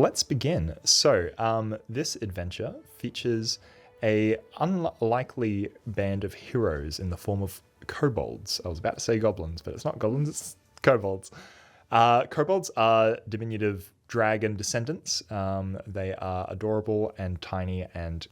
Let's begin. So, this adventure features a unlikely band of heroes in the form of kobolds. I was about to say goblins, but it's not goblins, it's kobolds. Kobolds are diminutive dragon descendants. They are adorable and tiny and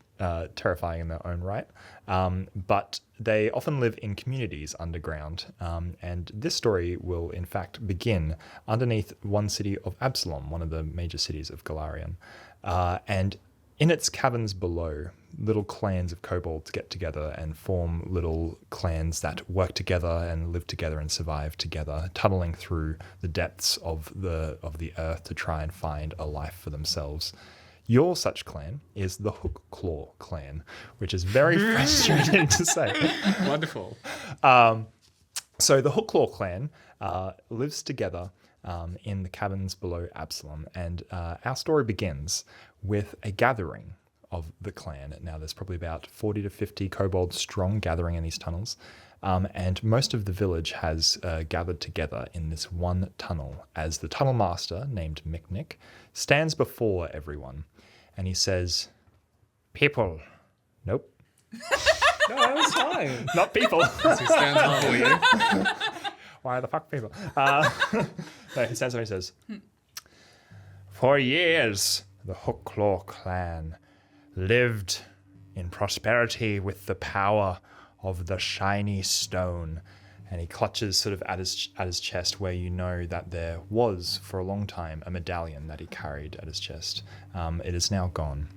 terrifying in their own right. But they often live in communities underground. And this story will, in fact, begin underneath one city of Absalom, one of the major cities of Golarion. And in its caverns below, little clans of kobolds get together and form little clans that work together and live together and survive together, tunneling through the depths of the earth to try and find a life for themselves. Your such clan is the Hook Claw clan, which is very frustrating to say. Wonderful. So the Hook Claw clan lives together in the caverns below Absalom, and our story begins with a gathering of the clan. Now, there's probably about 40 to 50 kobolds strong gathering in these tunnels, and most of the village has gathered together in this one tunnel as the tunnel master, named Micnic, stands before everyone, and he says, "People." Nope. No, that was fine. Not people. He stands up for you. Why the fuck people? No, he stands up and he says, "For years, the Hook Claw clan lived in prosperity with the power of the shiny stone." And he clutches sort of at his chest, where you know that there was, for a long time, a medallion that he carried at his chest. It is now gone.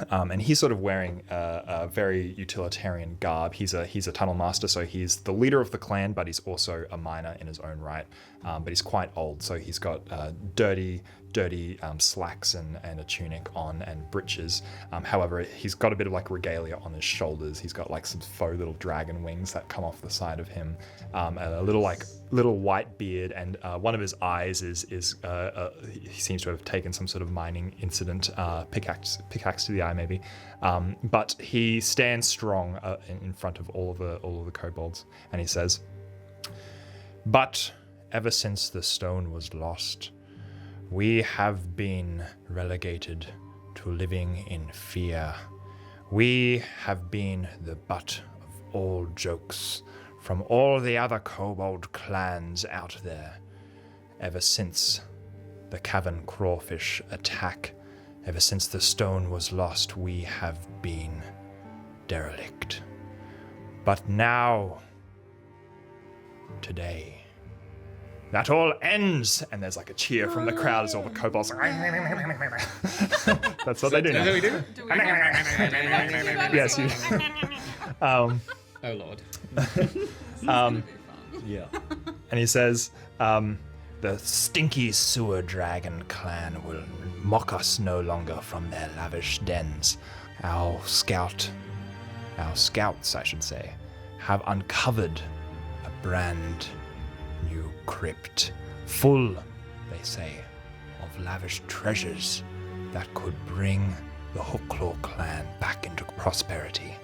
And he's sort of wearing a very utilitarian garb. He's a tunnel master, so he's the leader of the clan, but he's also a miner in his own right. But he's quite old, so he's got dirty slacks and a tunic on and breeches. However, he's got a bit of like regalia on his shoulders. He's got like some faux little dragon wings that come off the side of him. A little white beard, and one of his eyes is he seems to have taken some sort of mining incident, pickaxe to the eye maybe. But he stands strong in front of all of the kobolds, and he says, "But ever since the stone was lost, we have been relegated to living in fear. We have been the butt of all jokes from all the other kobold clans out there. Ever since the cavern crawfish attack, ever since the stone was lost, we have been derelict. But now, today, that all ends," and there's like a cheer from the crowd as all the kobolds. That's what they do now. That's what we do? Yes, you. Oh, Lord. Yeah. And he says, "The stinky sewer dragon clan will mock us no longer from their lavish dens. Our scouts, I should say, have uncovered a brand new crypt, full, they say, of lavish treasures that could bring the Hook Claw clan back into prosperity.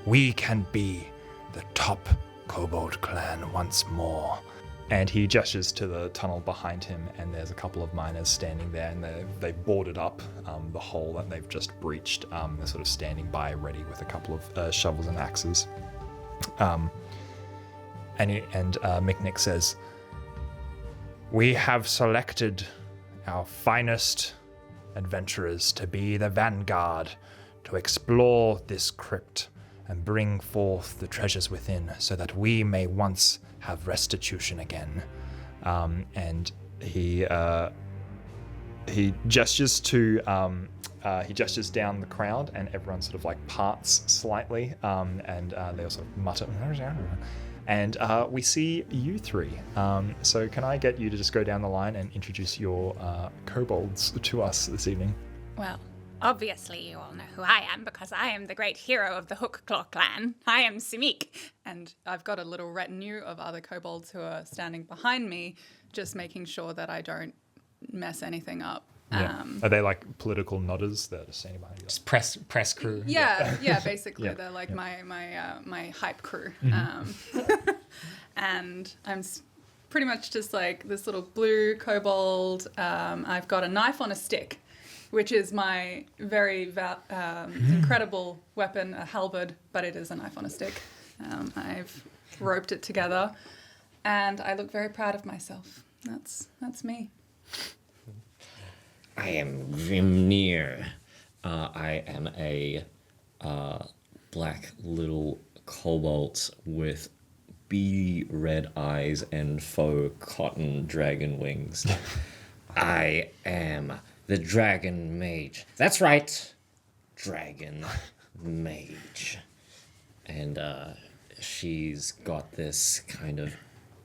We can be the top kobold clan once more." And he gestures to the tunnel behind him, and there's a couple of miners standing there, and they've boarded up the hole that they've just breached. They're sort of standing by ready with a couple of shovels and axes. And Micnic says, "We have selected our finest adventurers to be the vanguard, to explore this crypt and bring forth the treasures within, so that we may once have restitution again." And he gestures he gestures down the crowd, and everyone sort of like parts slightly, and they all sort of mutter. And we see you three. So can I get you to just go down the line and introduce your kobolds to us this evening? Well, obviously you all know who I am, because I am the great hero of the Hook Claw clan. I am Simik. And I've got a little retinue of other kobolds who are standing behind me, just making sure that I don't mess anything up. Yeah. Are they like political nodders that are standing behind you? Just press crew. Yeah, basically. Yeah. They're like my hype crew. And I'm pretty much just like this little blue kobold. I've got a knife on a stick. which is my very incredible weapon, a halberd, but it is a knife on a stick. I've roped it together, and I look very proud of myself. That's me. I am Vimnir. I am a black little kobold with beady red eyes and faux cotton dragon wings. I am the Dragon Mage. That's right, Dragon Mage. And she's got this kind of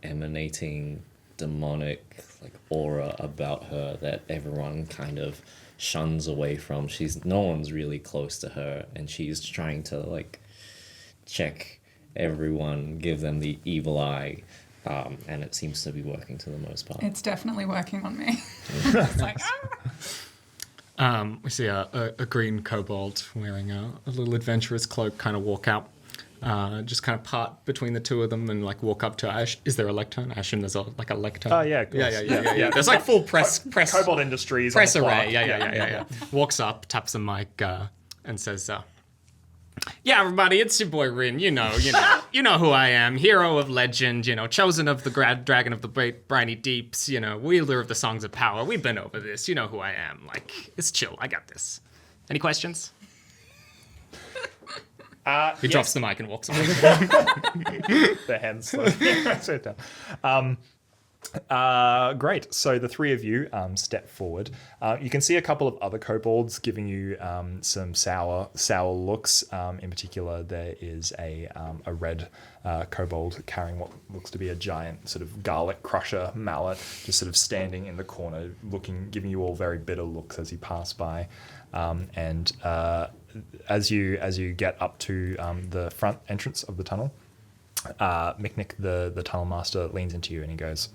emanating demonic aura about her that everyone kind of shuns away from. No one's really close to her, and she's trying to check everyone, give them the evil eye, and it seems to be working to the most part. It's definitely working on me. It's like, We see a green kobold wearing a little adventurer's cloak kind of walk out. Just kind of part between the two of them and walk up to Ash. Is there a lectern? I assume there's a lectern. Oh yeah, of course. Yeah. There's full press Kobold Industries press on the array. clock. Yeah. Walks up, taps the mic, and says, "Yeah, everybody, it's your boy Rin. You know who I am. Hero of legend. Chosen of the dragon of the briny deeps. Wielder of the songs of power. We've been over this. You know who I am. It's chill. I got this. Any questions?" He drops the mic and walks away. Their hands slow. Sit down. Great. So the three of you step forward. You can see a couple of other kobolds giving you some sour looks. In particular, there is a red kobold carrying what looks to be a giant sort of garlic crusher mallet, just sort of standing in the corner, giving you all very bitter looks as you pass by. And as you get up to the front entrance of the tunnel, Miknik, the tunnel master, leans into you and he goes,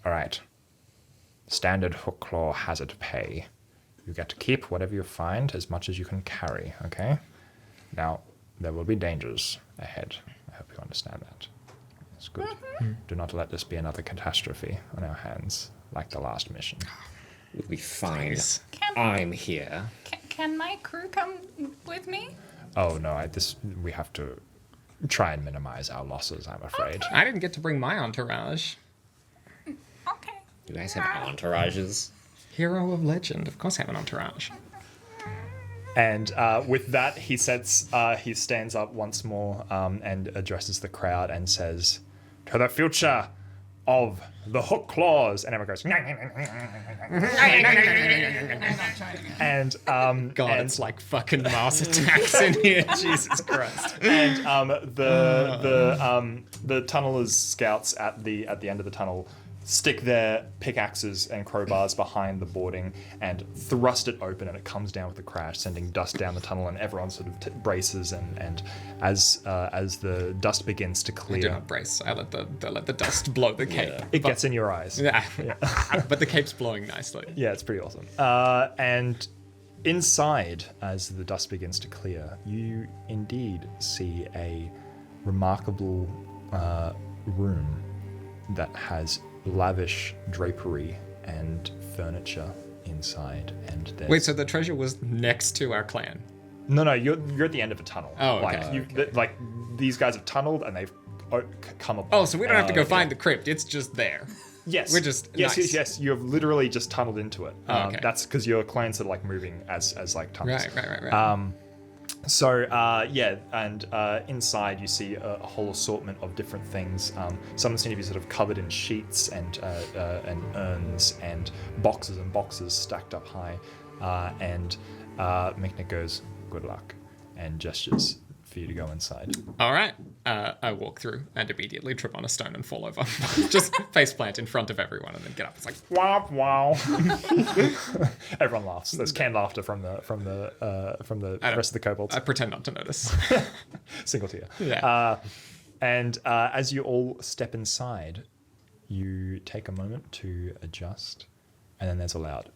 "All right, standard Hooklaw hazard pay. You get to keep whatever you find, as much as you can carry, okay? Now, there will be dangers ahead. I hope you understand that. It's good. Do not let this be another catastrophe on our hands, like the last mission." We'll be fine. Nice. I'm here. can my crew come with me? Oh, no, we have to try and minimize our losses, I'm afraid. I didn't get to bring my entourage. Okay. You guys have entourages? Hero of legend. Of course I have an entourage. And with that, he stands up once more and addresses the crowd and says, "To the future of the hook claws," and everyone goes, and God, it's like fucking Mars attacks in here. Jesus Christ. and the tunnelers scouts at the end of the tunnel stick their pickaxes and crowbars behind the boarding and thrust it open, and it comes down with a crash, sending dust down the tunnel, and everyone sort of braces, and as the dust begins to I do clear, not brace. I let the dust blow the cape. it gets in your eyes. Yeah. But the cape's blowing nicely. Yeah, it's pretty awesome. And inside, as the dust begins to clear, you indeed see a remarkable room that has lavish drapery and furniture inside. And there's... Wait, so the treasure was next to our clan? No, you're at the end of a tunnel. Oh, okay. Like these guys have tunneled and they've come up. Oh, so we don't have to go find the crypt. It's just there. Yes. We're just yes. nice. You have literally just tunneled into it. Okay. That's because your clan's sort of moving as tunnels. Right. Inside you see a whole assortment of different things. Some seem to be sort of covered in sheets and urns and boxes stacked up high. And Miknik goes, "Good luck," and gestures for you to go inside. All right. I walk through and immediately trip on a stone and fall over. Just faceplant in front of everyone and then get up. It's like, wow. Everyone laughs. There's canned laughter from the rest of the kobolds. I pretend not to notice. Single tear. Yeah. And as you all step inside, you take a moment to adjust, and then there's a loud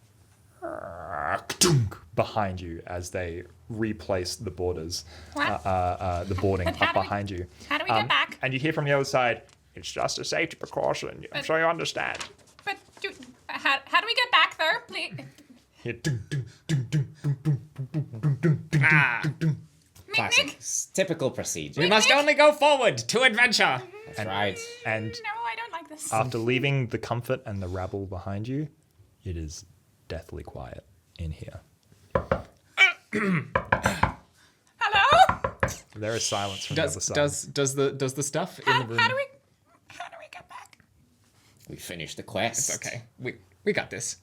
behind you as they replace the borders, the boarding up behind you. How do we get back? And you hear from the other side, "It's just a safety precaution. I'm sure you understand." But how do we get back there, please? Here, Classic. Typical procedure. We must only go forward to adventure. That's right. And No, I don't like this. after leaving the comfort and the rabble behind you, it is deathly quiet in here. Hello? There is silence from the other side. Does the stuff in the room? How do we get back? We finished the quest. It's okay. We got this.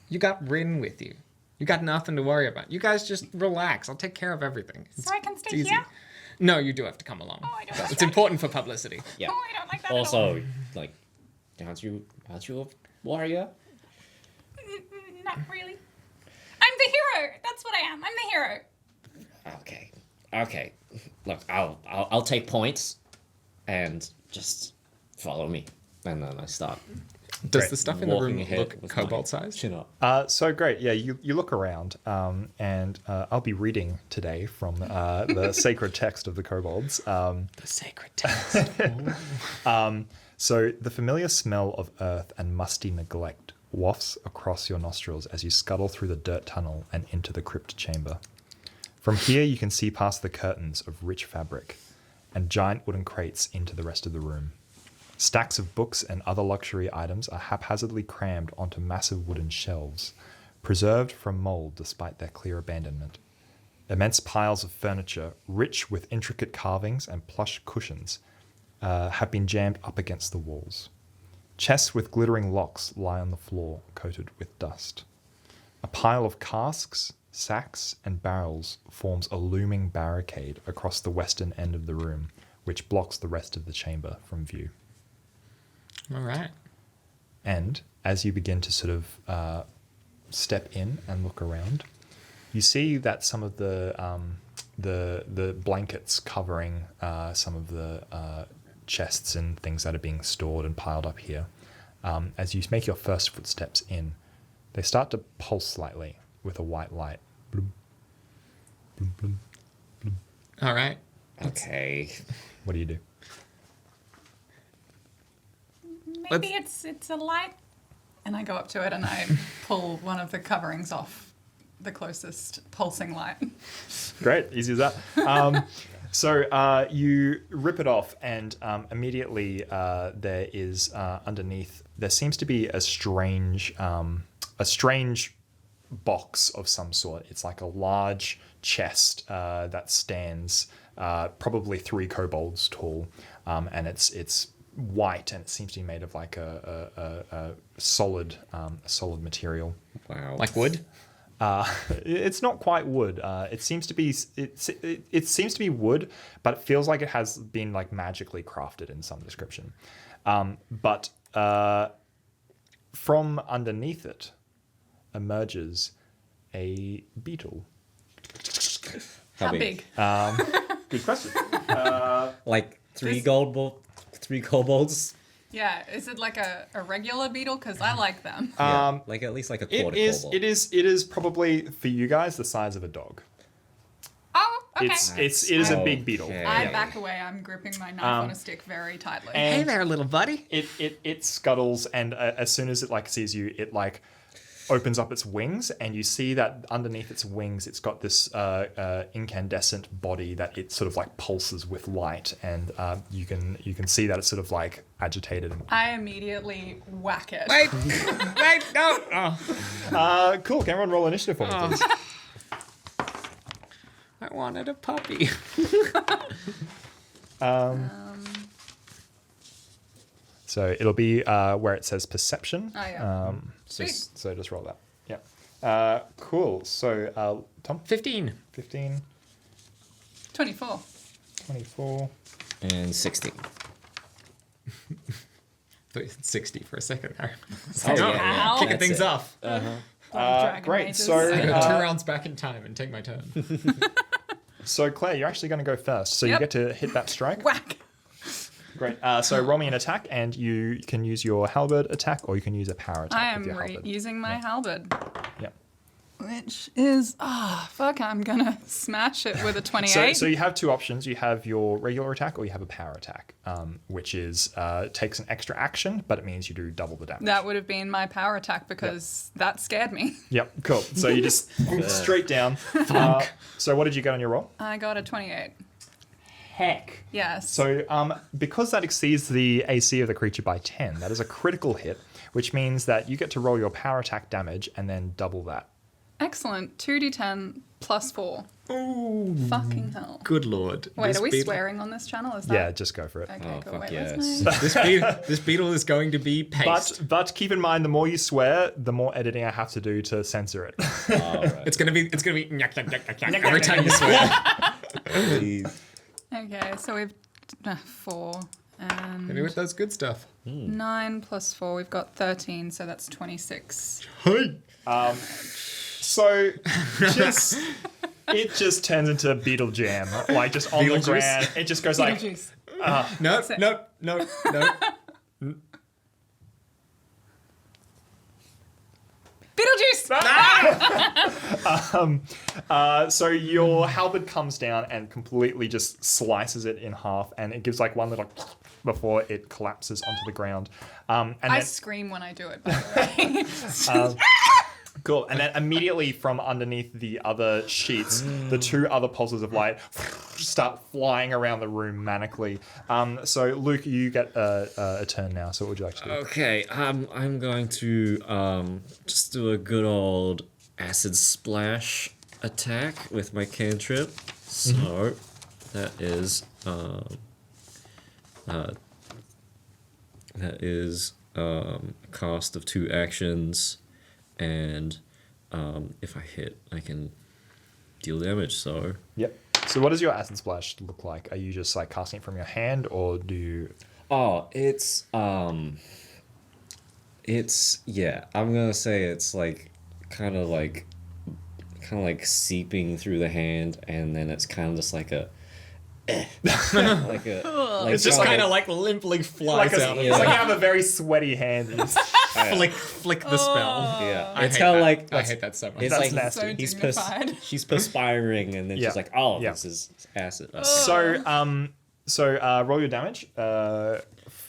You got Rin with you. You got nothing to worry about. You guys just relax. I'll take care of everything. So I can It's stay easy. here? No, you do have to come along. Oh, I don't like It's that. important for publicity. Yeah. Oh, I don't like that at all. Also, like, aren't you a warrior? Not really. I'm the hero. That's what I am. I'm the hero. Okay. Look, I'll take points, and just follow me. And then I start. Does the stuff in the walking room ahead look with my kobold-sized? chin up. So great, yeah. You look around, and I'll be reading today from the sacred text of the kobolds. The sacred text. So the familiar smell of earth and musty neglect wafts across your nostrils as you scuttle through the dirt tunnel and into the crypt chamber. From here, you can see past the curtains of rich fabric and giant wooden crates into the rest of the room. Stacks of books and other luxury items are haphazardly crammed onto massive wooden shelves, preserved from mold despite their clear abandonment. Immense piles of furniture, rich with intricate carvings and plush cushions, have been jammed up against the walls. Chests with glittering locks lie on the floor, coated with dust. A pile of casks, sacks, and barrels forms a looming barricade across the western end of the room, which blocks the rest of the chamber from view. All right. And as you begin to sort of step in and look around, you see that some of the blankets covering some of the chests and things that are being stored and piled up here, as you make your first footsteps in, they start to pulse slightly with a white light. Bloom, bloom, bloom, bloom. All right. Okay. What do you do? Maybe it's a light. And I go up to it and I pull one of the coverings off the closest pulsing light. Great, easy as that. So you rip it off, and immediately there is underneath. There seems to be a strange box of some sort. It's like a large chest that stands probably 3 kobolds tall, and it's white, and it seems to be made of like a solid material. Wow. Like wood? It's not quite wood. It seems to be wood, but it feels like it has been like magically crafted in some description. But from underneath it emerges a beetle. How big? Good question. Like three This- kobolds. Yeah, is it like a regular beetle? Because I like them. Yeah, like at least like a quarter kobold. It is probably for you guys the size of a dog. Oh, okay. It is a big beetle. Okay. I back away. I'm gripping my knife on a stick very tightly. And there, little buddy. it scuttles, and as soon as it like sees you, it like opens up its wings, and you see that underneath its wings, it's got this incandescent body that it sort of like pulses with light, and you can see that it's sort of like agitated. I immediately whack it. Wait, no. Oh, Cool. Can everyone roll initiative for me, please? I wanted a puppy. So it'll be where it says perception. Oh, yeah. So Sweet. just roll that. Yeah. Cool. So Tom, 15. 15, 24. 24. And 16. 60 for a second. Oh, yeah. Kicking That's things it. off. Dragon Great. Mages. So I go 2 rounds back in time and take my turn. so Claire, you're actually going to go first. So you Yep. get to hit that strike. Whack. Great. So roll me an attack, and you can use your halberd attack, or you can use a power attack I with am your halberd. using my halberd. Yep. which is I'm gonna smash it with a 28. So you have two options. You have your regular attack or you have a power attack, which is takes an extra action, but it means you do double the damage. That would have been my power attack because that scared me. Yep, cool. So you just straight down. So what did you get on your roll? I got a 28. Heck. Yes. So because that exceeds the AC of the creature by 10, that is a critical hit, which means that you get to roll your power attack damage and then double that. Excellent. 2d10 plus 4. Oh, Fucking hell. good lord. Wait, This are we beetle- swearing on this channel? Is that... Yeah, just go for it. Okay, Oh, cool. fuck Wait, yes. where's my... This beetle is going to be paced. But keep in mind, the more you swear, the more editing I have to do to censor it. All right. It's gonna be nyak, nyak, nyak, nyak, nyak, every time you swear. Please. Okay, so we've 4 and Hit me with those good stuff. 9 plus 4. We've got 13, so that's 26. Hey. So it just turns into beetle jam, like just on the Beetlejuice? ground. It just goes like, Beetlejuice. No, it. no, no, no. Beetlejuice! so your halberd comes down and completely just slices it in half, and it gives like one little before it collapses onto the ground. And I then, scream when I do it, by the way. cool. And then immediately from underneath the other sheets, the two other pulses of light start flying around the room manically. So Luke, you get a turn now. So what would you like to do? Okay, I'm going to just do a good old acid splash attack with my cantrip. So that is a cost of 2 actions, and if I hit, I can deal damage. So Yep. So what does your acid splash look like? Are you just like casting it from your hand, or do you? it's yeah. I'm gonna say it's like kind of like seeping through the hand, and then it's kind of just like a. like It's just Kind of like limply flies out. It's like you have a very sweaty hand. You just- Flick the spell. yeah. I It's hate kind of that. like I hate that so much. It's That's like nasty. So he's dignified. she's perspiring, and then Yeah. she's like, "Oh, Yeah. this is acid." So roll your damage for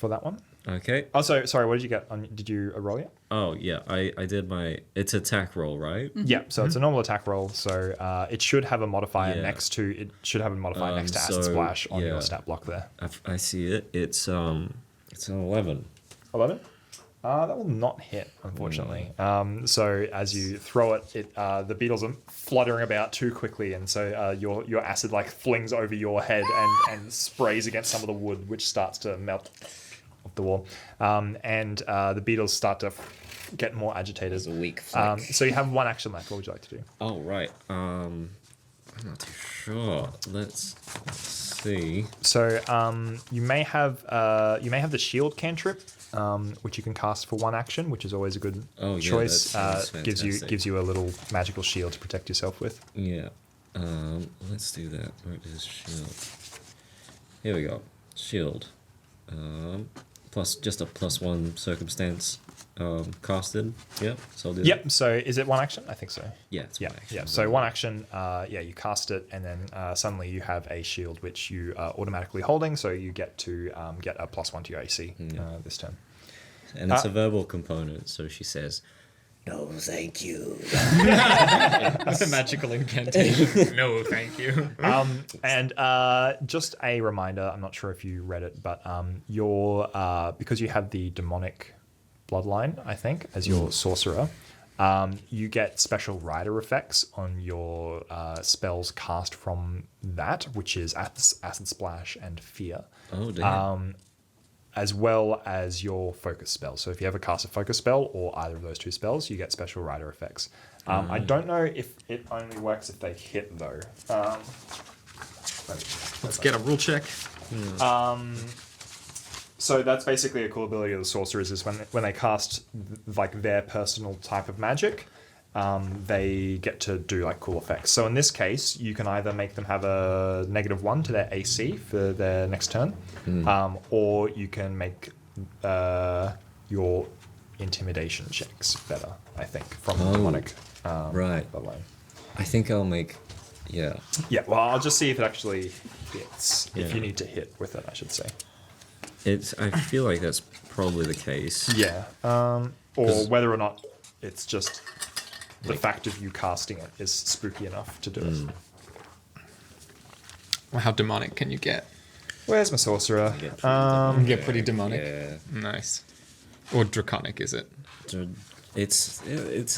that one. Okay. Oh, sorry. What did you get? Did you roll yet? Oh yeah, I did my. It's attack roll, right? Yeah. So it's a normal attack roll. So it should have a modifier Yeah. next to it. Should have a modifier next to acid so, splash on yeah. your stat block there. I see it. It's an 11. 11. That will not hit, unfortunately. So as you throw it, the beetles are fluttering about too quickly, and so your acid like flings over your head and sprays against some of the wood, which starts to melt off the wall. And the beetles start to get more agitated. It's a weak flick. So you have one action left. What would you like to do? Oh right. I'm not too sure. Let's see. So you may have the shield cantrip, which you can cast for one action, which is always a good Oh, yeah, choice. that's Gives fantastic. you a little magical shield to protect yourself with. Yeah. Let's do that. Where is shield? Here we go. Shield. Plus just a +1 circumstance casted. Yep. So I'll do that. Yep. So is it one action? I think so. Yeah. It's Yeah. one action. Yeah. So one action. You cast it, and then suddenly you have a shield which you are automatically holding. So you get to get a +1 to your AC this turn. And it's a verbal component, so she says, "No, thank you." That's a magical incantation. No, thank you. And just a reminder, I'm not sure if you read it, but your because you have the demonic bloodline, I think, as your sorcerer, you get special rider effects on your spells cast from that, which is acid splash and fear. Oh, damn. As well as your focus spell. So if you ever cast a focus spell or either of those two spells, you get special rider effects. I don't know if it only works if they hit, though. Let's get a rule check. So that's basically a cool ability of the sorcerers is when they cast like their personal type of magic, they get to do like cool effects. So in this case, you can either make them have a -1 to their AC for their next turn, or you can make your intimidation checks better, I think, from demonic Right. bloodline. I think I'll make. Yeah. Yeah, well, I'll just see if it actually hits. If Yeah. you need to hit with it, I should say. I feel like that's probably the case. Yeah. Or 'Cause- whether or not it's just the fact of you casting it is spooky enough to do it. Well, how demonic can you get? Where's my sorcerer? You get pretty demonic. Yeah. Nice. Or draconic, is it? It's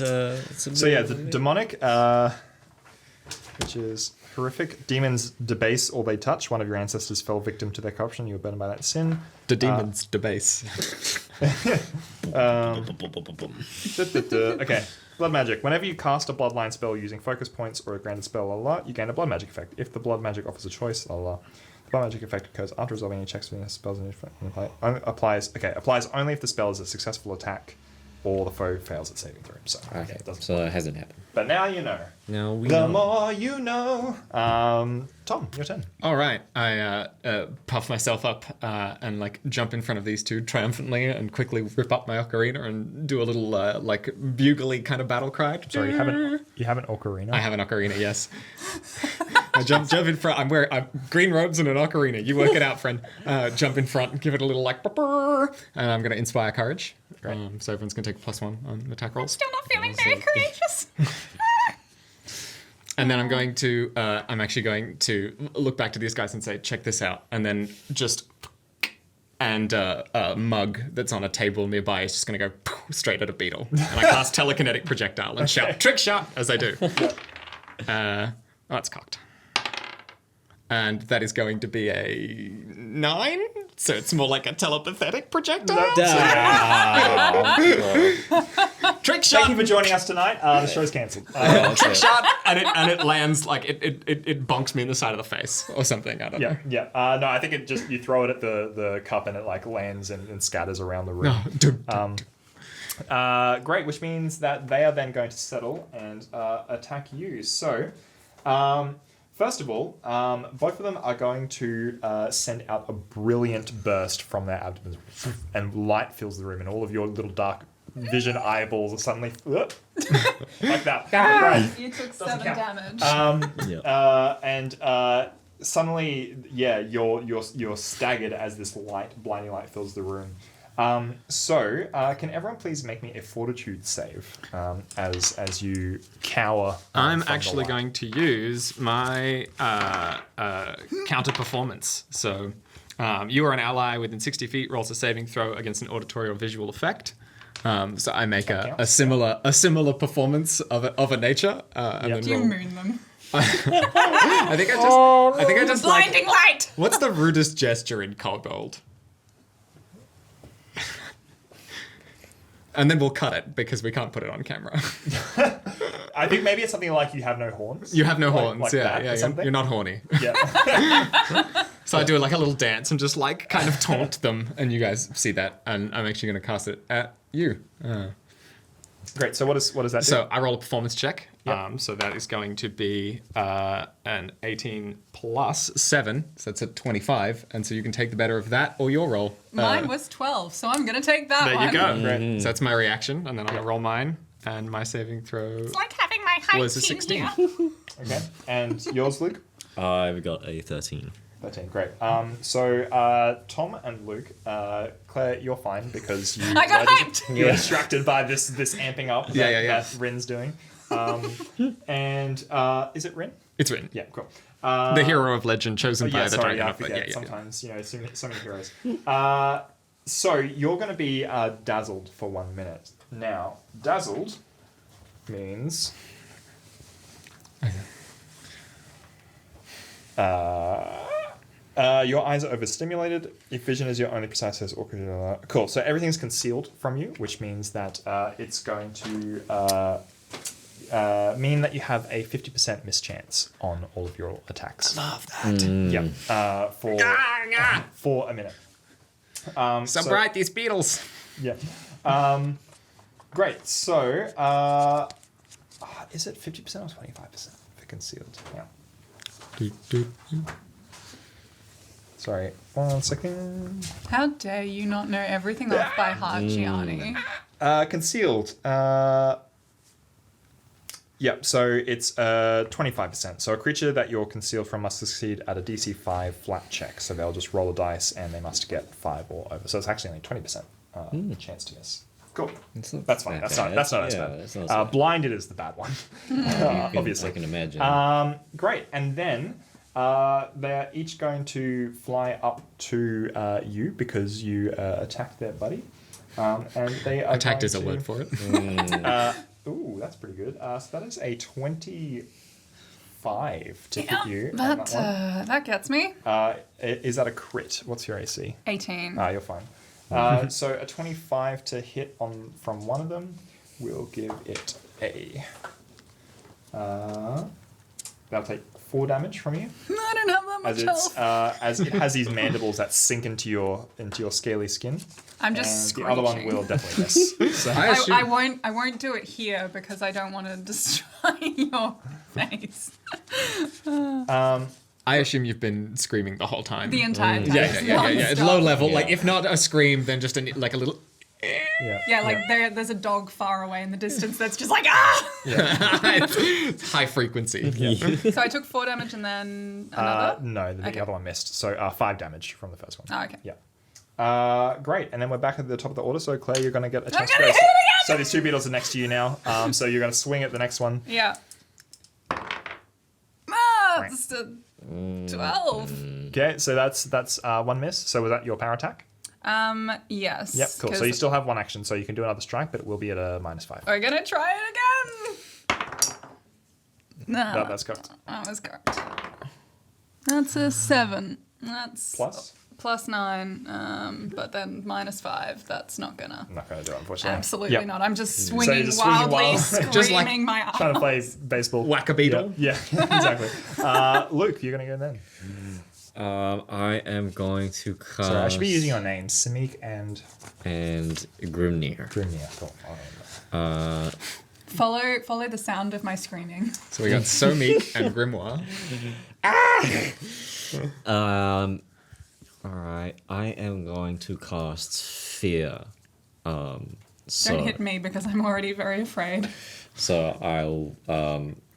a. So yeah, the demonic, which is horrific. Demons debase all they touch. One of your ancestors fell victim to their corruption. You were burned by that sin. The demons debase. Okay. Blood magic. Whenever you cast a bloodline spell using focus points or a granted spell, you gain a blood magic effect. If the blood magic offers a choice, the blood magic effect occurs after resolving any checks with spells and applies only if the spell is a successful attack or the foe fails at saving throw. So, Okay. it doesn't. So it hasn't happened. But now you know. Now we The know. more you know. Tom, your turn. All right, I puff myself up and like jump in front of these two triumphantly and quickly rip up my ocarina and do a little like bugly kind of battle cry. Sorry, you have an ocarina? I have an ocarina, yes. I jump in front. I'm wearing green robes and an ocarina. You work it out, friend. Jump in front and give it a little like, and I'm going to inspire courage. Great. So everyone's going to take a +1 on attack rolls. Still not feeling very courageous. And then I'm actually going to look back to these guys and say, check this out. And then just, and a mug that's on a table nearby is just going to go straight at a beetle. And I cast telekinetic projectile and shout, trick shot, as I do. It's cocked. And that is going to be a 9. So it's more like a telepathic projectile. Trick shot. Thank you for joining us tonight. The show's cancelled. Trick shot, and it lands like it bonks me in the side of the face or something. I don't know. Yeah. No, I think you throw it at the cup and it like lands and scatters around the room. Great, which means that they are then going to settle and attack you. So, first of all, both of them are going to send out a brilliant burst from their abdomens, and light fills the room, and all of your little dark vision eyeballs are suddenly like that. Right. You took 7 damage. And suddenly, you're staggered as this blinding light fills the room. So can everyone please make me a fortitude save as you cower? I'm from the actually light. going to use my counter performance. So you are an ally within 60 feet, rolls a saving throw against an auditory or visual effect. So I make a similar performance of a nature. And then Do you roll. moon them? I think I just Blinding light! What's the rudest gesture in Kobold? And then we'll cut it because we can't put it on camera. I think maybe it's something like you have no horns. You have no horns, like yeah. that or Yeah, something? you're not horny. Yeah. So I do like a little dance and just like kind of taunt them, and you guys see that, and I'm actually going to cast it at you. Great. So what does that do? So I roll a performance check. Yep. So that is going to be an 18 plus 7, so that's at 25, and so you can take the better of that or your roll. Mine was 12, so I'm going to take that There one. you go. Great. So that's my reaction, and then I'm going to roll mine, and my saving throw It's like having my height was a team 16. here. Okay. And yours, Luke? I've got a 13. 13, great. So Tom and Luke, Claire, you're fine because you I got hyped! you're distracted by this amping up that, Yeah. that Rin's doing. And is it Rin? It's written. Yeah, cool. The hero of legend chosen by the sorry, dragon I of the forget. yeah. Sometimes, so many heroes. So you're going to be dazzled for 1 minute. Now, dazzled means... your eyes are overstimulated. If vision is your only precise sense, cool. So everything's concealed from you, which means that it's going to mean that you have a 50% mischance on all of your attacks. Love that. Yeah. For a minute. So bright, these beetles. Yeah. Great. So, is it 50% or 25% for concealed? Yeah. Sorry. 1 second. How dare you not know everything off by heart, Gianni? Concealed. Yep, so it's 25%. So a creature that you're concealed from must succeed at a DC 5 flat check. So they'll just roll a dice and they must get 5 or over. So it's actually only 20% chance to miss. Cool. That's fine. That's not as bad. That's not so bad. Blinded is the bad one, obviously. I can imagine. Great. And then they're each going to fly up to you because you attacked their buddy. And they are Attacked going is a to- word for it. Ooh, that's pretty good. So that is a 25 to hit you. on That, that one. that gets me. Is that a crit? What's your AC? 18. You're fine. So a 25 to hit from one of them. We'll give it a. That'll take 4 damage from you. I don't have that much As it's health. as it has these mandibles that sink into your scaly skin. I'm just And screeching. the other one will definitely miss. So, I assume, I won't do it here because I don't want to destroy your face. I assume you've been screaming the whole time. The entire time. Yeah. It's Non-stop. low level. Yeah. Like, if not a scream, then just like a little. yeah. Yeah, like there's a dog far away in the distance that's just like, ah! It's high frequency. So I took 4 damage and then another? No, the Okay. other one missed. So 5 damage from the first one. Oh, okay. Yeah. Great. And then we're back at the top of the order. So Claire, you're going to get a chance to gonna go. hit it again! So these 2 beetles are next to you now. So you're going to swing at the next one. Yeah. It's a 12. Okay. So that's 1 miss. So was that your power attack? Yes. Yep. Cool. So 'cause you still have 1 action. So you can do another strike, but it will be at a -5. We're gonna try it again. No, That's cocked. that was correct. That's a 7. That's Plus? plus 9. But then -5. That's not gonna. I'm not going to do it, unfortunately. Absolutely Yep. not. I'm just So swinging you're just swinging wildly, wild. screaming Just like my arms. Trying to play baseball. Whack a beetle. Yeah, exactly. Luke, you're going to go then. I am going to cast. Sorry, I should be using your names, Samik and and Grimnir. Grimnir. Cool. I'll Follow the sound of my screaming. So we got So Meek and Grimoire. All right. I am going to cast Fear. So Don't hit me because I'm already very afraid. So I'll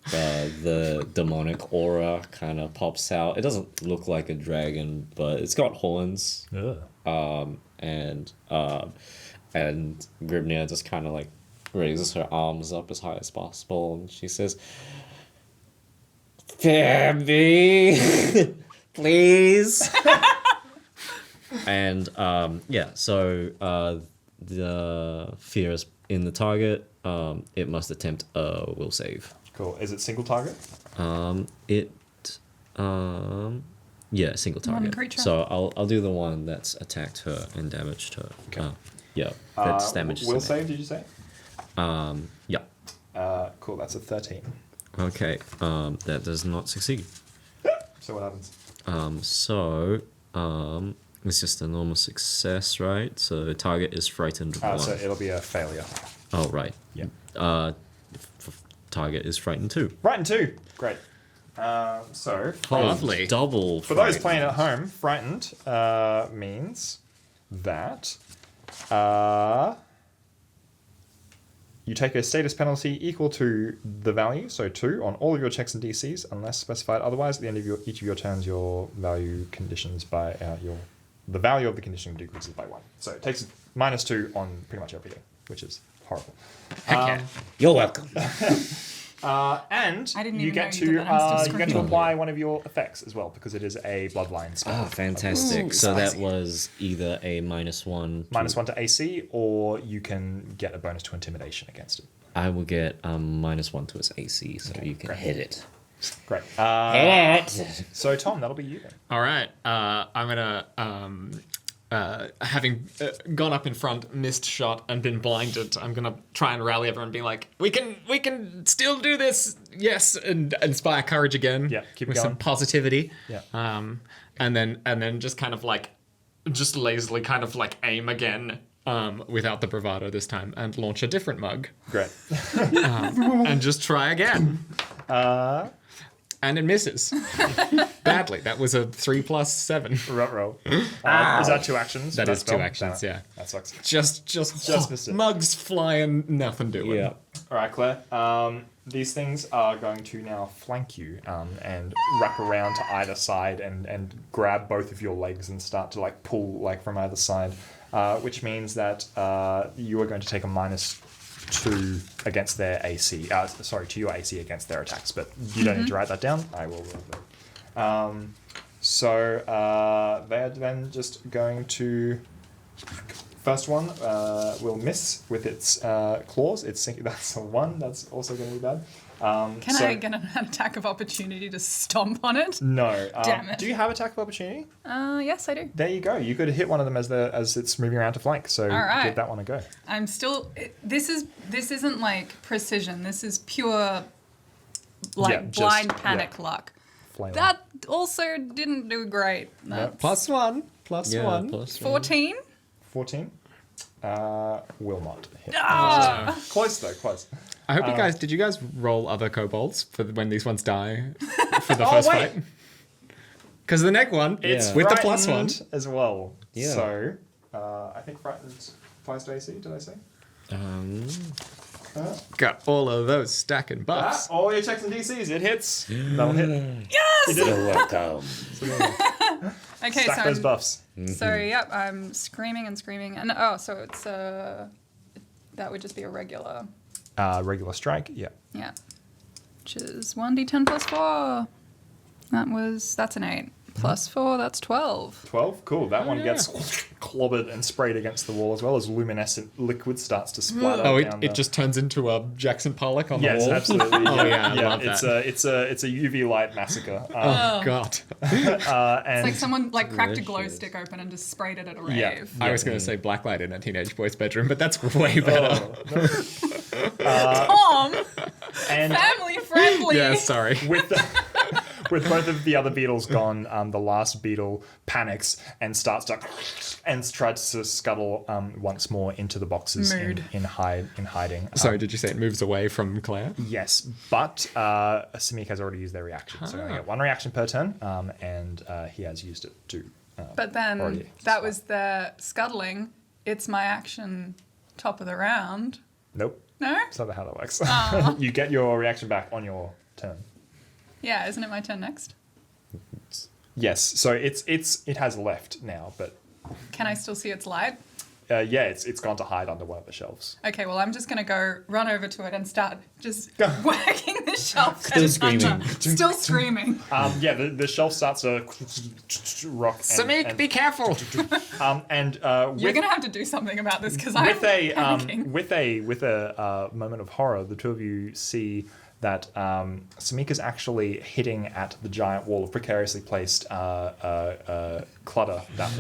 the demonic aura kind of pops out. It doesn't look like a dragon, but it's got horns. And Grimnir just kind of like raises her arms up as high as possible, and she says, "Fear me, please." And so the fear is in the target. It must attempt a will save. Cool. Is it single target? Single target. creature. So I'll do the one that's attacked her and damaged her. Okay. That's damage. Will save, did you say? Yeah. Cool. That's a 13. Okay. That does not succeed. So what happens? It's just a normal success, right? So the target is frightened. One. So it'll be a failure. Oh, right. Yeah. Target is frightened too. Frightened too. Great. So Lovely. Double. for those playing at home, frightened means that you take a status penalty equal to the value, so 2, on all of your checks and DCs, unless specified otherwise. At the end of each of your turns, your value conditions by the value of the condition decreases by 1. So it takes -2 on pretty much everything, which is horrible. Heck yeah. You're welcome. And I didn't you even get know you did that. I'm still to screaming. apply one of your effects as well, because it is a bloodline spell. Oh, fantastic. So that spicy. was either a -1. -1 to AC, or you can get a bonus to intimidation against it. I will get -1 to its AC, so you can great. hit it. Great. Hit it. So Tom, that'll be you then. All right. I'm gonna having gone up in front, missed shot, and been blinded. I'm gonna try and rally everyone, and be like, "We can still do this, yes!" and inspire courage again. Yeah, keep it with going. some positivity. Yeah. And then just kind of like, just lazily kind of like aim again. Without the bravado this time, and launch a different mug, Great. and just try again. And it misses badly. That was a 3 + 7. Roll. Is that 2 actions? That is 2 spell? actions. Damn it. Yeah. That sucks. Just missed it. mugs flying, nothing doing. Yeah. All right, Claire. These things are going to now flank you and wrap around to either side and grab both of your legs and start to like pull like from either side, which means that you are going to take a -2 against their AC. To your AC against their attacks, but you don't need to write that down. I will. They're then just going to. First one will miss with its claws. That's a 1. That's also going to be bad. Can I get an attack of opportunity to stomp on it? No. Damn it. Do you have attack of opportunity? Yes, I do. There you go. You could hit one of them as it's moving around to flank. So right. give that one a go. I'm still. This isn't like precision. This is pure, blind panic luck. Flail. That also didn't do great. That's +1. +1. Plus 14. 14 will not hit. Ah! Close though, close. I hope did you guys roll other kobolds for when these ones die for the first wait. fight? Because the next one, It's with the frightened +1. as well. Yeah. So I think frightened applies to AC. Did I say? Got all of those stacking buffs. All your checks and DCs. It hits. That'll hit. Yes! You're welcome. Okay, Stack so those buffs. yep, I'm screaming and screaming, and so it's that would just be a regular, Regular strike. Yeah. yeah, which is 1d10 plus 4. That's an 8 plus 4. That's 12. 12. Cool. That one gets clobbered and sprayed against the wall as well as luminescent liquid starts to splatter. Oh, down it just turns into a Jackson Pollock on Yes, the wall. absolutely. Oh yeah, I love it's that. it's a UV light massacre. Oh god. And It's like someone cracked a glow stick open and just sprayed it at a rave. Yeah. I was going to say blacklight in a teenage boy's bedroom, but that's way better. Tom, and family friendly. Yeah, sorry. with both of the other beetles gone, the last beetle panics and starts to tries to scuttle once more into the boxes in hiding. Sorry, did you say it moves away from Claire? Yes, but Samik has already used their reaction, so I get 1 reaction per turn, and he has used it too. But then already. that was the scuttling. It's my action, top of the round. Nope, No? that's not how that works. You get your reaction back on your turn. Yeah, isn't it my turn next? Yes, so it has left now, but Can I still see its light? it's gone to hide under one of the shelves. Okay, well, I'm just going to go run over to it and start just whacking the shelf. Still screaming. Still screaming. The shelf starts to rock. Samik, be careful! You're going to have to do something about this because I'm panicking. with a moment of horror, the two of you see that Samik is actually hitting at the giant wall of precariously placed clutter that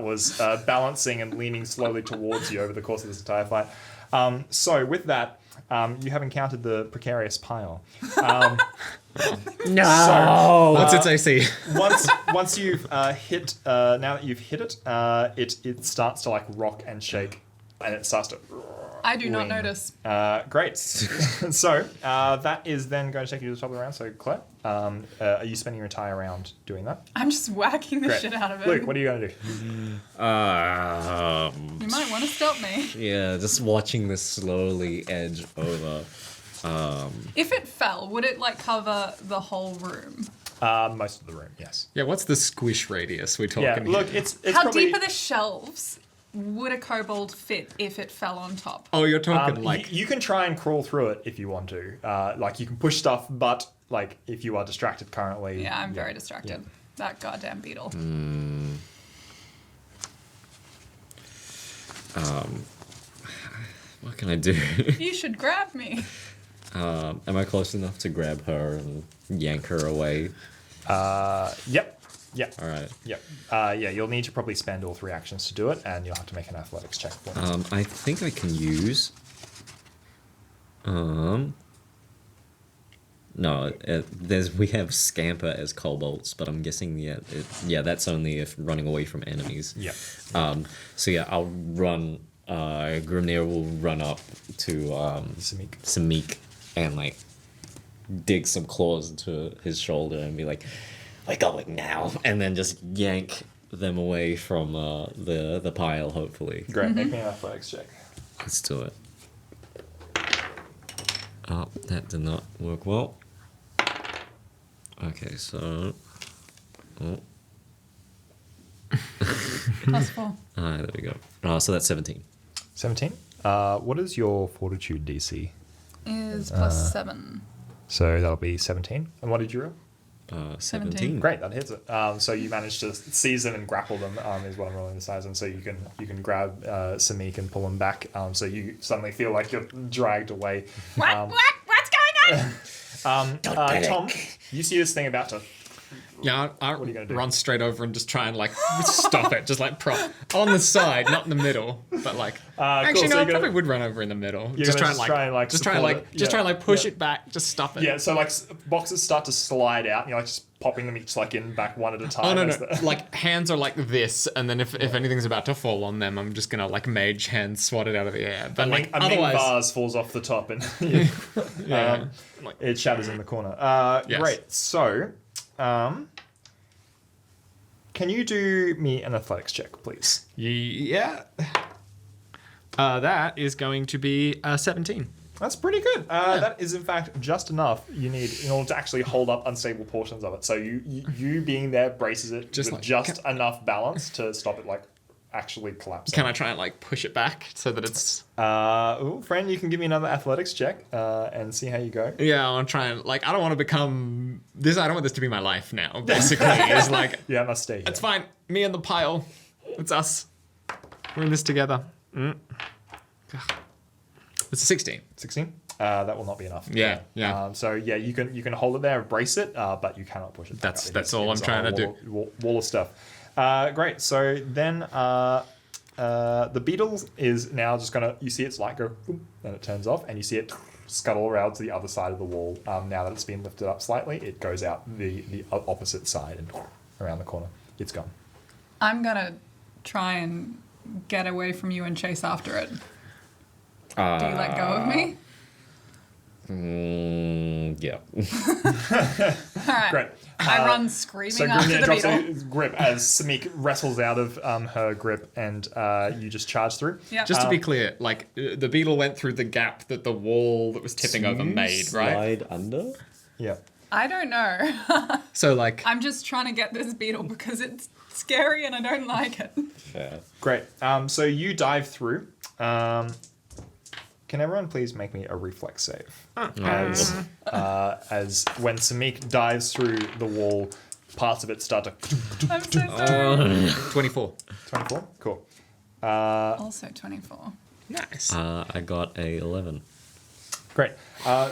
was balancing and leaning slowly towards you over the course of this entire fight. So with that, you have encountered the precarious pile. No. What's its AC? Once you've hit, now that you've hit it, it starts to like rock and shake, and it starts to. I do not wing. notice. Great. So that is then going to take you to the top of the round. So Claire, are you spending your entire round doing that? I'm just whacking the Great. shit out of it. Luke, what are you going to do? You might want to stop me. Yeah, just watching this slowly edge over. If it fell, would it like cover the whole room? Most of the room, yes. Yeah, what's the squish radius we're talking Yeah, here? look, it's How probably... deep are the shelves? Would a kobold fit if it fell on top? Oh, you're talking like... you can try and crawl through it if you want to. Like, you can push stuff, but, like, if you are distracted currently... Yeah, I'm very distracted. Yeah. That goddamn beetle. What can I do? You should grab me. Am I close enough to grab her and yank her away? Yep. All right. Yep. Yeah, you'll need to probably spend all 3 actions to do it, and you'll have to make an athletics check for it. I think I can use. No, we have scamper as kobolds, but I'm guessing that's only if running away from enemies. Yeah. So yeah, I'll run. Grimnir will run up to Samik and like dig some claws into his shoulder and be like, "We're going now," and then just yank them away from the pile. Hopefully, Great. Make me an athletics check. let's do it. Oh, that did not work well. Okay, so... Oh. +4. There we go. So that's 17. 17. What is your fortitude DC? Is +7. So that'll be 17. And what did you roll? 17. Great, that hits it. So you managed to seize them and grapple them, is what I'm rolling the size. And so you can grab Samik and pull them back. So you suddenly feel like you're dragged away. What's going on? Tom, you see this thing about to... Yeah, What are you gonna do? run straight over and just try and like stop it, just like prop on the side, not in the middle, but like actually so no, I you're probably gonna- would run over in the middle. You're Just gonna try and like push Yeah. it back, just stop it. Yeah, so like boxes start to slide out, and you're like just popping them each like in back one at a time. Oh no, as no! the- Like hands are like this, and then if anything's about to fall on them, I'm just gonna like mage hand swat it out of the air. But like a mink otherwise, vase falls off the top and yeah, like, it shatters in the corner. Yes. Great. So, can you do me an athletics check, please? yeah. That is going to be 17. That's pretty good. That is in fact just enough you need in order to actually hold up unstable portions of it. So you being there braces it Just with like- just enough balance to stop it like actually collapsing. Can I try and like push it back so that it's? Friend, you can give me another athletics check and see how you go. Yeah, I'll try and like I don't want to become this. I don't want this to be my life now. Basically, it's like Yeah, I must stay here. it's fine. Me and the pile. It's us. We're in this together. It's a 16. 16. That will not be enough. Yeah, yeah. So yeah, you can hold it there, brace it, but you cannot push it. back That's- up. that's It all is I'm trying on to a wall of stuff. Great. So then the beetle is now just gonna. You see its light go, boom, then it turns off, and you see it scuttle around to the other side of the wall. Now that it's been lifted up slightly, it goes out the opposite side and around the corner. It's gone. I'm gonna try and get away from you and chase after it. Do you let go of me? Yeah. All right. Great. I run screaming So after Grimnir the drops beetle. his grip as Samik wrestles out of her grip, and you just charge through. Yeah. Just to be clear, like the beetle went through the gap that the wall that was tipping over made, right? Slide under? Yeah. I don't know. So like, I'm just trying to get this beetle because it's scary and I don't like it. Fair. Great. So you dive through. Can everyone please make me a reflex save? As when Samik dives through the wall, parts of it start to... I'm so sorry. 24. 24? Cool. Also 24. Nice. I got a 11. Great.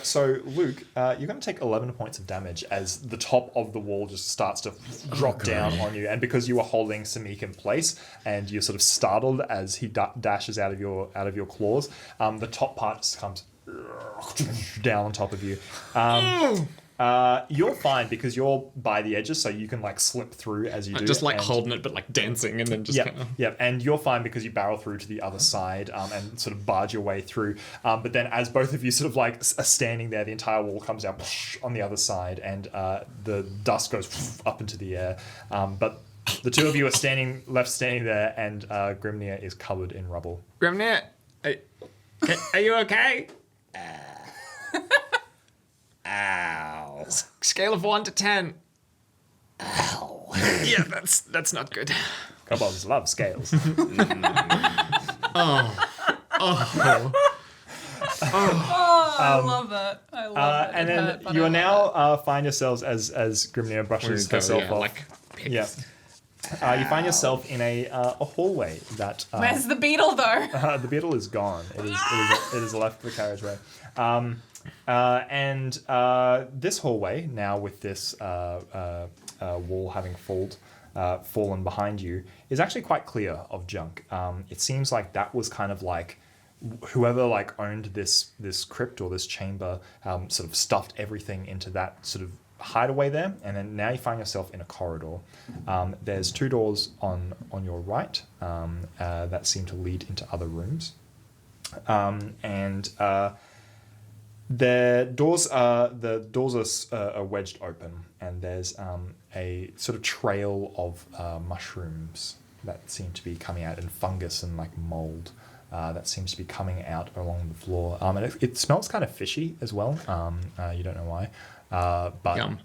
So, Luke, you're going to take 11 points of damage as the top of the wall just starts to drop down on you. And because you were holding Samik in place and you're sort of startled as he dashes out of your claws, the top part just comes down on top of you. You're fine because you're by the edges, so you can like slip through as you do. Just like and- holding it, but like dancing, and then just Yep, kind of. yep, and you're fine because you barrel through to the other side and sort of barge your way through. But then, as both of you sort of like are standing there, the entire wall comes out on the other side, and the dust goes up into the air. But the two of you are standing there, and Grimnir is covered in rubble. Grimnir, are you okay? Ow. Scale of 1 to 10. Ow. Yeah, that's not good. Kobolds love scales. I love that. I love it. And It then hurt, but you I are love now find yourselves as Grimnir brushes herself off. like Yeah. You find yourself in a hallway that it. Where's the beetle though? the beetle is gone. It is left the carriageway. And this hallway now with this wall having fallen behind you is actually quite clear of junk. It seems like that was kind of like whoever like owned this crypt or this chamber sort of stuffed everything into that sort of hideaway there, and then now you find yourself in a corridor. There's two doors on your right that seem to lead into other rooms, and the doors are wedged open, and there's a sort of trail of mushrooms that seem to be coming out, and fungus and like mold that seems to be coming out along the floor. And it smells kind of fishy as well. You don't know why. But Yum.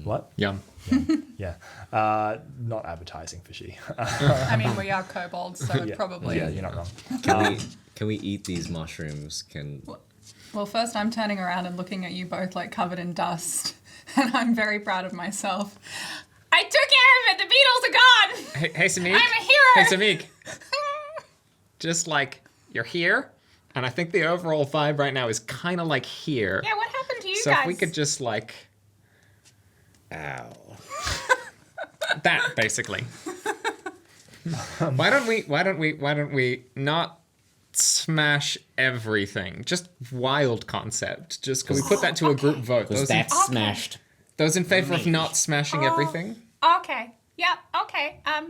What? Yum. Yeah. Not advertising fishy. I mean, we are kobolds, so Yeah. probably. Yeah, you're not wrong. Can we eat these mushrooms? Well, first I'm turning around and looking at you both like covered in dust, and I'm very proud of myself. I took care of it. The beetles are gone. Hey, Samik. I'm a hero. Hey, Samik. Just like you're here, and I think the overall vibe right now is kind of like here. Yeah, what happened to you So guys? if we could just like Ow. that, basically. Why don't we not smash everything? Just wild concept. Just can we put that to a group vote? Was that smashed? Those in favor of not smashing everything? Okay. Yep. Okay. I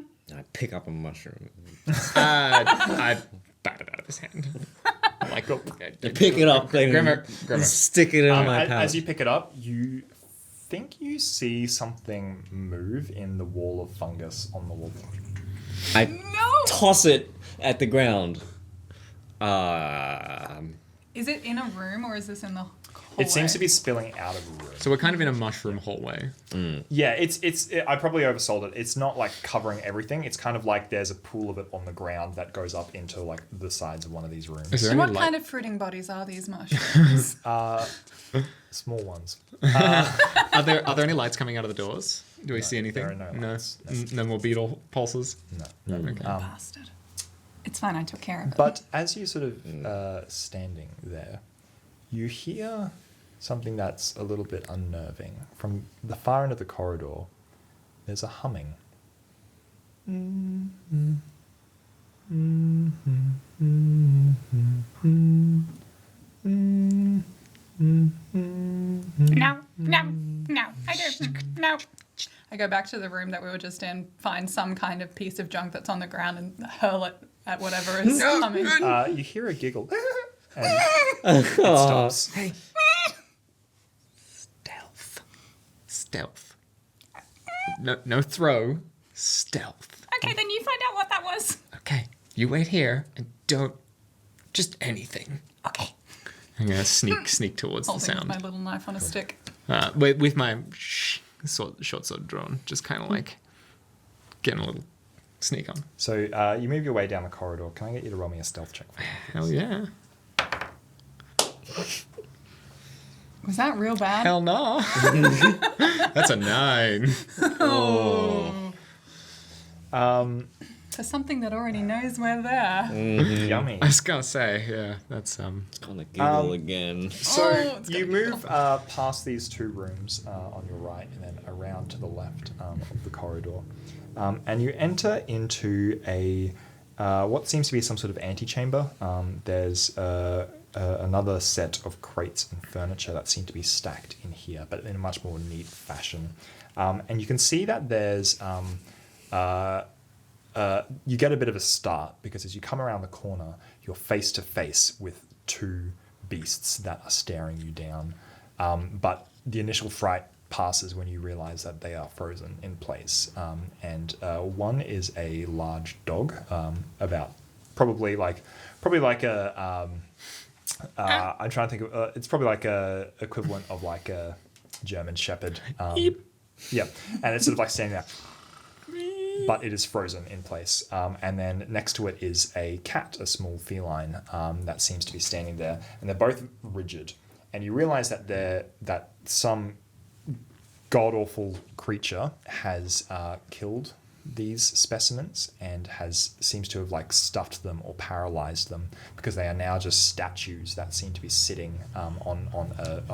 pick up a mushroom. I bat it out of his hand. I'm like, Pick it up and Grimmer. stick it in my pouch. As you pick it up, you think you see something move in the wall of fungus on the wall. I No. toss it at the ground. Is it in a room or is this in the hallway? It seems to be spilling out of the room. So we're kind of in a mushroom hallway. Yeah, I probably oversold it. It's not like covering everything. It's kind of like there's a pool of it on the ground that goes up into like the sides of one of these rooms. Is there And any what light? kind of fruiting bodies are these mushrooms? Small ones. Are there any lights coming out of the doors? Do we see anything? there are no lights. No more beetle pulses. No. Okay. Bastard. It's fine, I took care of it. But as you sort of standing there, you hear something that's a little bit unnerving. From the far end of the corridor, there's a humming. No. I don't. No. I go back to the room that we were just in, find some kind of piece of junk that's on the ground and hurl it at whatever is coming. You hear a giggle, and it stops. Hey. Stealth. No throw. Stealth. Okay, then you find out what that was. Okay. You wait here and don't. Just anything. Okay. I'm gonna sneak towards the Holding sound. my little knife on a stick. With my short sword drawn, just kind of like getting a little sneak on. So you move your way down the corridor. Can I get you to roll me a stealth check? For me? Hell yeah. Was that real bad? Hell no. That's a 9. For something that already knows we're there. Yummy. I was gonna say, yeah, that's Gonna giggle again. So it's you gonna be move past these two rooms on your right and then around to the left of the corridor. And you enter into a what seems to be some sort of antechamber. There's another set of crates and furniture that seem to be stacked in here, but in a much more neat fashion. And you can see that there's... you get a bit of a start because as you come around the corner, you're face to face with two beasts that are staring you down. But the initial fright passes when you realize that they are frozen in place. And one is a large dog, about probably like a. I'm trying to think of. It's probably like a equivalent of like a German Shepherd. Yeah, and it's sort of like standing there. But it is frozen in place. And then next to it is a cat, a small feline, that seems to be standing there. And they're both rigid. And you realize that some god-awful creature has killed these specimens and seems to have like stuffed them or paralyzed them because they are now just statues that seem to be sitting on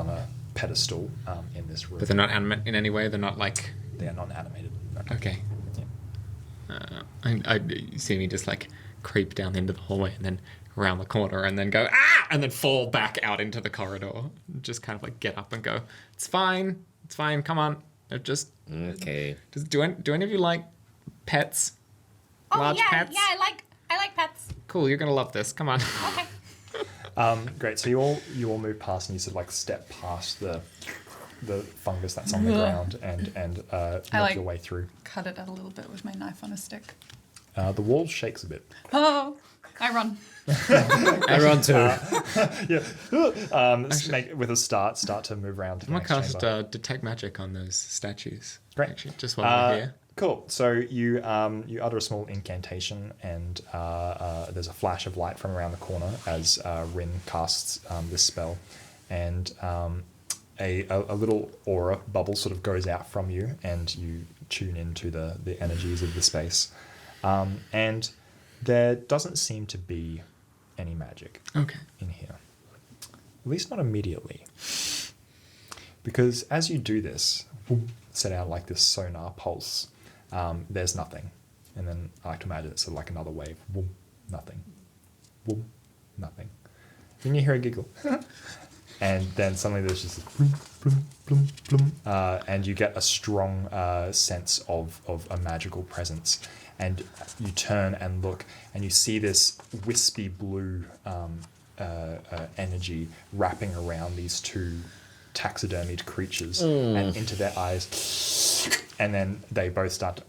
a pedestal in this room. But they're not animate in any way. They're not like. They are not animated. No. Okay. I see me just like creep down into the hallway and then around the corner and then go and then fall back out into the corridor. Just kind of like get up and go. It's fine. Come on. Just Okay. do any of you like pets? Oh Large yeah, pets? yeah. I like pets. Cool. You're gonna love this. Come on. Okay. Great. So you all move past and you sort of like step past the fungus that's on the ground and make your way through. Cut it out a little bit with my knife on a stick. The wall shakes a bit. Oh, I run. I run too. With a start to move around to the I'm next gonna cast chamber. detect magic on those statues. Great. Actually, just while we're here. Cool. So you utter a small incantation, and there's a flash of light from around the corner as Rin casts this spell, and a little aura bubble sort of goes out from you, and you tune into the energies of the space, and there doesn't seem to be any magic in here, at least not immediately, because as you do this, set out like this sonar pulse. There's nothing. And then I like to imagine it's sort of like another wave. Boom, nothing. Boom, nothing. Then you hear a giggle. And then suddenly there's just this bloom, bloom, bloom, bloom. And you get a strong sense of a magical presence. And you turn and look, and you see this wispy blue energy wrapping around these two taxidermied creatures and into their eyes. And then they both start to...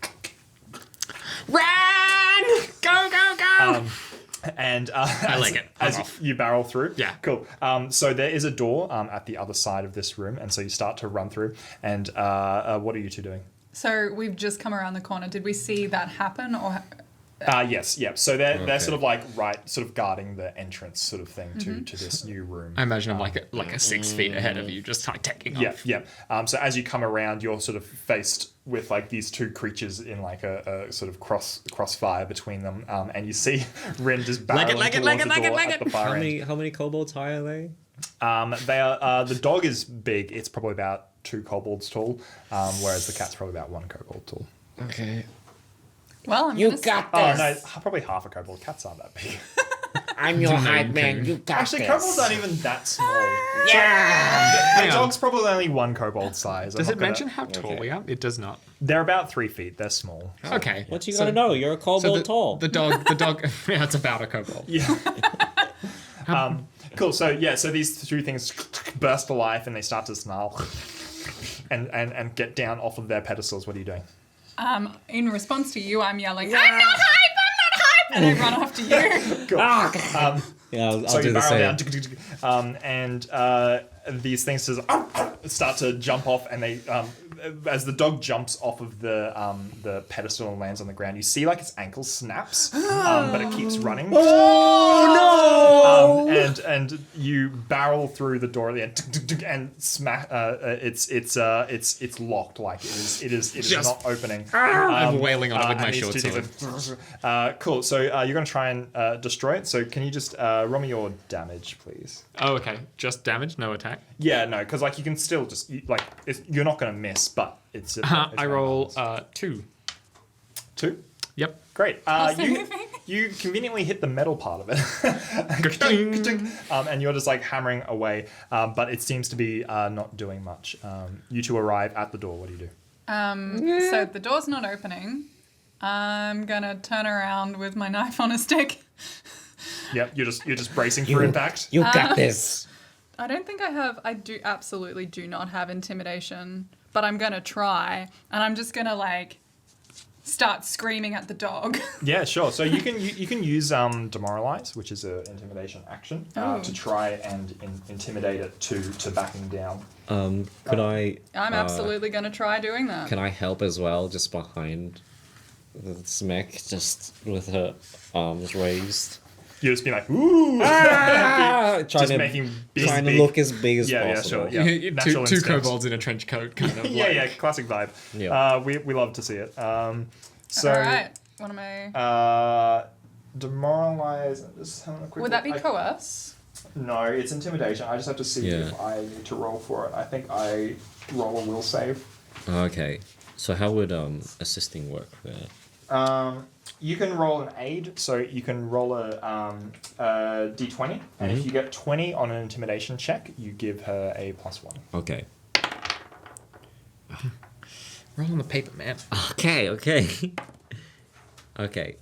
Run! Go, go, go! And I like it. I'm as off. you barrel through. Yeah. Cool. So there is a door at the other side of this room, and so you start to run through. And what are you two doing? So we've just come around the corner. Did we see that happen, or? Yes, yep. So they're Okay. sort of like sort of guarding the entrance sort of thing to this new room. I imagine I'm like a 6 feet ahead of you, just like taking off. Yeah. So as you come around, you're sort of faced with like these two creatures in like a sort of crossfire between them, and you see Rin just barreling towards the door at the far end. How many kobolds high are they? They are the dog is big. It's probably about 2 kobolds tall, whereas the cat's probably about 1 kobold tall. Okay. Well, I'm You gonna got Oh this. no, probably half a kobold. Cats aren't that big. I'm your hype man. You got Actually, this. kobolds aren't even that small. Yeah. The dog's probably only 1 kobold size. Does it mention how tall we are? It does not. They're about 3 feet. They're small. Okay. What you gotta know? You're a kobold tall. The dog. Yeah, it's about a kobold. Yeah. Cool. So these 2 things burst to life and they start to snarl and get down off of their pedestals. What are you doing? In response to you, I'm yelling, I'm not hype, and I run after you. Cool. Yeah, I'll So do you the barrel same. down, and these things just start to jump off, and they, as the dog jumps off of the pedestal and lands on the ground, you see like its ankle snaps, but it keeps running. Oh no! And you barrel through the door at the end and smash. It's locked. Like it is Just- not opening. I'm wailing on it with my and these short 2 sword. things are- Cool. So you're going to try and destroy it. So can you just roll me your damage, please? Oh, okay. Just damage, no attack. Yeah, no, because like you can still just you're not going to miss, but it's. I roll 2. 2. Yep. Great. Anything? You conveniently hit the metal part of it, and you're just like hammering away, but it seems to be not doing much. You 2 arrive at the door. What do you do? So the door's not opening. I'm gonna turn around with my knife on a stick. Yep, you're just bracing for impact. You got this. I don't think I have. I absolutely do not have intimidation, but I'm gonna try, and I'm just gonna like start screaming at the dog. Yeah, sure. So you can use demoralize, which is an intimidation action, to try and intimidate it to backing down. Could I? I'm absolutely gonna try doing that. Can I help as well, just behind the Smek, just with her arms raised? You just be like, ooh, Trying just to making big, trying to big- look as big as Yeah, possible. sure. Yeah. two Natural instinct. kobolds in a trench coat, kind of. Yeah, like, classic vibe. Yeah. We love to see it. So All right. What am I? demoralize. I'm just having a quick Would that be look. coerce? No, it's intimidation. I just have to see Yeah. if I need to roll for it. I think I roll a will save. Okay. So how would assisting work there? You can roll an aid, so you can roll a d20, and if you get 20 on an intimidation check, you give her a +1. Okay. Roll on the paper, man. Okay. Okay.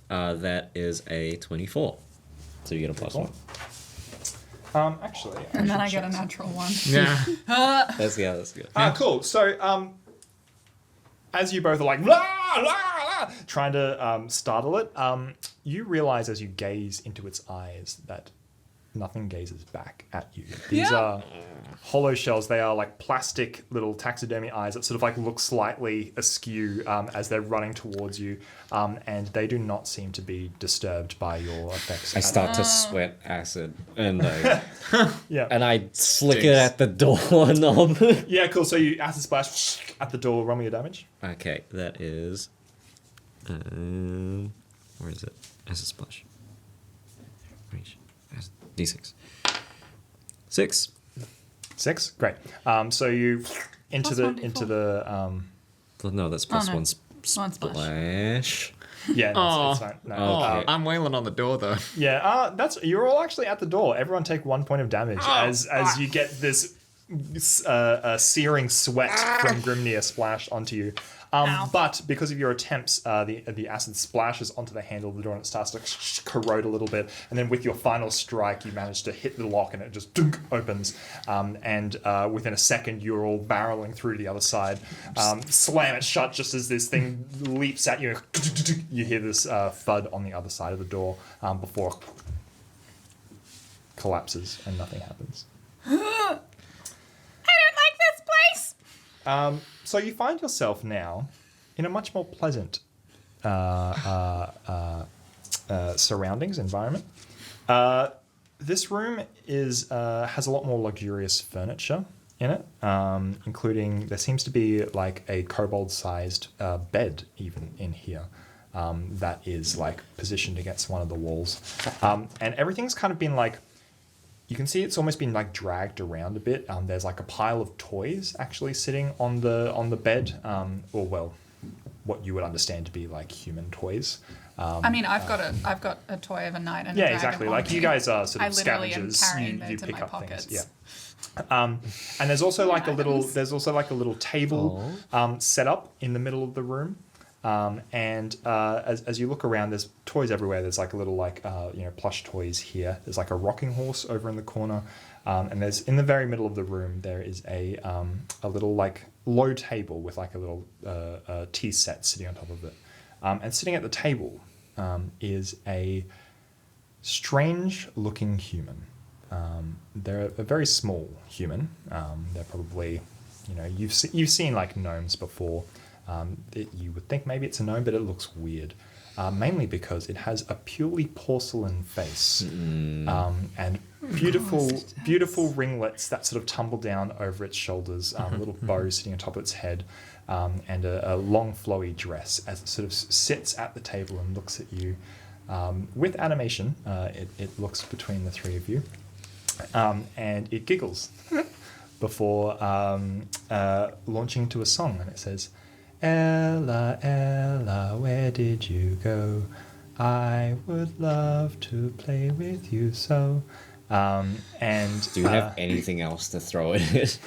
That is a 24. So you get a +1. Actually, And then I should get a check natural one. Yeah. That's good. cool. So, as you both are like, la, la, la, trying to startle it, you realize as you gaze into its eyes that nothing gazes back at you. These are hollow shells. They are like plastic little taxidermy eyes that sort of like look slightly askew as they're running towards you, and they do not seem to be disturbed by your effects. I start to sweat acid, and I Yeah. and I flick it at the door knob. Yeah, cool. So you acid splash at the door. Roll me your damage. Okay, that is. Where is it? Acid splash. Reach. D6. 6. 6. Great. So you into Plus the 1d4. into the Well, no, that's plus no. one One splash. splash. yeah. Oh. It's fine. No, Okay. I'm wailing on the door though. yeah. That's you're all actually at the door. Everyone take 1 point of damage as you get this searing sweat from Grimnir splashed onto you. But because of your attempts, the acid splashes onto the handle of the door and it starts to corrode a little bit. And then with your final strike, you manage to hit the lock and it just dunk, opens. And within a second, you're all barreling through to the other side. Slam it shut just as this thing leaps at you. You hear this thud on the other side of the door before it collapses and nothing happens. I don't like this place. So you find yourself now in a much more pleasant surroundings environment. This room is has a lot more luxurious furniture in it, including there seems to be like a kobold-sized bed even in here. That is like positioned against one of the walls, and everything's kind of been like. You can see it's almost been like dragged around a bit. There's like a pile of toys actually sitting on the bed, or well, what you would understand to be like human toys. I mean, I've got a toy of a knight and a Yeah, dragon exactly. on Like me. you guys are sort I of literally am scavengers. carrying You those in pick my up pockets. things. Yeah. And there's also like a little table set up in the middle of the room. And as you look around, there's toys everywhere. There's like a little plush toys here. There's like a rocking horse over in the corner, and there's in the very middle of the room there is a little like low table with like a little tea set sitting on top of it, and sitting at the table is a strange looking human. They're a very small human. They're probably, you've seen like gnomes before. You would think maybe it's a gnome, but it looks weird. Mainly because it has a purely porcelain face and beautiful ringlets that sort of tumble down over its shoulders, a little bow sitting on top of its head, and a long flowy dress as it sort of sits at the table and looks at you. With animation, it looks between the three of you, and it giggles before launching into a song, and it says, Ella, Ella, where did you go? I would love to play with you so. And Do you have anything else to throw at it?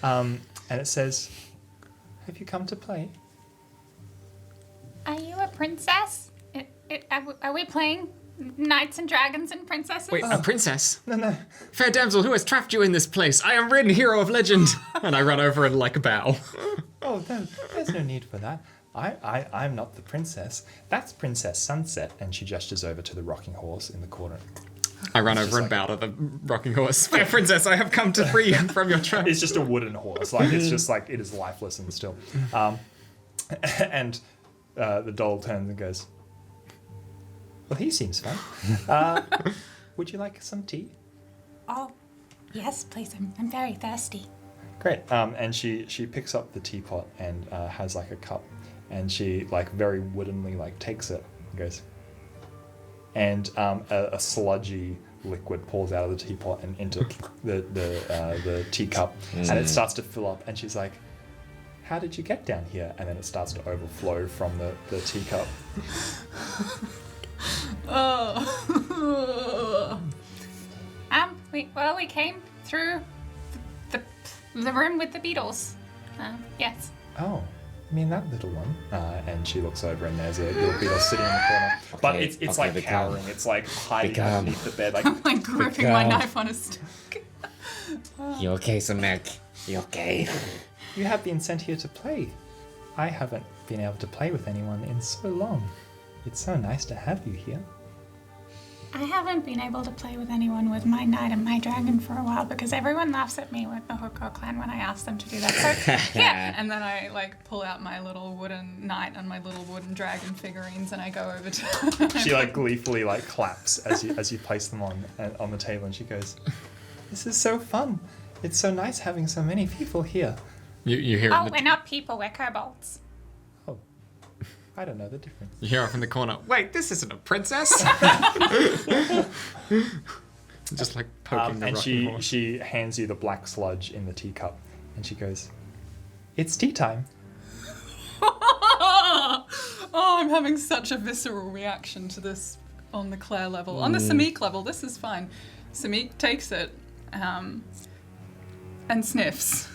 and it says, have you come to play? Are you a princess? Are we playing knights and dragons and princesses? Wait, a princess? No. Fair damsel, who has trapped you in this place? I am Rin, hero of legend. And I run over and like bow. Oh, no, there's no need for that. I'm not the princess. That's Princess Sunset. And she gestures over to the rocking horse in the corner. I run over and bow to the rocking horse. Fair princess, I have come to free you from your trap. It's just a wooden horse. Like, it's just like, it is lifeless and still. And the doll turns and goes, well, he seems fun. Would you like some tea? Oh, yes, please. I'm very thirsty. Great. And she picks up the teapot and has like a cup, and she like very woodenly like takes it and goes, and a sludgy liquid pours out of the teapot and into the teacup, and it starts to fill up, and she's like, how did you get down here? And then it starts to overflow from the teacup. We came through the room with the beetles. Yes. Oh, I mean that little one. And she looks over and there's a little beetle sitting in the corner. But it's okay, like the cowering. gun. It's like hiding The gun. underneath the bed. Like, I'm like gripping my God. knife on a stick. You okay, Samek? You okay? you have been sent here to play. I haven't been able to play with anyone in so long. It's so nice to have you here. I haven't been able to play with anyone with my knight and my dragon for a while because everyone laughs at me with the Hookah clan when I ask them to do that. So, yeah. And then I like pull out my little wooden knight and my little wooden dragon figurines, and I go over to. She like gleefully like claps as you place them on the table, and she goes, "This is so fun. It's so nice having so many people here." You hear Oh, we're not people, we're kobolds. Oh, I don't know the difference. you hear off in the corner. Wait, this isn't a princess. Just like poking the And rocking horse. she hands you the black sludge in the teacup, and she goes, "It's tea time." Oh, I'm having such a visceral reaction to this on the Claire level. On the Samik level, this is fine. Samik takes it and sniffs.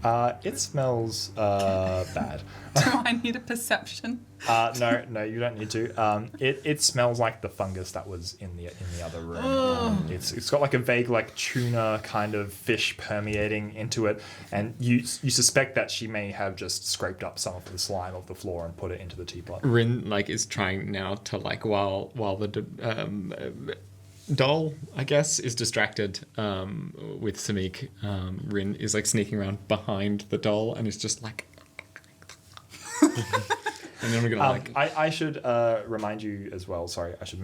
It smells bad. Do I need a perception? No, you don't need to. It smells like the fungus that was in the other room. It's got like a vague like tuna kind of fish permeating into it, and you suspect that she may have just scraped up some of the slime off the floor and put it into the teapot. Rin like is trying now to like while the doll, I guess, is distracted with Samik. Rin is like sneaking around behind the doll and is just like. And then we're gonna like. I should remind you as well. Sorry, I should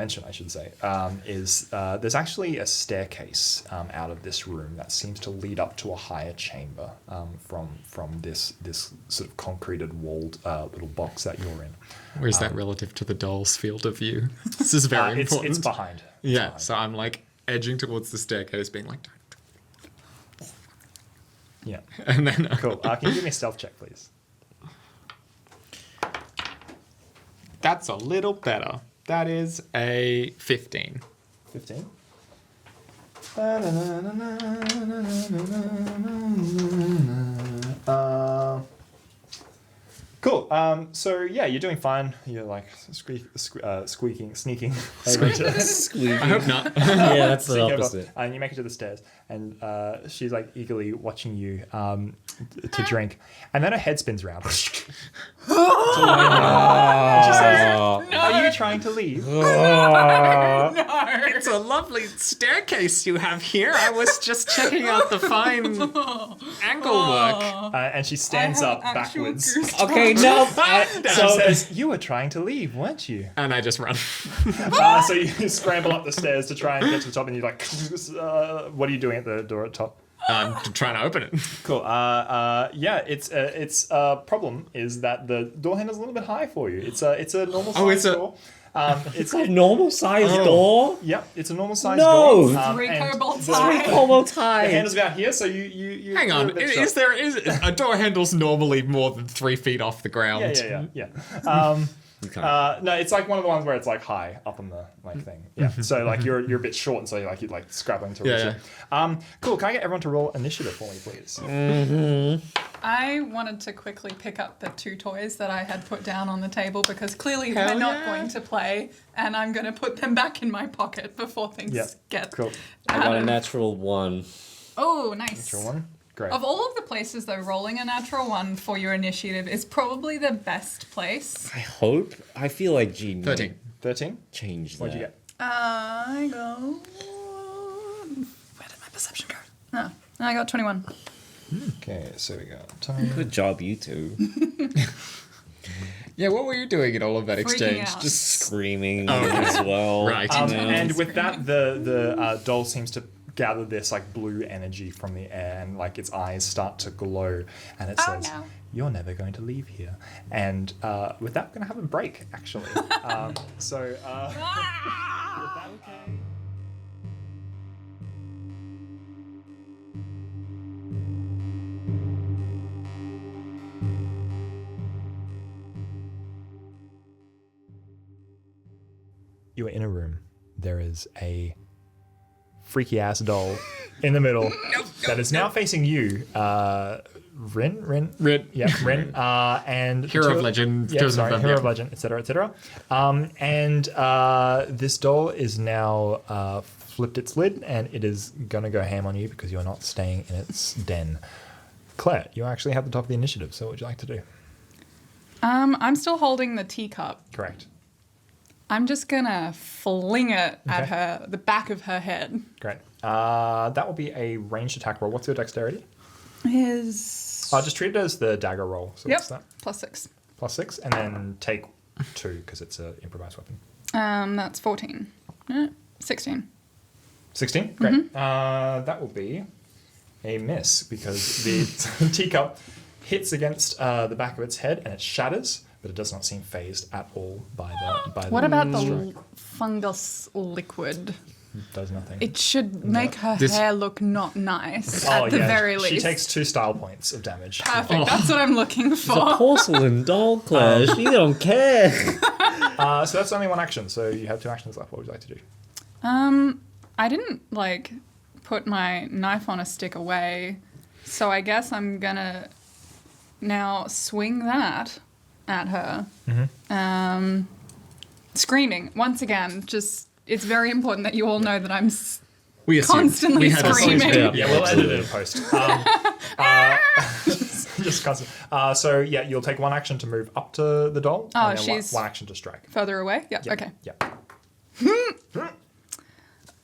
say there's actually a staircase out of this room that seems to lead up to a higher chamber from this sort of concreted walled little box that you're in. Where's that relative to the doll's field of view? This is very important. It's behind. Yeah, so I'm like edging towards the staircase, being like. Yeah. And then. Cool. Can you give me a stealth check, please? That's a little better. That is a 15. 15. Cool. So yeah, you're doing fine. You're like sneaking. Over to, Squeaky. I hope not. Yeah, that's the sneaking over, opposite. and you make it to the stairs, and she's like eagerly watching you to drink, and then her head spins around. And she says, "Are you trying to leave?" It's a lovely staircase you have here. I was just checking out the fine angle work. And she stands up backwards. Okay, no. And says, "You were trying to leave, weren't you?" And I just run. So you scramble up the stairs to try and get to the top, and you're like, "What are you doing at the door at the top?" I'm trying to open it. Cool. Yeah. It's problem is that the door handle's a little bit high for you. It's a normal size door. It's a normal size door? Yep. It's a normal size No. door. Three kobolds the high. Kobolds The high. handle's about here, so you Hang you're a on. bit Is short. a door handle's normally more than 3 feet off the ground? Yeah. Okay. No, it's like one of the ones where it's like high up on the like thing. Yeah. So like you're a bit short, and so you're like scrabbling to reach it. Cool. Can I get everyone to roll initiative for me, please? I wanted to quickly pick up the 2 toys that I had put down on the table because clearly they're not going to play, and I'm going to put them back in my pocket before things get. Cool. I got a natural 1. Oh, nice. Natural one. Great. Of all of the places, though, rolling a natural 1 for your initiative is probably the best place. I hope. I feel like G 13. 13. Change that. What'd you get? I go. Where did my perception go? Oh, I got 21. Okay, so we got time. Good job, you two. Yeah, what were you doing in all of that exchange? out. Just Screaming as well. Right. And with that, the doll seems to gather this like blue energy from the air, and like its eyes start to glow, and it says, no. "You're never going to leave here." And with that, we're gonna have a break, actually. So with that, okay. You are in a room. There is a freaky ass doll in the middle that is now facing you. Rin. Yeah, Rin. And Hero of Legend, Yeah, chosen sorry, from- Hero yeah. of Legend, etc., etc. And this doll is now flipped its lid, and it is gonna go ham on you because you're not staying in its den. Claire, you actually have the top of the initiative. So what would you like to do? I'm still holding the teacup. Correct. I'm just gonna fling it at the back of her head. Great. That will be a ranged attack roll. What's your dexterity? Just treat it as the dagger roll. So what's that? +6. +6, and then take 2 because it's an improvised weapon. That's 14. 16. 16? Great. That will be a miss because the teacup hits against the back of its head and it shatters, but it does not seem phased at all by the What about the strike. fungus liquid? Does nothing. It should make her hair look not nice Oh, at the yeah. very least. She takes 2 style points of damage. Perfect. That's what I'm looking It's a for. porcelain doll, Claire. She don't care. So that's only 1 action, so you have 2 actions left. What would you like to do? I didn't put my knife on a stick away, so I guess I'm gonna now swing that at her. Screaming once again. Just it's very important that you all know that I'm We assumed. constantly We had assumed. screaming. Yeah, we'll edit it in post. Just constant. So yeah, you'll take 1 action to move up to the doll. Oh, and then she's- 1 action to strike. Further away. Yeah. Yep. Okay. Yep.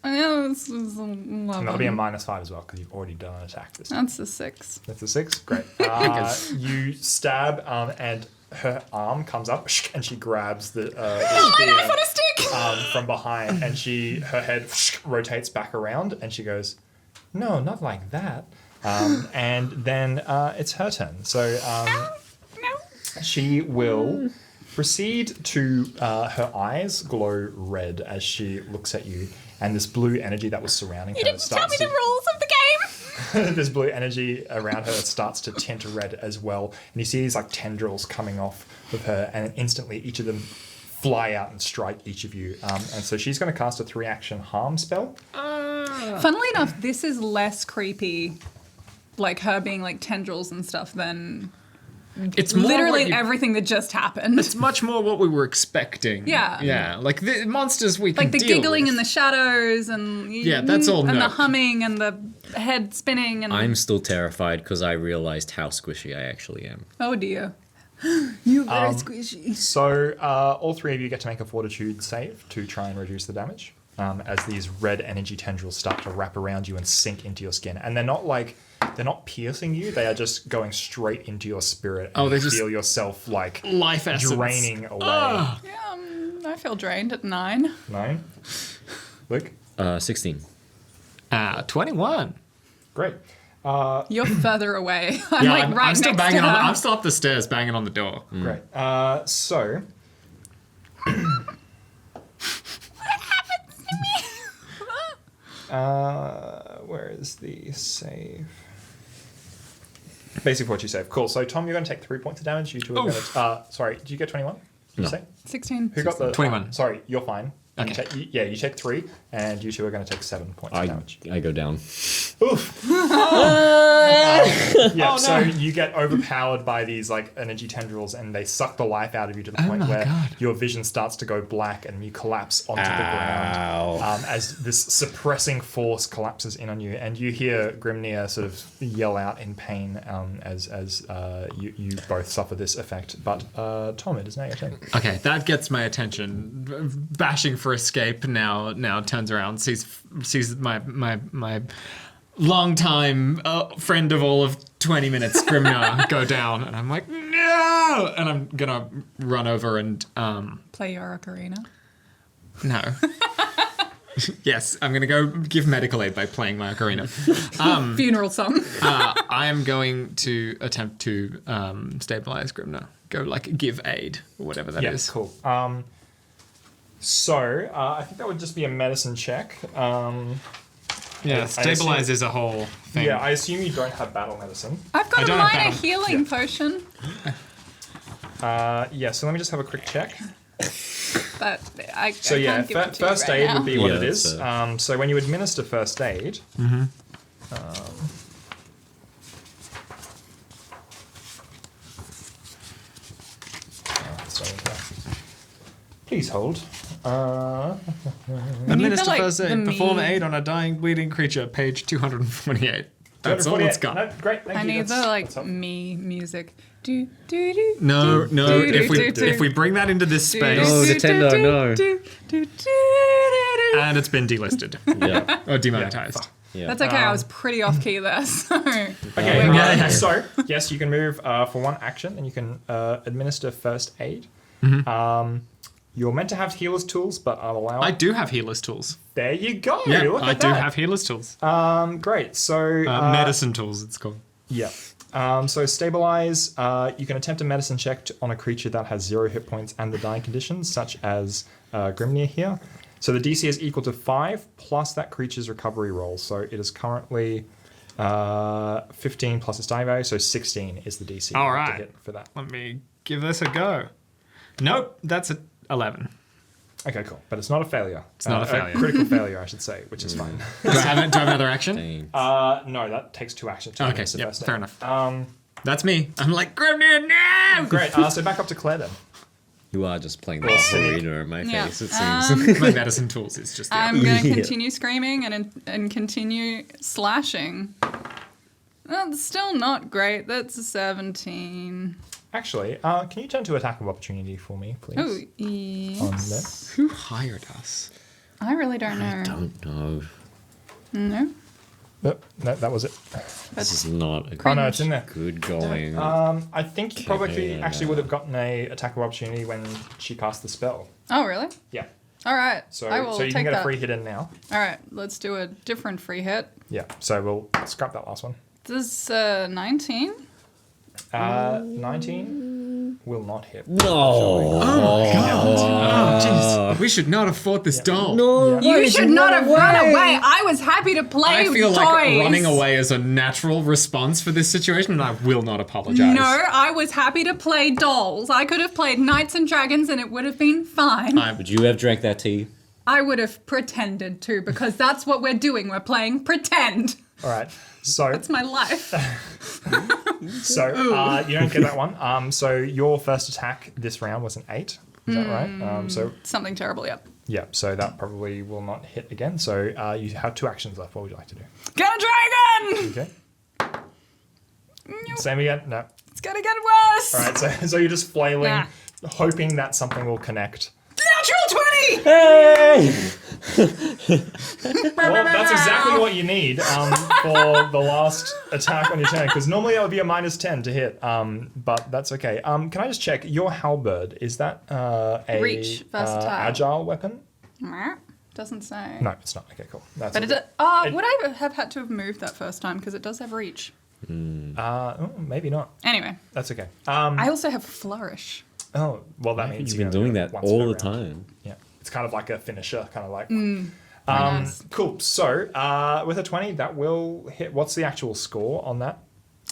Yeah, this is And that'll be a 11. -5 as well because you've already done an attack this time. That's a 6. That's a 6. Great. You stab, and her arm comes up, and she grabs the spear On a stick. from behind, and her head rotates back around, and she goes, "No, not like that." And then it's her turn. So No. she will proceed to her eyes glow red as she looks at you, and this blue energy that was surrounding her Tell starts me to the rules of the game. this blue energy around her starts to tint red as well, and you see these like tendrils coming off of her, and instantly each of them fly out and strike each of you. And so she's going to cast a 3-action harm spell. Funnily enough, this is less creepy, like her being like tendrils and stuff, than It's more literally what you- everything that just happened. It's much more what we were expecting. Yeah. Yeah. Like the monsters we can Like the deal giggling with. and the shadows and Yeah, that's all and the nope. humming and the head spinning and I'm still terrified because I realized how squishy I actually am. oh dear, you're very squishy. So all 3 of you get to make a fortitude save to try and reduce the damage as these red energy tendrils start to wrap around you and sink into your skin. And they're not piercing you, they are just going straight into your spirit. And Oh, they you just- feel yourself like Life essence. draining away. Ah. Yeah, I feel drained at 9. 9? Luke? 16. 21. Great. You're further away. I'm Yeah, like right I'm still next banging to her. on. I'm still up the stairs, banging on the door. Great. So where is the save? Basic fortitude save. Cool. So Tom, you're going to take 3 points of damage. You two are going to. Sorry, did you get 21? Did you No. say? 16. Who got the 21. Sorry, you're fine. Okay. You take 3, and you two are going to take 7 points of damage. I go down. Oof. Yeah, so you get overpowered by these like energy tendrils, and they suck the life out of you to the point my where God. your vision starts to go black, and you collapse onto the ground as this suppressing force collapses in on you, and you hear Grimnir sort of yell out in pain as you both suffer this effect. But Tom, it is now your turn. Okay, that gets my attention. Bashing for escape now turns around, sees my longtime friend of all of 20 minutes, Grimnir, go down, and I'm like, no! And I'm gonna run over and Play your ocarina. no. Yes, I'm gonna go give medical aid by playing my ocarina. Funeral song. I am going to attempt to stabilize Grimnir. Go like give aid or whatever that is. Cool. So I think that would just be a medicine check. Yeah, I stabilize assume- is a whole thing. Yeah, I assume you don't have battle medicine. I've got I a don't have minor battle. healing potion. So let me just have a quick check. But I So can't give it to you first right aid now. would be what Yeah, it is. that's So when you administer first aid, please hold. Administer like, first the aid. Perform meme. aid on a dying, bleeding creature. Page 248. That's all it's 248. got. No, great, thank I you. need the That's like helpful. me music. Do do do. No, do, no. do, If we do, do, if we bring that into this space, No, Nintendo, no. and it's been delisted Yeah. or demonetized. Yeah. That's okay. I was pretty off key there. So Okay, Yeah. so yes, you can move for one action, and you can administer first aid. You're meant to have healer's tools, but I'll allow. I do have healer's tools. There you go. Yeah, Look I at do that. have healer's tools. Great. So Medicine tools, it's called. Yeah. So stabilize. You can attempt a medicine check on a creature that has 0 hit points and the dying conditions, such as Grimnir here. So the DC is equal to 5 plus that creature's recovery roll. So it is currently 15 plus its die value, so 16 is the DC All you have to right. hit for that. Let me give this a go. Nope, that's a 11. Okay, cool. But it's not a failure. It's not a failure. critical failure, I should say, which is fine. Do I have another action? Dang. No, that takes 2 actions. to Okay, administer yep, first fair aid. enough. That's me. I'm like, Grimnir, no! Great. So back up to Claire then. You are just playing the arena in my Yeah. face, it seems. My medicine tools is just the I'm going to Yeah. continue screaming and continue slashing. That's still not great. That's a 17. Actually, can you turn to attack of opportunity for me, please? Oh, yes. On there. Who hired us? I really don't know. Don't know. No? No, that was it. This is not a Oh no, it's in there. good going. I think you probably Yeah. actually would have gotten a attack of opportunity when she cast the spell. Oh, really? Yeah. All right. So I will so you take can get that. a free hit in now. All right. Let's do a different free hit. Yeah. So we'll scrap that last one. This 19. 19 will not hit. no. Oh, jeez. We should not have fought this doll. No. You should not have run away. I was happy to play I feel toys. like running away is a natural response for this situation, and I will not apologize. No, I was happy to play dolls. I could have played knights and dragons and it would have been fine. Would you have drank that tea? I would have pretended to because that's what we're doing. We're playing pretend. All right. So That's my life. you don't get that one. So your first attack this round was an 8. Is that right? So Something terrible, yep. yeah. So that probably will not hit again. So you have 2 actions left. What would you like to do? Get a dragon! Okay. Same again. No. It's gonna get worse! All right. So you're just flailing, Nah. hoping that something will connect. Natural 20! Hey! Well, that's exactly what you need for the last attack on your turn, because normally that would be a -10 to hit, but that's okay. Can I just check, your halberd, is that a Reach, versatile. agile weapon? Doesn't say. No, it's not. Okay, cool. That's But all good. would I have had to have moved that first time? Because it does have reach. Maybe not. Anyway, That's okay. I also have flourish. Oh, well, that means You've you're been gonna doing do that it once all per the round. time. Yeah, it's kind of like a finisher, kind of like. Nice. Cool. So with a 20, that will hit. What's the actual score on that?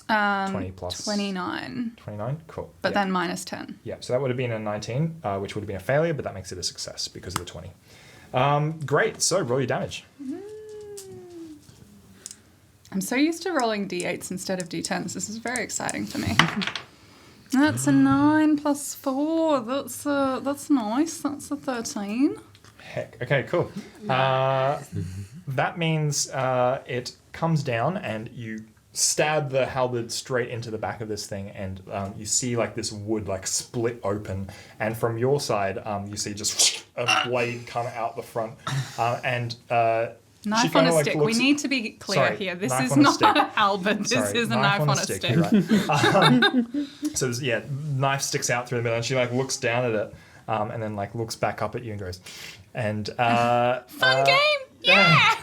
20 plus 29. 29. Cool. But Yeah. then -10. Yeah, so that would have been a 19, which would have been a failure, but that makes it a success because of the 20. Great, so roll your damage. I'm so used to rolling d8s instead of d10s. This is very exciting for me. That's a 9 plus 4. That's nice. That's a 13. Heck, okay, cool. That means it comes down and you stab the halberd straight into the back of this thing, and you see like this wood like split open, and from your side you see just a blade come out the front, and she Knife on kinda, a like, stick. We looks- need to be clear Sorry, here. This knife is on a not stick. a halberd. This Sorry, is a knife on a stick. you're right. So there's, yeah, knife sticks out through the middle, and she like looks down at it, and then like looks back up at you and goes, and Fun game! Yeah!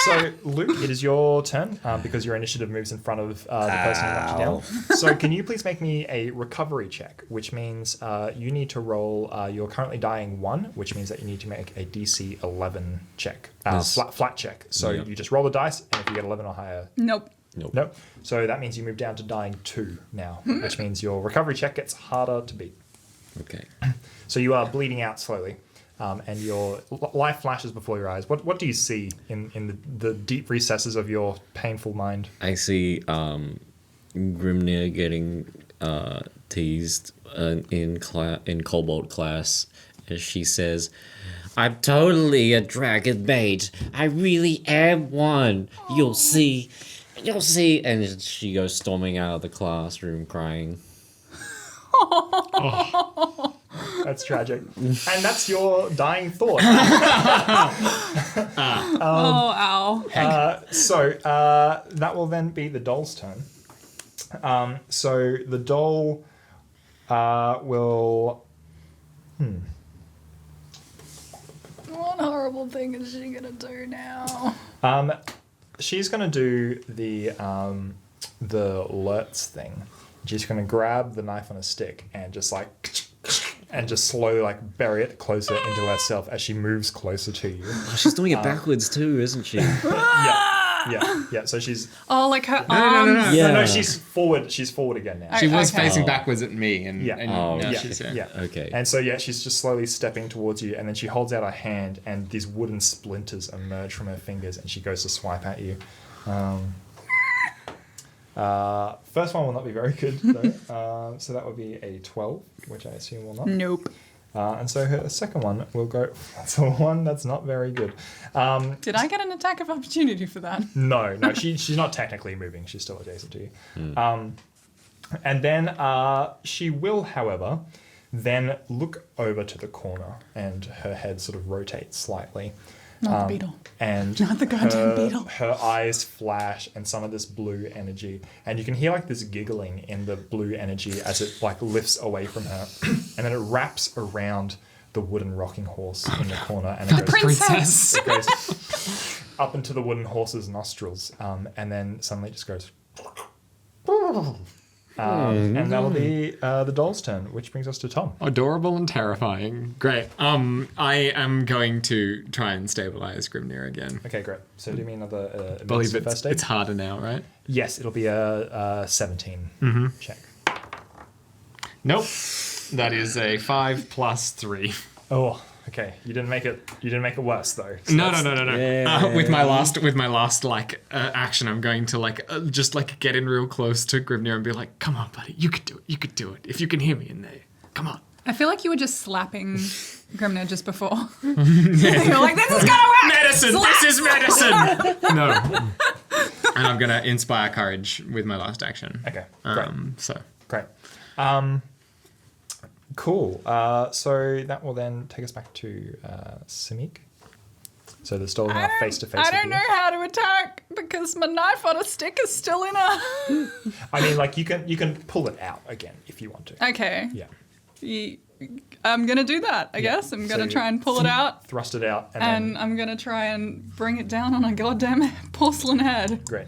So Luke, it is your turn because your initiative moves in front of the person who knocked you down. So can you please make me a recovery check, which means you need to roll. You're currently dying 1, which means that you need to make a DC 11 check, Yes. flat check. So Yeah. you just roll the dice, and if you get 11 or higher, Nope. nope. So that means you move down to dying 2 now, which means your recovery check gets harder to beat. Okay. So you are bleeding out slowly, and your life flashes before your eyes. What do you see in the deep recesses of your painful mind? I see Grimnir getting teased in Kobold class as she says, "I'm totally a dragon mage. I really am one. You'll see." You'll see. And she goes storming out of the classroom crying. That's tragic. And that's your dying thought. Ow. So that will then be the doll's turn. So the doll will... What horrible thing is she gonna do now? She's going to do the alerts thing. She's going to grab the knife on a stick and just slowly like bury it closer into herself as she moves closer to you. Oh, she's doing it backwards too, isn't she? Yeah. So she's like her arms. No. Yeah. no, she's forward. She's forward again now. She was Okay. facing backwards at me, and Yeah. now yeah. she's Yeah. Okay. And so she's just slowly stepping towards you, and then she holds out her hand, and these wooden splinters emerge from her fingers, and she goes to swipe at you. First one will not be very good though. So that would be a 12, which I assume will not. Nope. And so her second one will go. That's a one. That's not very good. Did I get an attack of opportunity for that? No, she's not technically moving. She's still adjacent to you. And then she will, however, then look over to the corner, and her head sort of rotates slightly. Not the beetle. And Not the goddamn beetle. her eyes flash, and some of this blue energy, and you can hear like this giggling in the blue energy as it like lifts away from her, and then it wraps around the wooden rocking horse in the corner, and it goes, Princess. it goes up into the wooden horse's nostrils, and then suddenly it just goes. And that'll be the doll's turn, which brings us to Tom. adorable and terrifying. Great. I am going to try and stabilize Grimnir again. Okay, great. So do me another I believe emergency first aid. it's harder now, right? Yes, it'll be a 17 check. Nope. That is a 5 plus 3. Oh, okay. You didn't make it. You didn't make it worse though. So No. Yeah. With my last action, I'm going to just get in real close to Grimnir and be like, "Come on, buddy, you could do it. You could do it. If you can hear me in there, come on." I feel like you were just slapping Grimnir just before. You're like, this is gonna work! Medicine! This is medicine! No. And I'm going to inspire courage with my last action. Okay, great. So, Great. Cool. So that will then take us back to Simik. So the doll now face to face. I don't know how to attack because my knife on a stick is still in her. I mean, like you can pull it out again if you want to. Okay. Yeah. I'm gonna do that, I guess. I'm gonna try and pull it out. Thrust it out, and And then I'm gonna try and bring it down on a goddamn porcelain head. great.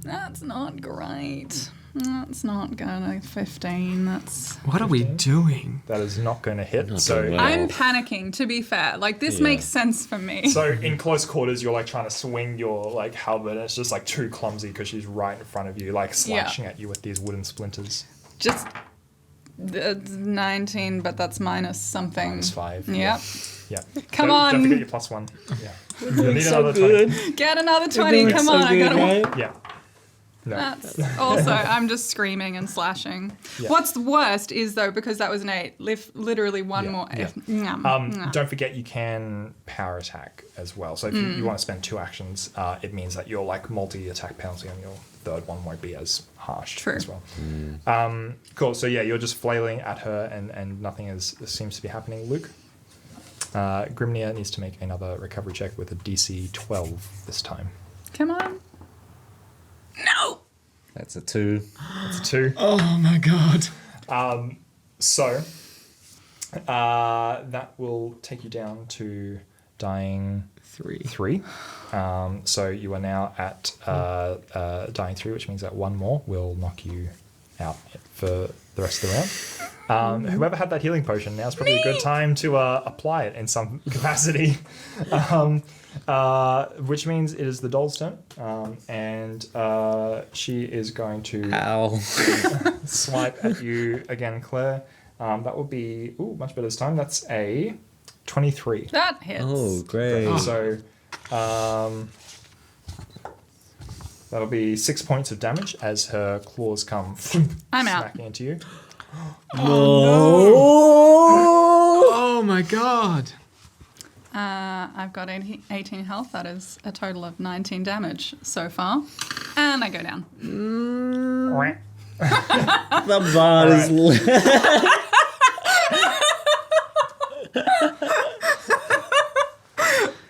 That's not great. That's not gonna 15. That's. what are we doing? That is not going to hit. Not So doing well. I'm panicking. To be fair, like this Yeah. makes sense for me. So in close quarters, you're like trying to swing your like halberd, and it's just like too clumsy because she's right in front of you, like slashing at you with these wooden splinters. Just 19, but that's minus something. -5. Yep. Yeah. Come Don't on. forget your +1. Yeah. You'll need another 20. Get another 20. Come on, I gotta. Yeah. No. That's also, I'm just screaming and slashing. Yeah. What's the worst is though, because that was an 8, literally one Yeah, more. yeah. Don't forget you can power attack as well. So if you want to spend 2 actions, it means that your like multi-attack penalty on your third one won't be as harsh True. as well. Cool. So yeah, you're just flailing at her, and nothing seems to be happening. Luke, Grimnir needs to make another recovery check with a DC 12 this time. Come on. No. That's a 2. It's a 2. Oh my god. So that will take you down to dying 3. So you are now at dying 3, which means that one more will knock you out for the rest of the round. Whoever had that healing potion, now is probably a good time to apply it in some capacity. Which means it is the doll's turn, and she is going to Ow. swipe at you again, Claire. That will be much better this time. That's a 23. That hits. Oh, great. So that'll be 6 points of damage as her claws come I'm out. smacking into you. Oh my god. I I've got 18 health. That is a total of 19 damage so far. And I go down. The bard is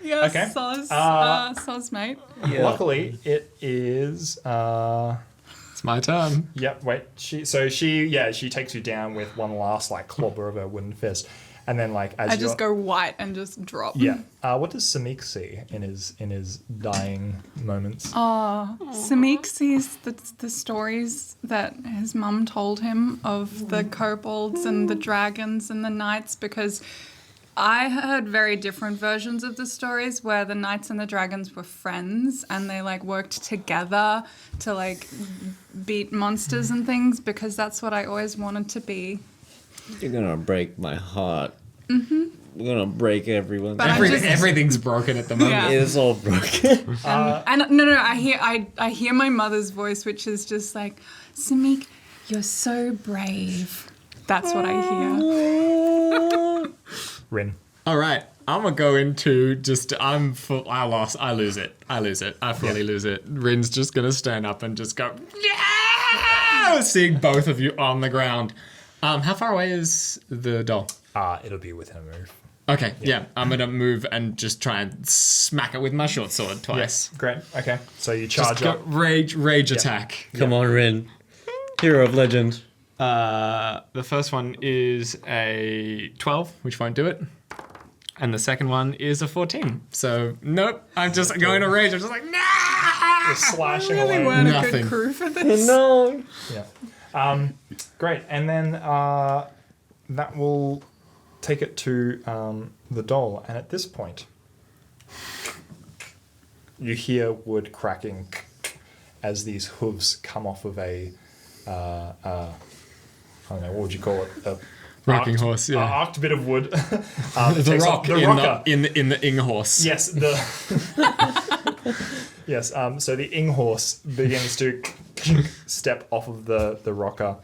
Yes, Okay. soz, mate. Luckily, it is. It's my turn. Yep. Wait. She takes you down with one last like clobber of her wooden fist, and then like as I just go white and just drop. Yeah. What does Samik see in his dying moments? Samik sees the stories that his mum told him of the kobolds and the dragons and the knights, because I heard very different versions of the stories where the knights and the dragons were friends and they like worked together to like beat monsters and things, because that's what I always wanted to be. You're gonna break my heart. Mm-hmm. We're gonna break everyone. But Everything's broken at the moment. Yeah. It's all broken. And no, I hear my mother's voice, which is just like, Samik, you're so brave. That's what I hear. Rin. All right, I'm gonna go into just. I lose it. I fully lose it. Rin's just gonna stand up and just go. Yeah! Seeing both of you on the ground. How far away is the doll? It'll be within a move. Okay, yeah. I'm gonna move and just try and smack it with my short sword twice. Yes. Great. Okay. So you Just charge go up. rage attack. Come on, Rin. Hero of legend. The first one is a 12, which won't do it. And the second one is a 14. So, nope. I'm just going to rage. I'm just like, nah! You're slashing Really away. weren't a Nothing. good crew for this. No. Yeah. Great. And then that will take it to the doll. And at this point, you hear wood cracking as these hooves come off of a, I don't know, what would you call it? A Rocking arced- horse, yeah. Arced bit of wood. The takes rock off- the rocker. in the ing horse. Yes, the yes. So the ing horse begins to step off of the rocker,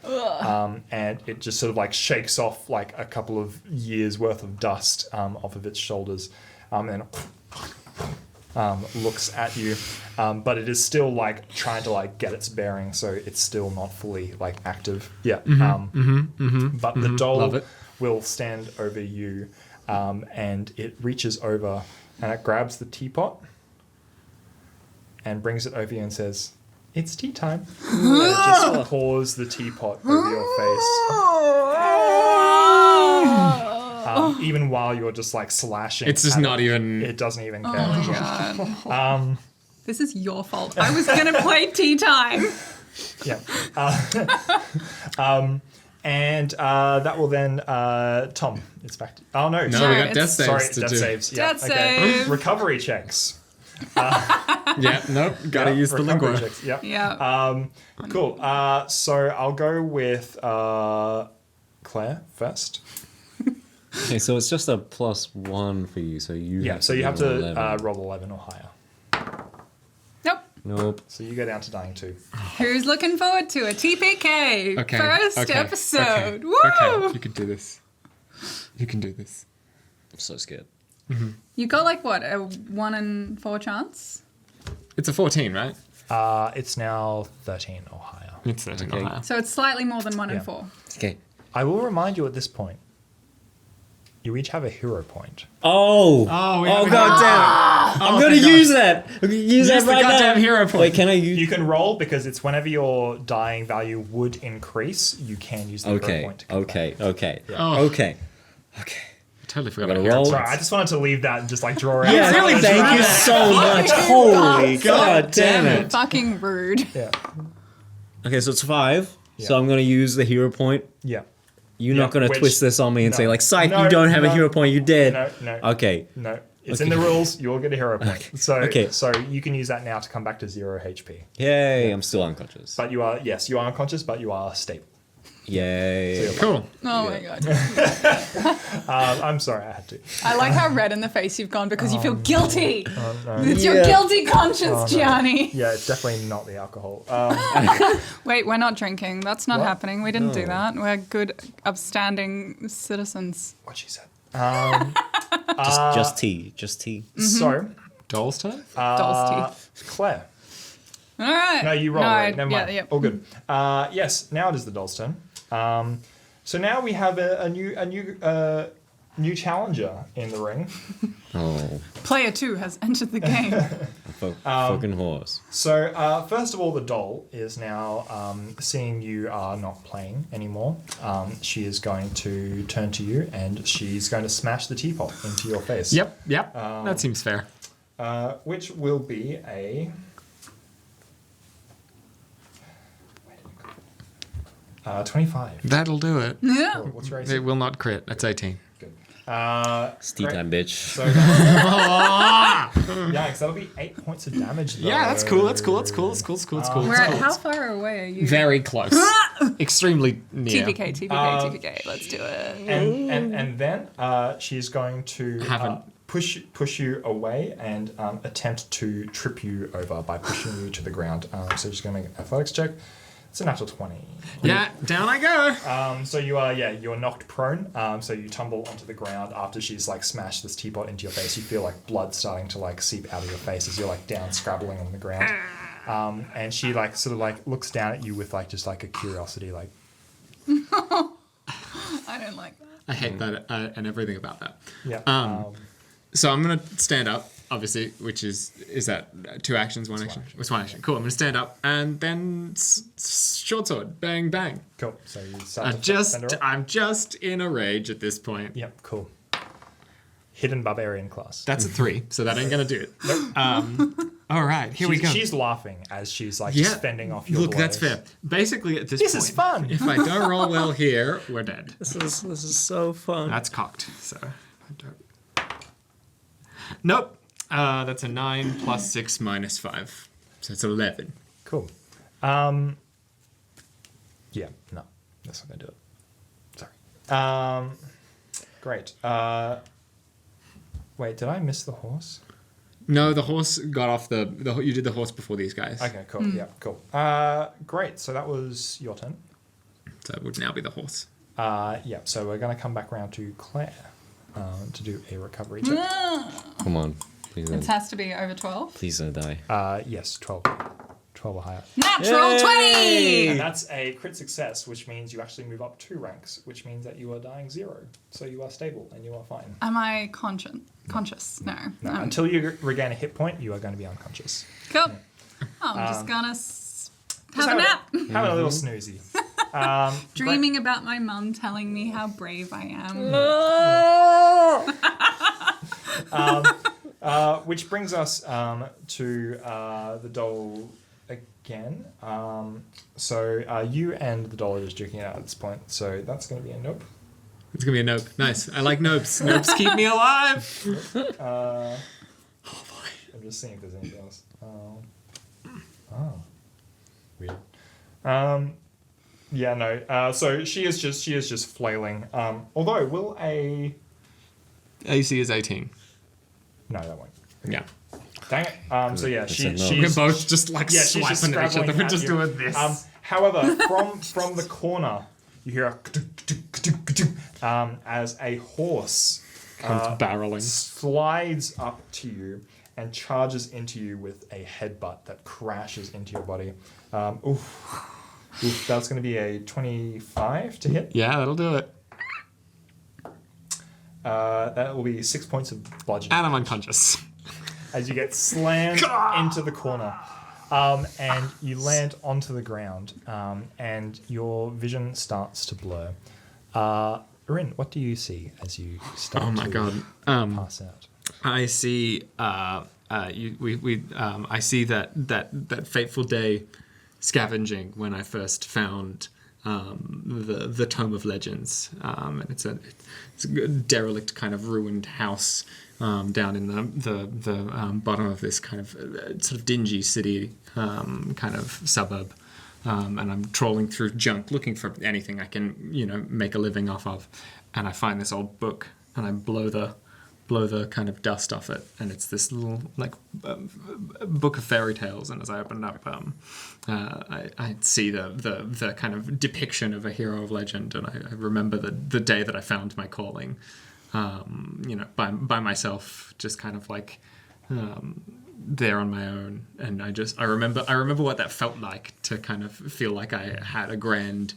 and it just sort of like shakes off like a couple of years worth of dust off of its shoulders, and looks at you, but it is still like trying to like get its bearing, so it's still not fully like active. Yeah. But the doll Love it. will stand over you, and it reaches over and it grabs the teapot and brings it over you and says, "It's tea time." And it just pours the teapot over your face. Even while you're just like slashing. It's just at not it, even- It doesn't even care. Oh my god. This is your fault. I was going to play tea time. Yeah. And that will then, Tom, it's back to. Oh, no. No, sorry. we got death saves Sorry, to death do. saves. Yeah, Death okay. save. Recovery checks. Yeah, nope. Gotta Yeah, use the recovery lingua. checks. Yep. Yeah. Cool. So I'll go with Claire first. Okay, so it's just a +1 for you, so you Yeah, have so you have roll to 11. roll 11 or higher. Nope. Nope. So you go down to dying 2. Who's looking forward to a TPK? Okay. First okay, episode. Okay, Woo! okay, you can do this. You can do this. I'm so scared. You got like what, a 1 in 4 chance? It's a 14, right? It's now 13 or higher. It's 13 Okay. or higher. So it's slightly more than 1 in Yeah. 4. Okay. I will remind you at this point, you each have a hero point. Oh! Oh, we Oh, haven't- god damn it! I'm gonna thank God. use that! I'm gonna use that Use the right now! goddamn hero point. Wait, can I use... You can roll because it's whenever your dying value would increase, you can use the hero Okay, point to come back. okay. Oh. Okay. Totally forgot Gotta about roll. hero. Sorry, I just wanted to leave that and just like draw out. Yeah, really thank tried you it. so much. Holy god damn it. Fucking rude. Yeah. Okay, so it's 5. So Yeah. I'm gonna use the hero point. Yeah. You're Yeah, not gonna which- twist this on me and no. say like, "Psych, No, you don't have a no. hero point. You're dead." No. Okay. No. It's in the rules. You'll get a hero point. Okay. So you can use that now to come back to 0 HP. Yay! I'm still unconscious. But you are unconscious, but you are stable. Yay! Cool. Oh my god. I'm sorry, I had to. I like how red in the face you've gone because you feel guilty. No. It's your Yeah. guilty conscience, Gianni. Yeah, it's definitely not the alcohol. Wait, we're not drinking. That's not What? happening. We didn't do that. We're good, upstanding citizens. What she said. Just tea. Just tea. So, Doll's turn? Doll's teeth. Claire. All right. No, you roll. Right? Never mind. Yeah. All good. Yes, now it is the doll's turn. So now we have a new challenger in the ring. Oh, Player 2 has entered the game. fucking horse. So first of all, the doll is now seeing you are not playing anymore. She is going to turn to you and she's going to smash the teapot into your face. Yep. That seems fair. Which will be a 25. That'll do it. Yeah. Cool. What's your AC? It will not crit. That's 18. Good. Steed great. that bitch. So yeah, because that'll be 8 points of damage. Though. Yeah, that's cool. That's cool. How far away are you? Very close. Extremely near. TPK. Let's do it. And then she's going to push you away and attempt to trip you over by pushing you to the ground. So she's going to make an athletics check. It's a natural 20. Yeah, down I go. So you're knocked prone. So you tumble onto the ground after she's like smashed this teapot into your face. You feel like blood starting to like seep out of your face as you're like down scrabbling on the ground. And she like sort of like looks down at you with like just like a curiosity, like. I don't like that. I hate that and everything about that. Yeah. So I'm gonna stand up, obviously, which is that 2 actions, 1 action? It's 1 action. Cool. I'm gonna stand up and then short sword, bang bang. Cool. So you start to fend her off. I'm just in a rage at this point. Yep. Cool. Hidden barbarian class. That's a 3, so that ain't gonna do it. All right, here we go. She's laughing as she's like just fending off your Look, blows. that's fair. Basically, at this This point, is fun. if I don't roll well here, we're dead. This is so fun. That's cocked. So I don't. Nope. That's a 9 plus 6 minus 5, so it's 11. Cool. Yeah. No, that's not gonna do it. Sorry. Great. Wait, did I miss the horse? No, the horse got off the you did the horse before these guys. Okay, cool. Yeah, cool. Great. So that was your turn. So it would now be the horse. Yeah. So we're gonna come back around to Claire to do a recovery check. Come on. Please It don't, has to be over 12. please don't die. Yes, 12. 12 or higher. Natural 20! And that's a crit success, which means you actually move up 2 ranks, which means that you are dying 0. So you are stable and you are fine. Am I conscious? No. No, until you regain a hit point, you are going to be unconscious. Cool. I'm just gonna have a nap. Having a little snoozy. Dreaming about my mum telling me how brave I am. Which brings us to the doll again. So you and the doll are just duking it out at this point. So that's going to be a nope. It's gonna be a nope. Nice. I like nopes. Nopes keep me alive. Oh boy. I'm just seeing if there's anything else. Weird. Yeah, no. So she is just flailing. Although will a AC is 18. no, that won't. Yeah. Dang it. So yeah, It's a no. she's We're both just like yeah, she's just swiping at each other. scrabbling We're at just you. doing this. However, from the corner, you hear a as a horse Comes barreling. slides up to you and charges into you with a headbutt that crashes into your body. Oof, that's going to be a 25 to hit. Yeah, that'll do it. That will be 6 points of bludgeoning And I'm unconscious. as you get slammed into the corner. And you land onto the ground, and your vision starts to blur. Rin, what do you see as you start Oh my to god. pass out? I see. I see that fateful day scavenging when I first found the Tome of Legends. And it's a derelict kind of ruined house down in the bottom of this kind of sort of dingy city kind of suburb. And I'm trawling through junk looking for anything I can make a living off of, and I find this old book and I blow the kind of dust off it, and it's this little book of fairy tales. And as I open it up, I see the kind of depiction of a hero of legend, and I remember the day that I found my calling, by myself, just kind of like there on my own. And I remember what that felt like, to kind of feel like I had a grand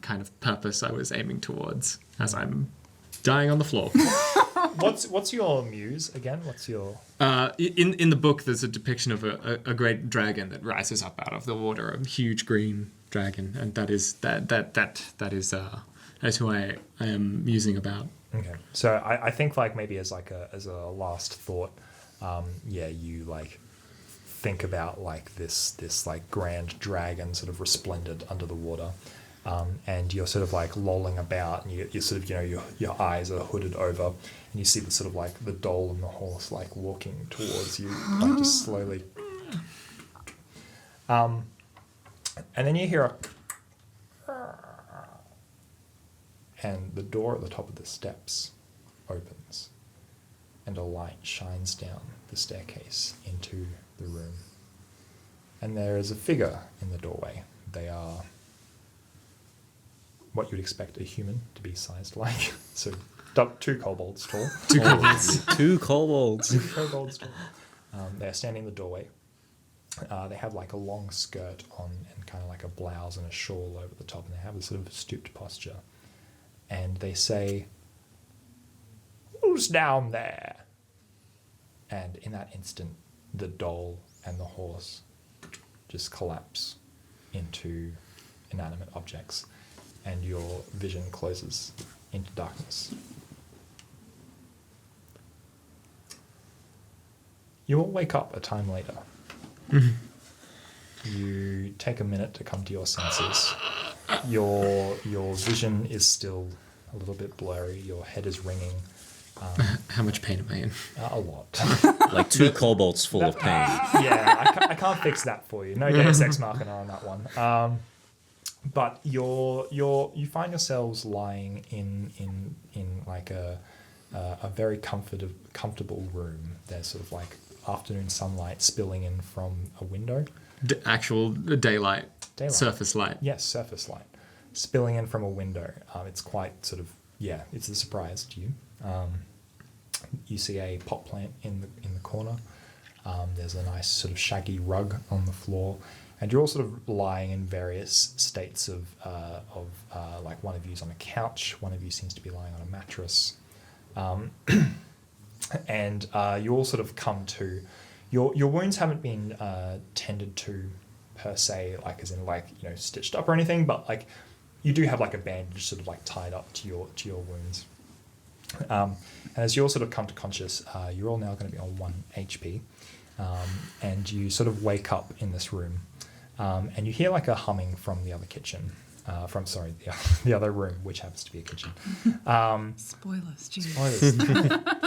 kind of purpose I was aiming towards as I'm dying on the floor. What's your muse again? What's your in the book, there's a depiction of a great dragon that rises up out of the water, a huge green dragon, and that is who I am musing about. Okay, so I think like maybe as a last thought, you like think about like this like grand dragon sort of resplendent under the water, and you're sort of like lolling about, and you sort of your eyes are hooded over, and you see the sort of like the doll and the horse like walking towards you, like just slowly, and then you hear and the door at the top of the steps opens, and a light shines down the staircase into the room. And there is a figure in the doorway. They are what you'd expect a human to be sized like. So 2 kobolds tall. 2 kobolds. 2 kobolds. 2 kobolds tall. They're standing in the doorway. They have like a long skirt on and kind of like a blouse and a shawl over the top, and they have a sort of stooped posture. And they say, "Who's down there?" And in that instant, the doll and the horse just collapse into inanimate objects, and your vision closes into darkness. You all wake up a time later. You take a minute to come to your senses. Your vision is still a little bit blurry. Your head is ringing. How much pain am I in? A lot. Like 2 kobolds full of pain. Yeah, I can't fix that for you. No Deus Ex Machina on that one. But you find yourselves lying in like a very comfortable room. There's sort of like afternoon sunlight spilling in from a window. Actual daylight, surface light. Yes, surface light spilling in from a window. It's quite sort of it's a surprise to you. You see a pot plant in the corner. There's a nice sort of shaggy rug on the floor, and you're all sort of lying in various states of like one of you's on a couch, one of you seems to be lying on a mattress, and you all sort of come to. Your wounds haven't been tended to per se, like as in like stitched up or anything, but like you do have like a bandage sort of like tied up to your wounds. And as you all sort of come to conscious, you're all now going to be on 1 HP, and you sort of wake up in this room, and you hear like a humming from the other kitchen, the other room, which happens to be a kitchen. Spoilers, geez. Spoilers.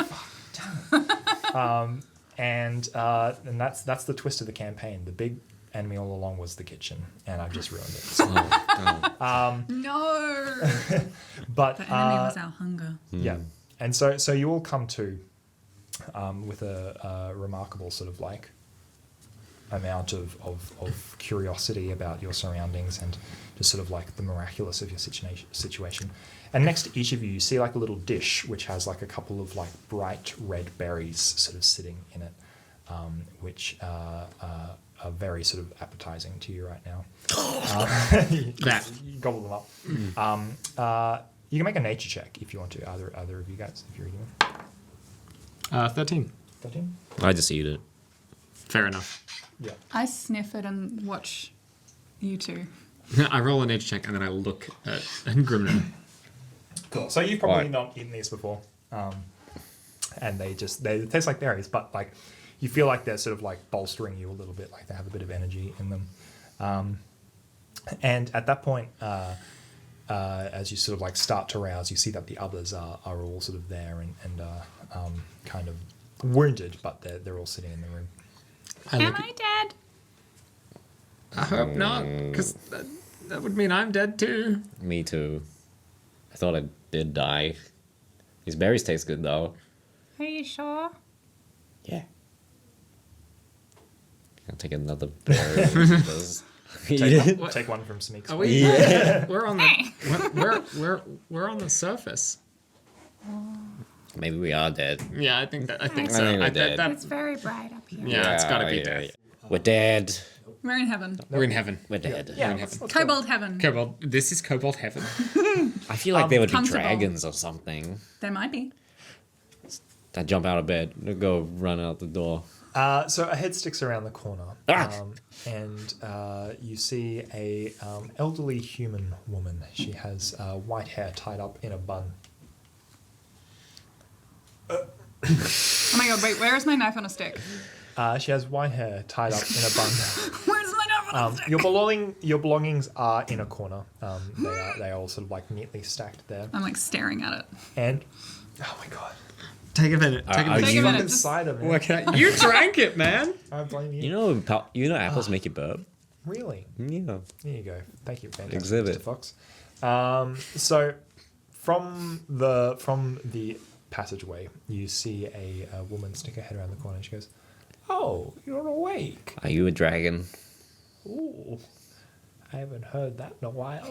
Fuck, damn it. And that's the twist of the campaign. The big enemy all along was the kitchen, and I've just ruined it. So, No. but The enemy was our hunger. yeah, and so you all come to with a remarkable sort of like amount of curiosity about your surroundings and just sort of like the miraculous of your situation. And next to each of you, you see like a little dish which has like a couple of like bright red berries sort of sitting in it, which are very sort of appetizing to you right now. You gobble them up. You can make a nature check if you want to, either of you guys, if you're eating them. 13. 13? I just eat it. Fair enough. Yeah. I sniff it and watch you two. I roll a nature check and then I look at Grimner. Cool. So you've probably Right. not eaten these before, and they taste like berries, but like you feel like they're sort of like bolstering you a little bit, like they have a bit of energy in them. And at that point, as you sort of like start to rouse, you see that the others are all sort of there and kind of wounded, but they're all sitting in the room. Am I dead? I hope not, because that would mean I'm dead too. Me too. I thought I did die. These berries taste good though. Are you sure? Yeah. I'll take another berry. Because- Take one from Smeeks. Are we? Yeah. We're on the we're on the surface. Maybe we are dead. Yeah, I think so. I think we're dead. It's very bright up here. Yeah, it's gotta be dead. We're dead. We're in heaven. We're in heaven. We're dead. Yeah, in let's go. Kobold heaven. Kobold. This is Kobold heaven. I feel like there would be comfortable. dragons or something. There might be. I jump out of bed, go run out the door. So a head sticks around the corner, and you see a elderly human woman. She has white hair tied up in a bun. Oh my god, wait, where is my knife on a stick? She has white hair tied up in a bun. Where's my knife on a stick? Your belongings are in a corner. They are all sort of like neatly stacked there. I'm like staring at it. And oh my god, Take a minute. Take a Are minute. Take a you- minute. fucking Just, cider, man. Work it out. You drank it, man. I blame you. You know apples make you burp? Really? Yeah. There you go. Thank you, fantastic, Exhibit. Mr. Fox. So, from the passageway, you see a woman stick her head around the corner, and she goes, "Oh, you're awake. Are you a dragon? Ooh, I haven't heard that in a while."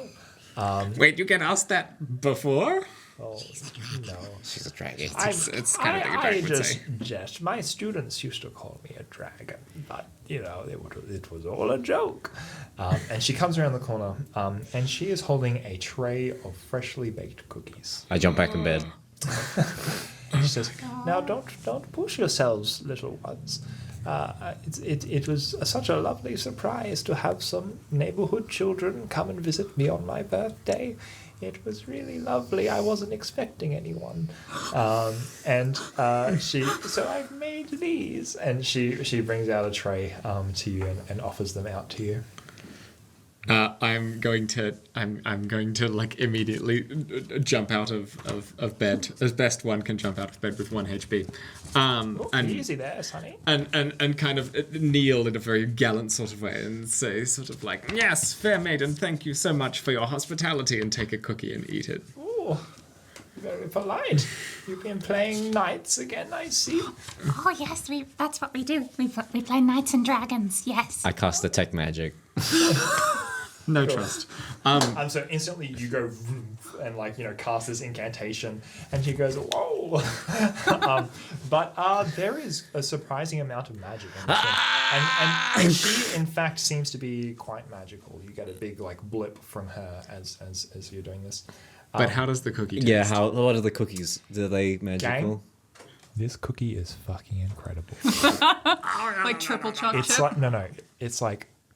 Wait, you get asked that before? Oh no. She's a dragon. It's kind of like a dragon would say. jest. My students used to call me a dragon, but it was all a joke. And she comes around the corner, and she is holding a tray of freshly baked cookies. I jump back in bed. She says, "Now don't push yourselves, little ones. It was such a lovely surprise to have some neighborhood children come and visit me on my birthday. It was really lovely. I wasn't expecting anyone." So I've made these, and she brings out a tray to you and offers them out to you. I'm going to like immediately jump out of bed as best one can jump out of bed with 1 HP. And Easy there, Sonny. and kind of kneel in a very gallant sort of way and say sort of like, "Yes, fair maiden, thank you so much for your hospitality," and take a cookie and eat it. Ooh, very polite. You've been playing knights again, I see. Oh yes, that's what we do. We play knights and dragons. Yes. I cast detect magic. No trust. So instantly you go vroom, and cast this incantation, and she goes, "Whoa!" But there is a surprising amount of magic in this one. And she in fact seems to be quite magical. You get a big blip from her as you're doing this. But how does the cookie taste? Yeah, what are the cookies? Do they magical? This cookie is fucking incredible. like triple chocolate It's chip. it's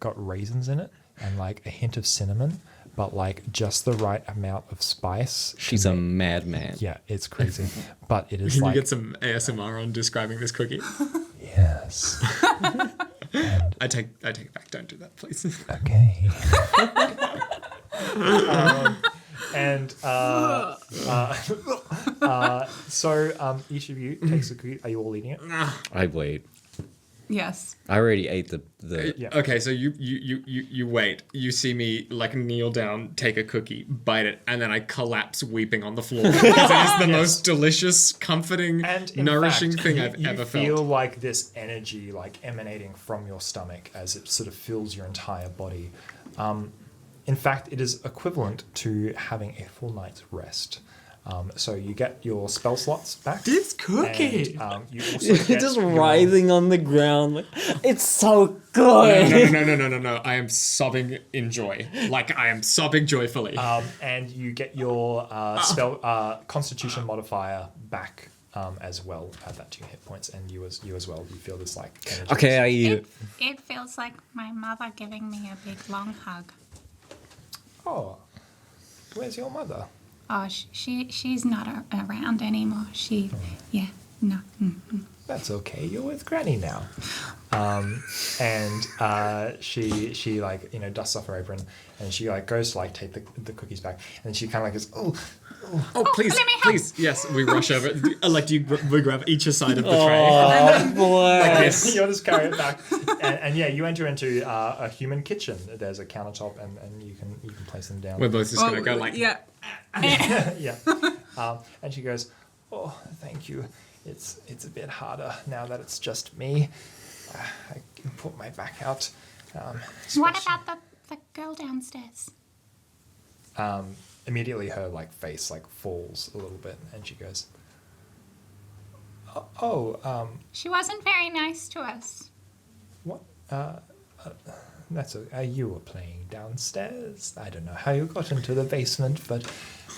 got raisins in it and a hint of cinnamon, but just the right amount of spice. She's a madman. Yeah, it's crazy. But it is Can you get some ASMR on describing this cookie? yes. I take it back. Don't do that, please. Okay. So each of you takes a cookie. Are you all eating it? I wait. Yes. I already ate the Yeah. Okay, so you wait. You see me kneel down, take a cookie, bite it, and then I collapse weeping on the floor because it is the most delicious, comforting, And in nourishing fact, thing you I've ever feel felt. like this energy emanating from your stomach as it sort of fills your entire body. In fact, it is equivalent to having a full night's rest. So you get your spell slots back. This cookie. And, you also get just your- writhing on the ground. It's so good. No. I am sobbing in joy. I am sobbing joyfully. and you get your spell Constitution modifier back as well. Add that to your hit points, and you as well. You feel this energy. Okay, I eat it. It feels like my mother giving me a big long hug. Oh, where's your mother? Oh, she's not around anymore. Yeah, no. That's okay. You're with Granny now. She dusts off her apron, and she goes to take the cookies back, and she kind of goes, Oh, please, let me help. please. Yes, we rush over. We grab each side of the tray. Oh boy. Yes. You'll just carry it back, and you enter into a human kitchen. There's a countertop, and you can place them down. We're both just going to go Yeah. Yeah. And she goes, "Oh, thank you. It's a bit harder now that it's just me. I can put my back out." What especially- about the girl downstairs? Immediately her face falls a little bit, and she goes, She wasn't very nice to us. What? You were playing downstairs. I don't know how you got into the basement, but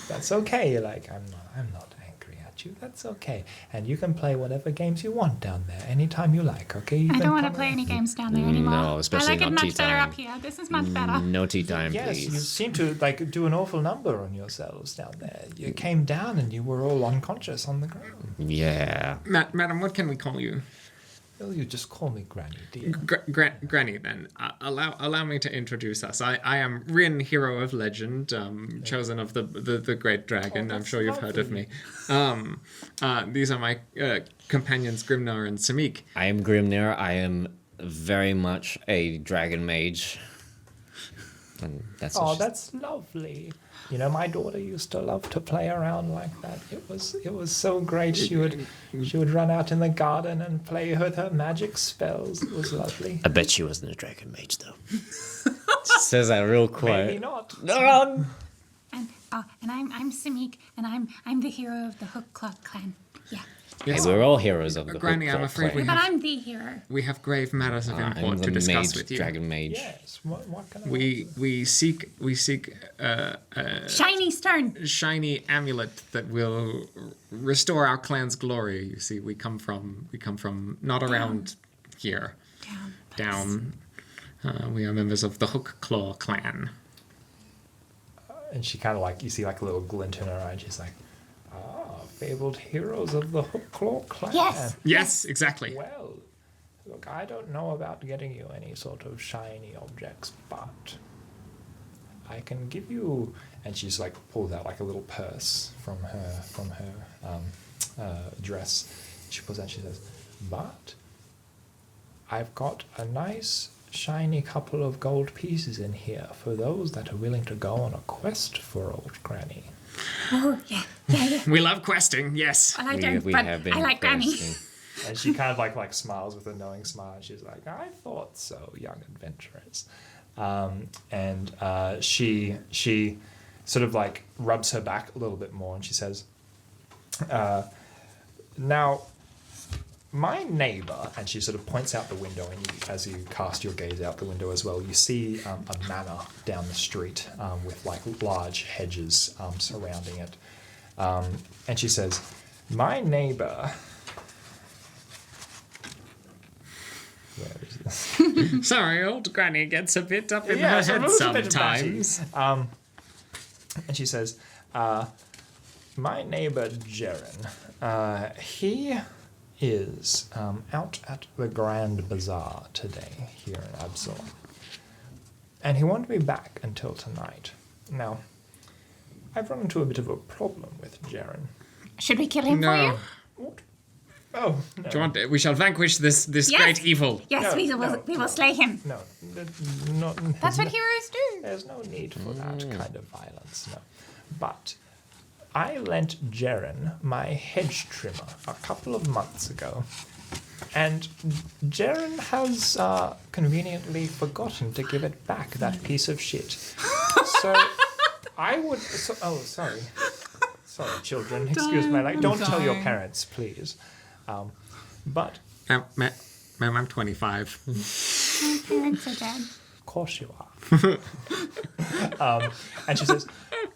that's okay. Like, I'm not angry at you. That's okay. And you can play whatever games you want down there anytime you like, okay? I don't want to play any games down there anymore. No, especially I like it not tea much better time. up here. This is much better. No tea time, Yes, you please. seem to like do an awful number on yourselves down there. You came down and you were all unconscious on the ground. Yeah. Madam, what can we call you? Well, you just call me Granny, dear. Granny, then. Allow me to introduce us. I am Rin, hero of legend, chosen of the great dragon. I'm sure you've heard of me. These are my companions, Grimnar and Samik. I am Grimnir. I am very much a dragon mage. And that's Oh, just- that's lovely. You know, my daughter used to love to play around like that. It was so great. She would run out in the garden and play with her magic spells. It was lovely. I bet she wasn't a dragon mage, though. She says that real quiet. Maybe not. And I'm Samik, and I'm the hero of the Hook Claw clan. Yeah. Hey, we're all heroes of the Granny, Hook I'm Claw afraid clan. But I'm the hero. we have grave matters of I'm import the to discuss mage, with you. dragon mage. Yes. What can I? We seek Shiny stone. shiny amulet that will restore our clan's glory. You see, we come from not around here. Down. We are members of the Hook Claw clan. And she kind of like, you see like a little glint in her eye. And she's like, fabled heroes of the Hook Claw clan. Yes. Yes, exactly. Well, look, I don't know about getting you any sort of shiny objects, but I can give you. And she's like pulls out like a little purse from her dress. She pulls out. She says, "But I've got a nice shiny couple of gold pieces in here for those that are willing to go on a quest for old Granny." Oh, yeah. We love questing, yes. Well, I don't, We but have been I like Granny. questing. And she kind of like smiles with a knowing smile. She's like, "I thought so, young adventurers." She sort of like rubs her back a little bit more, and she says, "Now, my neighbor," and she sort of points out the window, and as you cast your gaze out the window as well, you see a manor down the street with like large hedges surrounding it. And she says, "My neighbor." Where is this? Sorry, old Granny gets a bit up in Yeah, her so head it was a bit sometimes. And she says, "My neighbor Jaren, he is out at the Grand Bazaar today here in Absalom. And he won't be back until tonight. Now, I've run into a bit of a problem with Jaren." Should we kill him for you? No. What? Oh, no. Do you want, we shall vanquish this Yes. great evil. Yes, No, we will slay him. No, not, That's what heroes do. There's no need for that kind of violence, no. But I lent Jaren my hedge trimmer a couple of months ago, and Jaren has conveniently forgotten to give it back, that piece of shit. So I would... sorry. Sorry, children. Excuse me. Like, don't tell your parents, please. But... Ma'am, I'm 25. My parents are dead. Of course you are. And she says,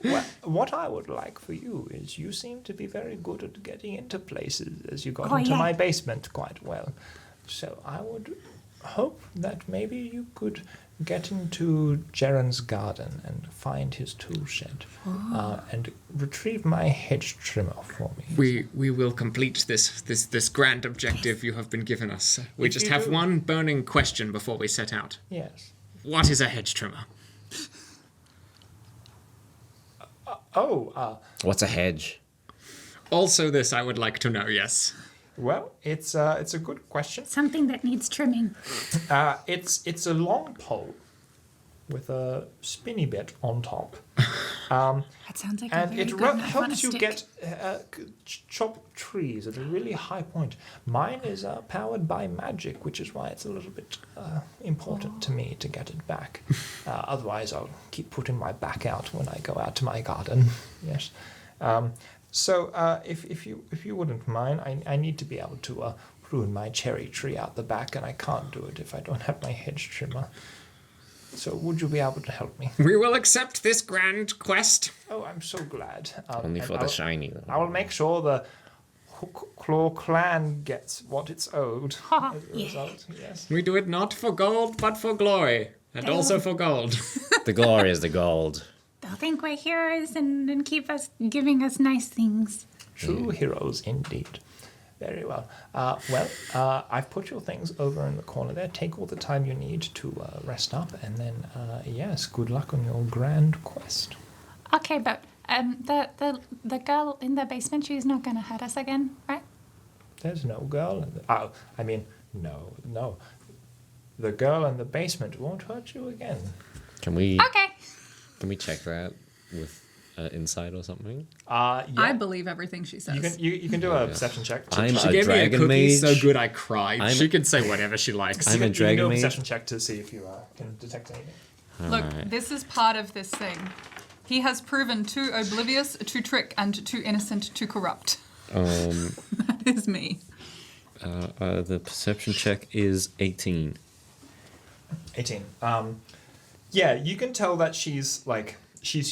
"Well, what I would like for you is you seem to be very good at getting into places, as you got Oh, into yeah. my basement quite well. So I would hope that maybe you could get into Jaren's garden and find his tool shed and retrieve my hedge trimmer for me." We will complete this grand objective you have been given us. We If just you have do- one burning question before we set out. Yes. What is a hedge trimmer? What's a hedge? Also, this I would like to know. Yes. Well, it's a good question. Something that needs trimming. It's a long pole with a spinny bit on top. That sounds like a And very it good knife on a helps you stick. get chop trees at a really high point. Mine is powered by magic, which is why it's a little bit important to me to get it back. Otherwise, I'll keep putting my back out when I go out to my garden. Yes. So, if you wouldn't mind, I need to be able to prune my cherry tree out the back, and I can't do it if I don't have my hedge trimmer. So, would you be able to help me? We will accept this grand quest. Oh, I'm so glad. Only and for the shiny. Though. I will make sure the Claw clan gets what it's owed as a result. Yes. We do it not for gold, but for glory. And also for gold. The glory is the gold. They'll think we're heroes and keep us giving us nice things. True heroes indeed. Very well. I've put your things over in the corner there. Take all the time you need to rest up, and then yes, good luck on your grand quest. Okay, but the girl in the basement, she's not gonna hurt us again, right? There's no girl in the... no. The girl in the basement won't hurt you again. Can we check that with insight or something? Yeah. I believe everything she says. You can do a perception check. I'm She a gave me a dragon cookie mage. so good I cried. She can say whatever she likes. I'm a You can dragon do a mage. perception check to see if you can detect anything. Look, Alright. this is part of this thing. He has proven too oblivious to trick and too innocent to corrupt. That is me. The perception check is 18. 18. Yeah, you can tell that she's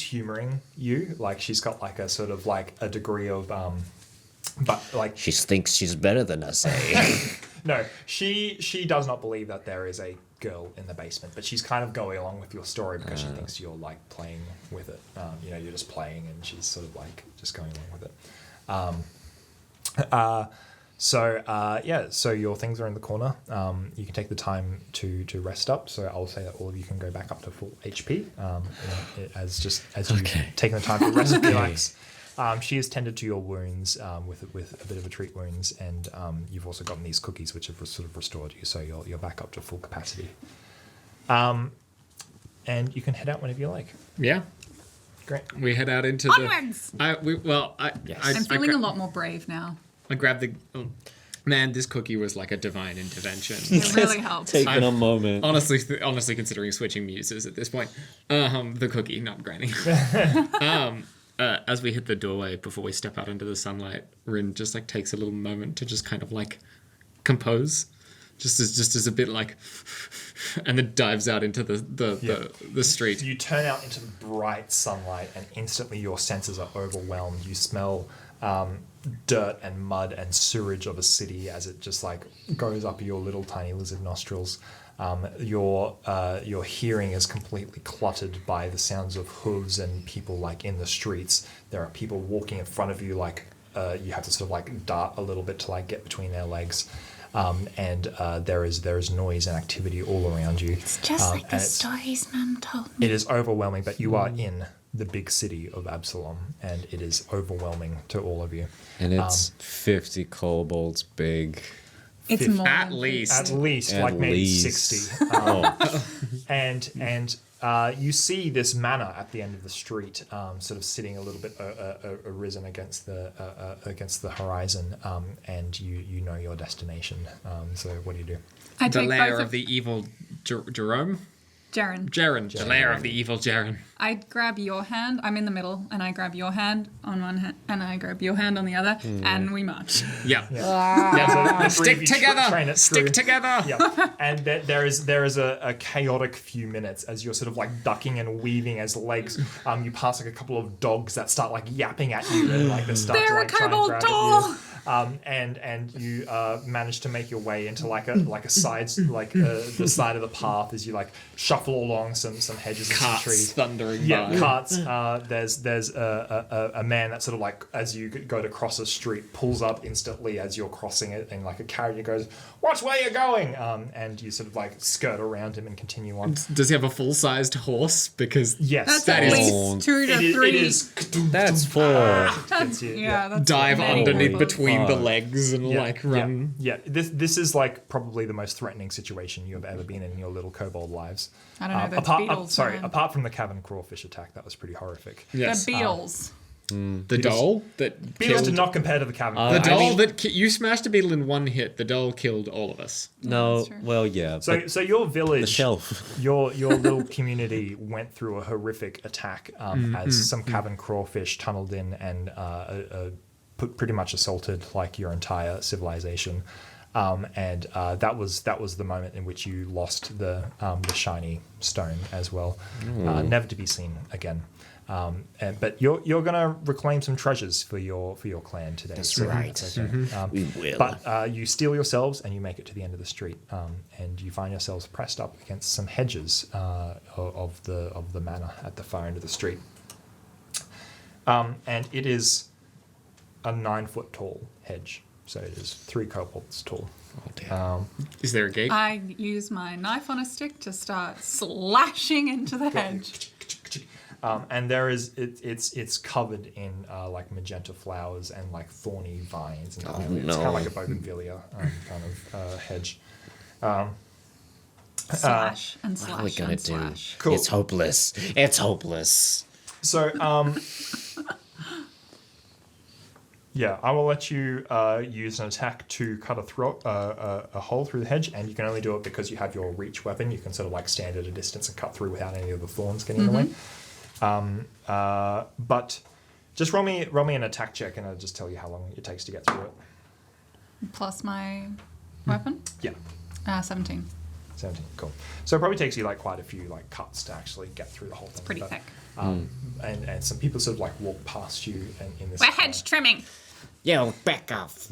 humoring you. Like she's got like a sort of like a degree of but like She thinks she's better than us, eh? no, she does not believe that there is a girl in the basement, but she's kind of going along with your story because she thinks you're like playing with it. You're just playing, and she's sort of like just going along with it. So your things are in the corner. You can take the time to rest up. So I'll say that all of you can go back up to full HP as you've taken the time to rest and relax. She has tended to your wounds with a bit of a treat wounds, and you've also gotten these cookies which have sort of restored you. So you're back up to full capacity. And you can head out whenever you like. Yeah. Great. We head out into Onwards! I'm feeling a lot more brave now. I grabbed the... Oh, man, this cookie was like a divine intervention. It really helps. Taking a moment. Honestly considering switching muses at this point. The cookie, not Granny. As we hit the doorway before we step out into the sunlight, Rin just like takes a little moment to just kind of like compose. Just as a bit like... and then dives out into the street. You turn out into the bright sunlight, and instantly your senses are overwhelmed. You smell dirt and mud and sewage of a city as it just like goes up your little tiny lizard nostrils. Your hearing is completely cluttered by the sounds of hooves and people like in the streets. There are people walking in front of you, like you have to sort of like dart a little bit to like get between their legs. And there is noise and activity all around you. It's just like the stories Mum told me. It is overwhelming, but you are in the big city of Absalom, and it is overwhelming to all of you. And it's 50 kobolds big. It's more At than least. At least, At like maybe least. 60. Oh. And you see this manor at the end of the street, sort of sitting a little bit arisen against the horizon, and you know your destination. So what do you do? I The take lair both of the evil Jerome? Jaren. Jaren. The lair of the evil Jaren. I grab your hand. I'm in the middle, and I grab your hand on one hand, and I grab your hand on the other, and we march. Yeah. So the three of Stick you together. train it Stick through. together. Yeah, and there is a chaotic few minutes as you're sort of like ducking and weaving as legs. You pass like a couple of dogs that start like yapping at you and like they start to They're like a try and kobold grab at doll. you. And you manage to make your way into like a side the side of the path as you like shuffle along some hedges and some Carts trees. thundering Yeah, by. carts. There's a man that sort of like as you go to cross a street pulls up instantly as you're crossing it, and like a carriage goes, "Watch where you're going!" And you sort of like skirt around him and continue on. Does he have a full-sized horse? Because Yes, That's That at is- least 2 to it 3. is. That's 4. Gets you, Yeah, that's dive many underneath kobolds. between the legs and like run. Yeah. This is like probably the most threatening situation you have ever been in your little kobold lives. I don't know, those apart, beetles, sorry, man. apart from the cavern crawfish attack, that was pretty horrific. Yes. The beetles. The doll that Beetles killed... do not compare to the cavern. The doll that... You smashed a beetle in one hit. The doll killed all of us. No, that's true. well, yeah. So your village, the shelf. your little community went through a horrific attack as some cavern crawfish tunneled in and pretty much assaulted like your entire civilization, and that was the moment in which you lost the shiny stone as well, never to be seen again. But you're gonna reclaim some treasures for your clan today. That's so right. that's okay. We will. But you steal yourselves and you make it to the end of the street, and you find yourselves pressed up against some hedges of the manor at the far end of the street. And it is a 9-foot tall hedge, so it is 3 kobolds tall. Oh, damn. Is there a gate? I use my knife on a stick to start slashing into the hedge. And there is it's covered in like magenta flowers and like thorny vines, and it's kind of like a bougainvillea kind of hedge. Slash and What are we slash gonna and do? slash. Cool. It's hopeless. It's hopeless. So yeah, I will let you use an attack to cut a hole through the hedge, and you can only do it because you have your reach weapon. You can sort of like stand at a distance and cut through without any of the thorns getting in the way. But just roll me an attack check, and I'll just tell you how long it takes to get through it. Plus my weapon? Yeah, 17. 17. Cool. So it probably takes you like quite a few like cuts to actually get through the whole thing. Pretty But, thick. and some people sort of like walk past you in this. We're hedge trimming. Yo, back off.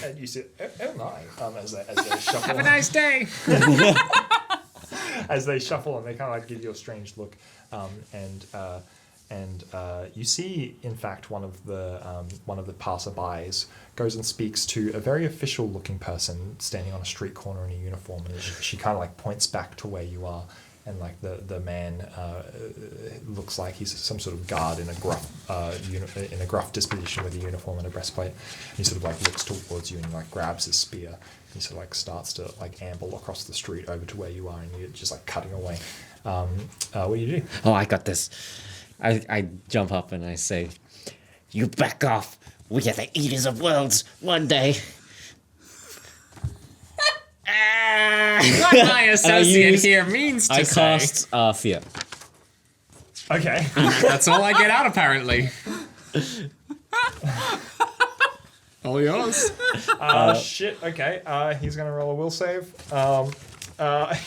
And you say, "Oh my!" As they shuffle. Have a nice day. As they shuffle and they kind of like give you a strange look, and you see, in fact, one of the passerbys goes and speaks to a very official-looking person standing on a street corner in a uniform, and she kind of like points back to where you are, and like the man looks like he's some sort of guard in a gruff disposition with a uniform and a breastplate. And he sort of like looks towards you and like grabs his spear. He sort of like starts to like amble across the street over to where you are, and you're just like cutting away. What do you do? Oh, I got this. I jump up and I say, you back off. We are the eaters of worlds one day. What my associate here means to I say. cast fear. Okay. That's all I get out, apparently. All yours. Shit. Okay. He's gonna roll a will save.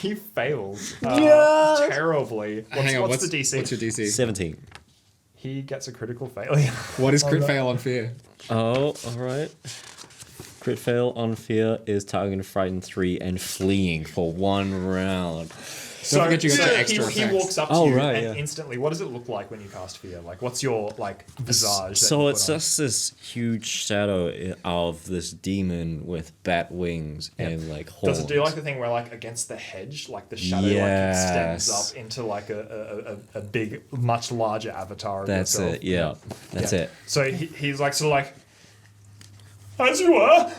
He fails. Terribly. What's the DC? What's your DC? 17. He gets a critical failure. What is crit no. fail on fear? Oh, alright. Crit fail on fear is targeting frightened 3 and fleeing for 1 round. So, forget you got the extra he effects. walks up to Oh, you right, and yeah. instantly, what does it look like when you cast fear? Like, what's your like visage? that So you it's put on? just this huge shadow of this demon with bat wings and like horns. Does it do like the thing where like against the hedge, like the shadow Yes. like extends up into like a big, much larger avatar of That's yourself? it, yeah. That's Yeah. it. So he's like sort of like, as you were,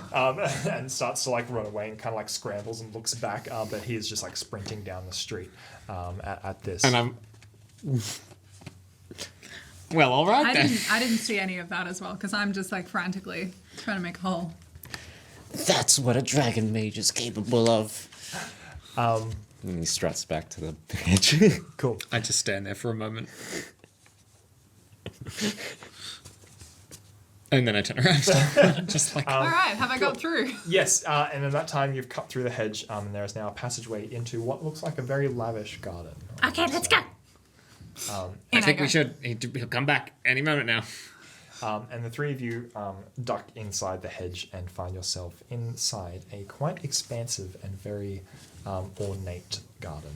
and starts to like run away and kind of like scrambles and looks back, but he is just like sprinting down the street at this. And I'm... Well, all right then. I didn't see any of that as well, because I'm just like frantically trying to make a hole. That's what a dragon mage is capable of. And he struts back to the edge. Cool. I just stand there for a moment. And then I turn around. Just like... All right, have I got through? Yes, and in that time you've cut through the hedge, and there is now a passageway into what looks like a very lavish garden. Okay, let's go. I think we should... He'll come back any moment now. And the three of you duck inside the hedge and find yourself inside a quite expansive and very ornate garden.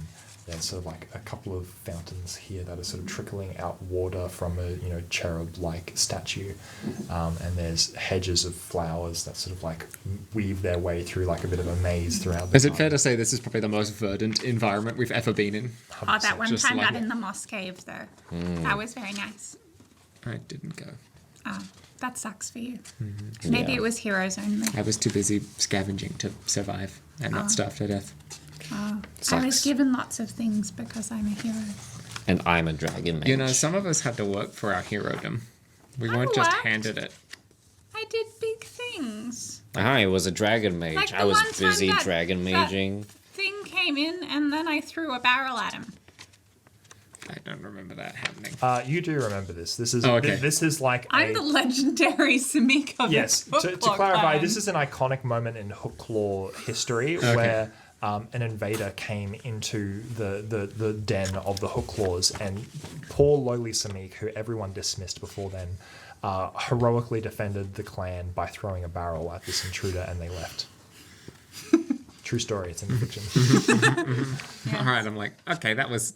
There's sort of like a couple of fountains here that are sort of trickling out water from a cherub-like statue, and there's hedges of flowers that sort of like weave their way through like a bit of a maze throughout the Is it fair garden. to say this is probably the most verdant environment we've ever been in? Oh, that one Just time like out it. in the moss cave, though. That was very nice. I didn't go. Oh, that sucks for you. Maybe Yeah. it was heroes only. I was too busy scavenging to survive and not starve to death. I Sucks. was given lots of things because I'm a hero. And I'm a dragon mage. You know, some of us had to work for our herodom. We I weren't just worked. handed it. I did big things. I was a dragon mage. Like the I was one time busy that- dragon maging. Thing came in, and then I threw a barrel at him. I don't remember that happening. You do remember this. This is Oh, okay. this is like I'm the legendary Samik of yes. the To Hook clarify, clan. this is an iconic moment in Hooklaw history where an invader came into the den of the Hooklaws, and poor lowly Samik, who everyone dismissed before then, heroically defended the clan by throwing a barrel at this intruder, and they left. True story. It's in fiction. All right, I'm like, okay, that was...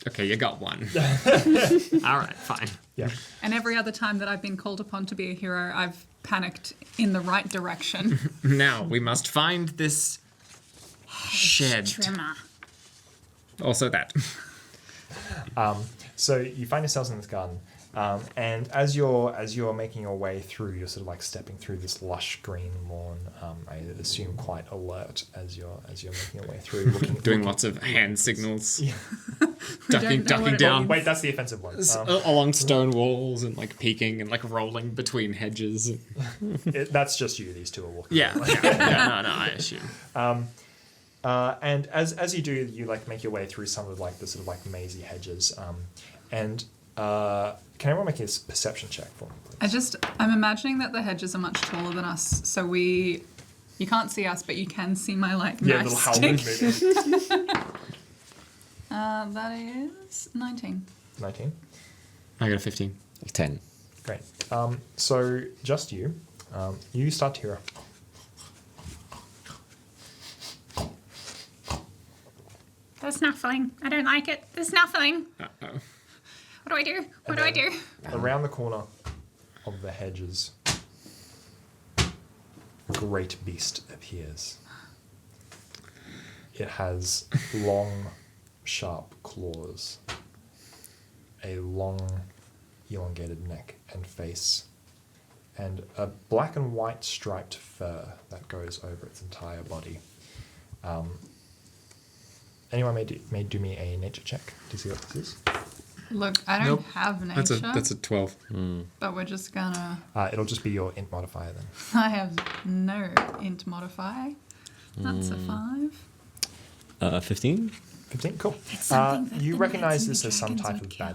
Okay, you got one. All right, fine. Yeah. And every other time that I've been called upon to be a hero, I've panicked in the right direction. Now, we must find this shed. Trimmer. Also that. So you find yourselves in this garden, and as you're making your way through, you're sort of like stepping through this lush green lawn. I assume quite alert as you're making your way through, Doing lots of hand signals. don't know what it down. means. Wait, that's the offensive one. Along stone walls and like peeking and like rolling between hedges. That's just you. These two are walking. Yeah, no, I assume. And as you do, you like make your way through some of like the sort of like mazy hedges. And can everyone make a perception check for me, please? I'm imagining that the hedges are much taller than us, so you can't see us, but you can see my like Yeah, knife little stick. halberd moving. That is 19. 19. I got a 15. 10. Great. So just you. You start to hear The snuffling. I don't like it. The snuffling. Uh-oh. What do I do? What do I do? around the corner of the hedges. A great beast appears. It has long, sharp claws, a long, elongated neck and face, and a black and white striped fur that goes over its entire body. Anyone may do me a nature check to see what this is. Look, I don't Nope. have nature, That's a 12. but we're just gonna... It'll just be your int modifier then. I have no int modifier. That's a 5. 15? 15, cool. something that You the recognize knights this and as some dragons type would of kill.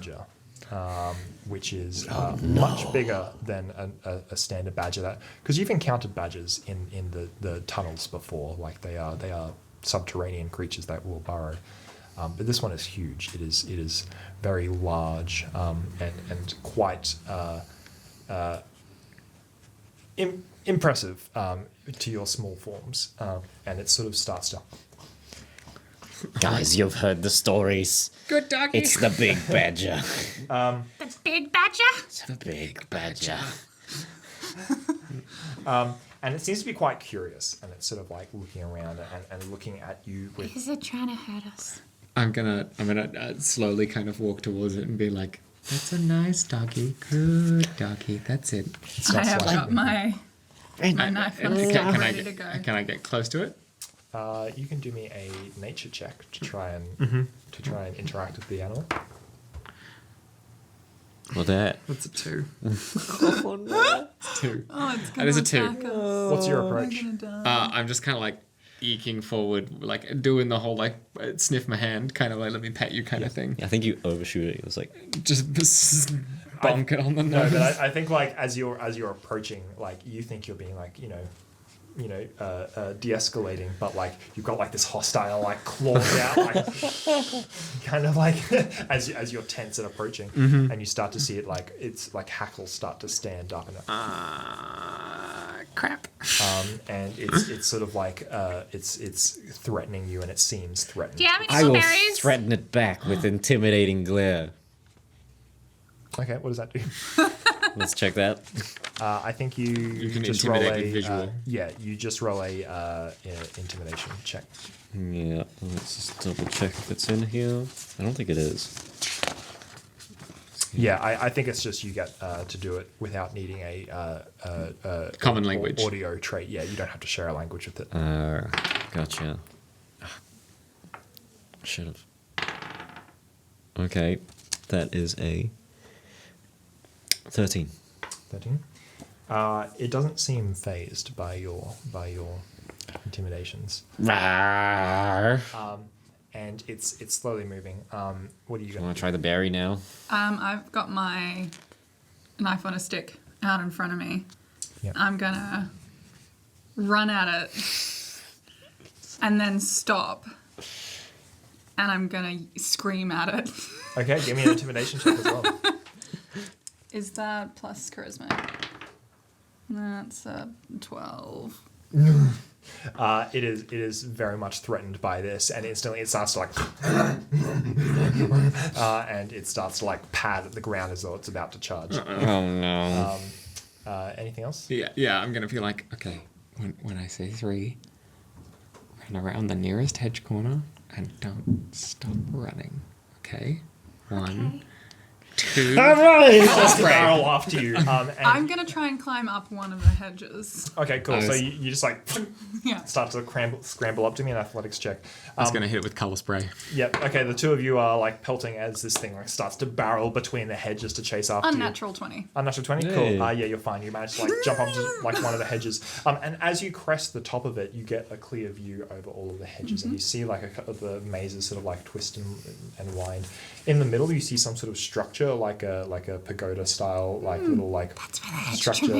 badger, which is much bigger than a standard badger. That because you've encountered badgers in the tunnels before, like they are subterranean creatures that will burrow. But this one is huge. It is very large and quite impressive to your small forms. And it sort of starts to. Guys, you've heard the stories. Good doggy. It's the big badger. The big badger? It's the big badger. And it seems to be quite curious, and it's sort of like looking around and looking at you with. Is it trying to hurt us? I'm gonna slowly kind of walk towards it and be like, "That's a nice doggy, good doggy. That's it." I have got my knife on the Can ready to go. I get close to it? You can do me a nature check to try and interact with the animal. What that? That's a 2. Oh, no. It's 2. Oh, it's That gonna is a 2. attack us. What's your I'm approach? gonna die. I'm just kind of like eking forward, like doing the whole like sniff my hand, kind of like let me pet you kind of thing. I think you overshoot it. It was like, Just bonk it on the No, nose. but I think like as you're approaching, like you think you're being like de-escalating, but like you've got like this hostile like claws out, like kind of like as you're tense and approaching, and you start to see it like it's like hackles start to stand up and Crap. and it's sort of like it's threatening you, and it seems threatening. Do you have any I will berries? threaten it back with intimidating glare. Okay, what does that do? Let's check that. I think you can just roll intimidate a with visual. you just roll a intimidation check. Yeah, let's just double check if it's in here. I don't think it is. Yeah, I think it's just you get to do it without needing a Common language. audio trait. Yeah, you don't have to share a language with it. Gotcha. Should have. Okay. That is a 13. 13. It doesn't seem phased by your intimidations. Rawr. And it's slowly moving. What are you going Want to to try the berry now? I've got my knife on a stick out in front of me. Yeah. I'm gonna run at it and then stop. And I'm gonna scream at it. Okay, give me an intimidation check as well. Is that plus charisma? That's 12. It is very much threatened by this, and instantly it starts to like, and it starts to like pad at the ground as though it's about to charge. Oh no. Anything else? Yeah, I'm gonna feel like, okay, when I say 3, run around the nearest hedge corner and don't stop running. Okay? 1, 2. Just barrel after you. And, I'm gonna try and climb up one of the hedges. okay, cool. So you just like Yeah. start to scramble up to me an athletics check. I was gonna hit it with color spray. Yep. Okay, the two of you are like pelting as this thing like starts to barrel between the hedges to chase after you. Unnatural 20. Unnatural 20? Yay. Cool. Yeah, you're fine. You manage to like jump onto like one of the hedges. And as you crest the top of it, you get a clear view over all of the hedges and you see like a couple of the mazes sort of like twist and wind. In the middle, you see some sort of structure like a pagoda style like little like structure.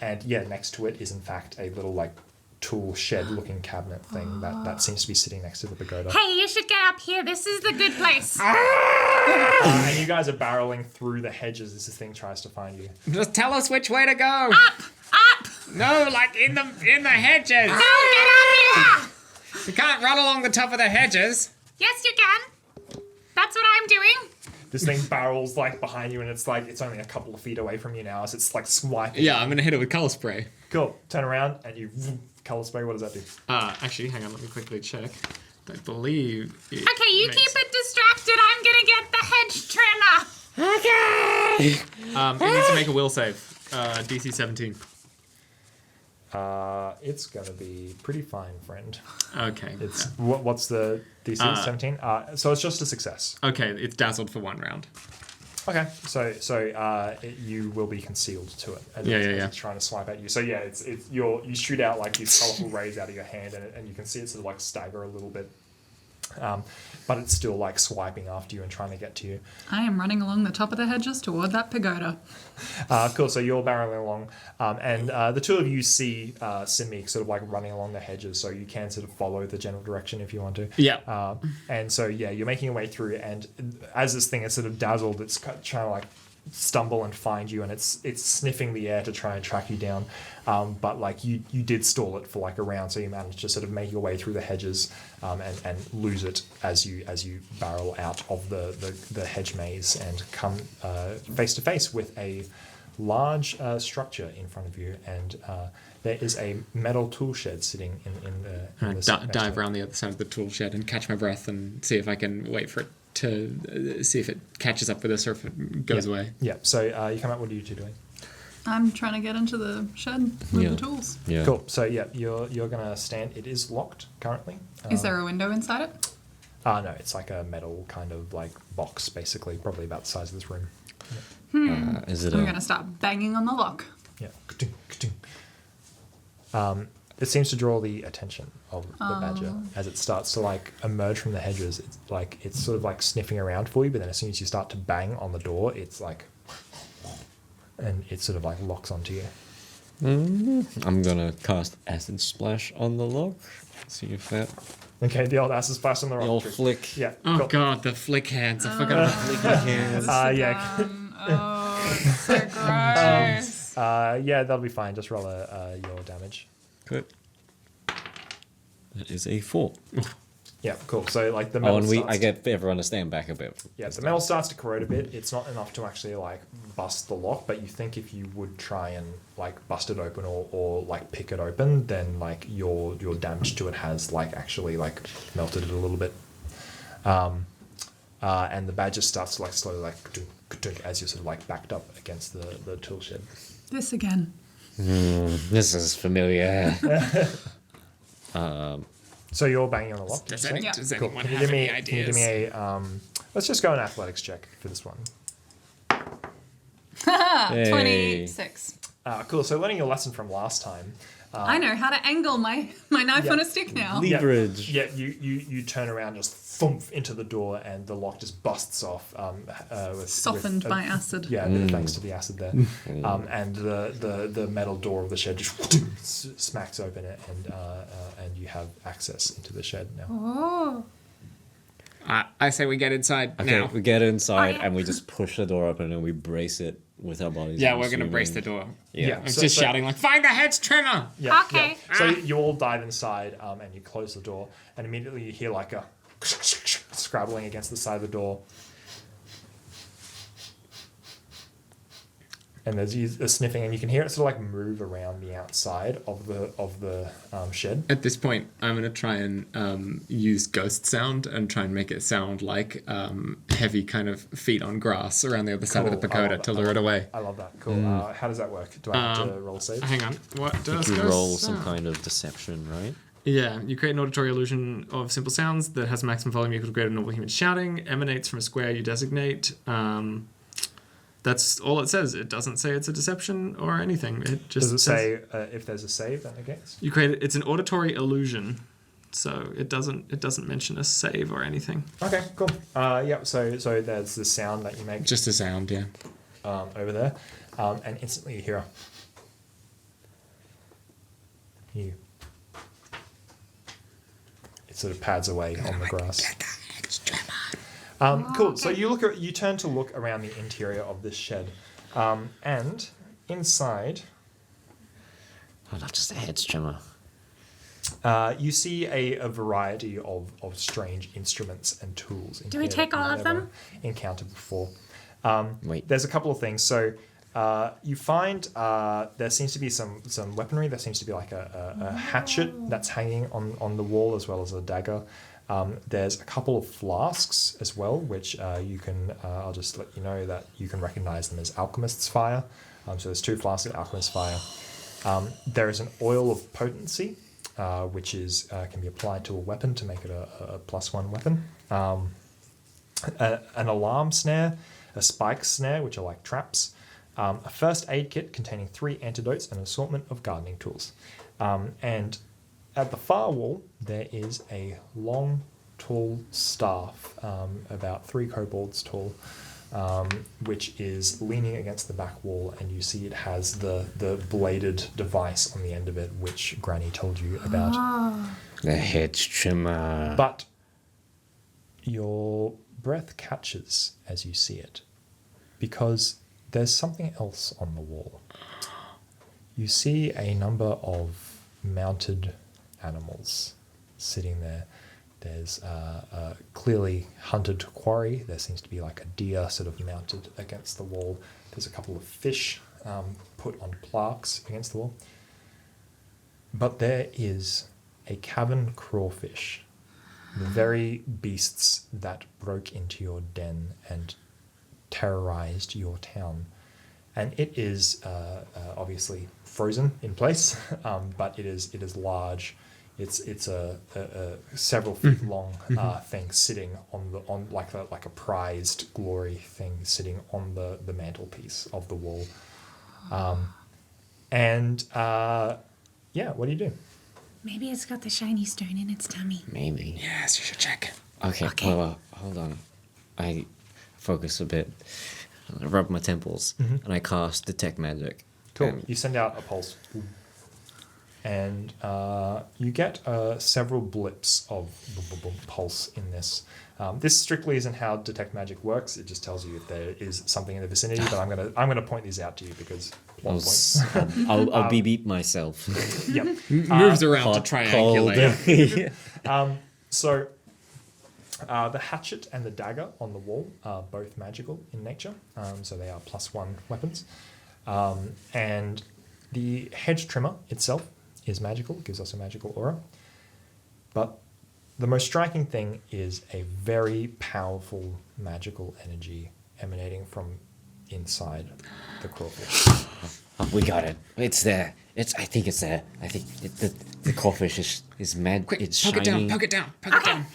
And yeah, next to it is in fact a little like tool shed looking cabinet thing that seems to be sitting next to the pagoda. Hey, you should get up here. This is the good place. And you guys are barreling through the hedges as this thing tries to find you. Just tell us which way to go. Up! No, like in the hedges. No, get up here! You can't run along the top of the hedges. Yes, you can. That's what I'm doing. This thing barrels like behind you and it's like it's only a couple of feet away from you now as it's like swiping. Yeah, I'm gonna hit it with color spray. Cool. Turn around and you color spray. What does that do? Actually, hang on, let me quickly check. I believe. Okay, you keep it distracted. I'm gonna get the hedge trimmer. It needs to make a will save. DC 17. It's gonna be pretty fine, friend. Okay. It's what's the DC? 17. So it's just a success. Okay, it's dazzled for 1 round. Okay. So you will be concealed to it. As Yeah. it's trying to swipe at you. So yeah, you shoot out like these colorful rays out of your hand, and you can see it sort of like stagger a little bit. But it's still like swiping after you and trying to get to you. I am running along the top of the hedges toward that pagoda. Cool. So you're barreling along, and the two of you see Simi sort of like running along the hedges, so you can sort of follow the general direction if you want to. Yeah. And so yeah, you're making your way through, and as this thing is sort of dazzled, it's trying to like stumble and find you, and it's sniffing the air to try and track you down. But like you did stall it for like a round, so you managed to sort of make your way through the hedges and lose it as you barrel out of the hedge maze and come face to face with a large structure in front of you, and there is a metal tool shed sitting in the Dive around the other side of the tool shed and catch my breath and see if I can wait for it to see if it catches up with us or if it goes away. Yeah. So you come out. What are you two doing? I'm trying to get into the shed with Yeah. the tools. Yeah. Cool. So yeah, you're gonna stand. It is locked currently. Is there a window inside it? No, it's like a metal kind of like box, basically, probably about the size of this room. Is it I'm a... going to start banging on the lock. Yeah. It seems to draw the attention of the badger as it starts to like emerge from the hedges. It's sort of like sniffing around for you, but then as soon as you start to bang on the door, it's like, and it sort of like locks onto you. I'm gonna cast Acid Splash on the lock. See if that... Okay, the old acid splash on the The rock. old flick. Yeah. Oh cool. god, the flick hands. I forgot about flick hands. Yeah. Oh, it's so gross. Yeah, that'll be fine. Just roll your damage. Good. That is a 4. Yeah, cool. So like the metal Oh, and starts I get everyone to stand back a bit. Yeah, the metal starts to corrode a bit. It's not enough to actually like bust the lock, but you think if you would try and like bust it open or like pick it open, then like your damage to it has like actually like melted it a little bit. And the badger starts to like slowly like as you're sort of like backed up against the tool shed. This again. This is familiar. So you're banging on the lock. Does did you say? anyone Cool. have Can you any give me ideas? a Let's just go an athletics check for this one. Hey. 26. Cool. So learning your lesson from last time. I know how to angle my knife on a stick now. Leverage. Yeah, you turn around, just thump into the door, and the lock just busts off. Softened by acid. Yeah, thanks to the acid there. And the metal door of the shed just smacks open, and you have access into the shed now. Oh. I say we get inside Okay, now. we get inside Okay. and we just push the door open and we brace it with our bodies. Yeah, I'm we're gonna assuming. brace the door. Yeah. I'm just shouting like, "Find the head's trimmer!" Yeah, Okay. yeah. So you all dive inside, and you close the door, and immediately you hear like a scrabbling against the side of the door. And there's a sniffing, and you can hear it sort of like move around the outside of the shed. At this point, I'm gonna try and use ghost sound and try and make it sound like heavy kind of feet on grass around the other side of the Cool. I pagoda love to that. lure it away. I love that. Cool. How does that work? Do I have to roll a save? Hang on. What does You ghost roll some sound? kind of deception, right? Yeah, you create an auditory illusion of simple sounds that has a maximum volume equal to greater than normal human shouting, emanates from a square you designate. That's all it says. It doesn't say it's a deception or anything. It just Does it says say if there's a save that negates? you create it. It's an auditory illusion, so it doesn't mention a save or anything. Okay, cool. Yeah. So there's the sound that you make Just a sound, yeah. over there, and instantly you hear you. It sort of pads away on the grass. Cool. So you turn to look around the interior of this shed, and inside Oh, not just a head trimmer. you see a variety of strange instruments and tools. In Do we here take that all you've of never them? Encountered before. Wait. There's a couple of things. So you find there seems to be some weaponry. There seems to be like a hatchet that's hanging on the wall, as well as a dagger. There's a couple of flasks as well, which you can. I'll just let you know that you can recognize them as Alchemist's fire. So there's 2 flasks of Alchemist's fire. There is an oil of potency, which can be applied to a weapon to make it a +1 weapon. An alarm snare, a spike snare, which are like traps. A first aid kit containing 3 antidotes and an assortment of gardening tools. And at the far wall, there is a long, tall staff, about 3 kobolds tall, which is leaning against the back wall, and you see it has the bladed device on the end of it, which Granny told you about. The head trimmer. But your breath catches as you see it, because there's something else on the wall. You see a number of mounted animals sitting there. There's a clearly hunted quarry. There seems to be like a deer sort of mounted against the wall. There's a couple of fish put on plaques against the wall. But there is a cavern crawfish, the very beasts that broke into your den and terrorized your town. And it is obviously frozen in place, but it is large. It's a several feet long thing sitting on like a prized glory thing sitting on the mantelpiece of the wall. Yeah, what do you do? Maybe it's got the shiny stone in its tummy. Maybe. Yes, you should check. Okay, well, hold on. I focus a bit. I rub my temples, and I cast Detect Magic. Cool. And You send out a pulse, and you get several blips of pulse in this. This strictly isn't how Detect Magic works. It just tells you if there is something in the vicinity. But I'm gonna point these out to you because plot points. I'll beep myself. Yep. Moves around to Hot, triangulate. cold. So the hatchet and the dagger on the wall are both magical in nature. So they are +1 weapons. And the hedge trimmer itself is magical, gives us a magical aura. But the most striking thing is a very powerful magical energy emanating from inside the crawfish. Oh, we got it. It's there. I think it's there. I think the crawfish is mad. Quick, it's poke shining. it down, poke it down, poke it down.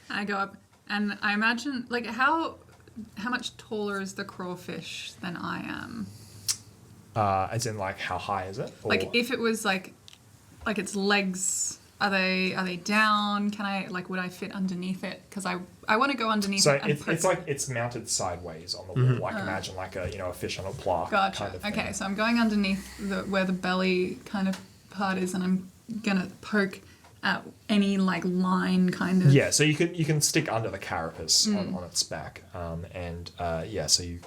I go up. And I imagine, like, how much taller is the crawfish than I am? As in, like, how high is it? Or... Like, if it was like its legs, are they down? Can I, like, would I fit underneath it? Because I want to go underneath so it. And it's like it's mounted sideways on the wall. Like imagine like a a fish on a plaque. Gotcha. Kind of thing. Okay, so I'm going underneath where the belly kind of part is, and I'm gonna poke at any like line kind of. Yeah, so you can stick under the carapace on its back, so you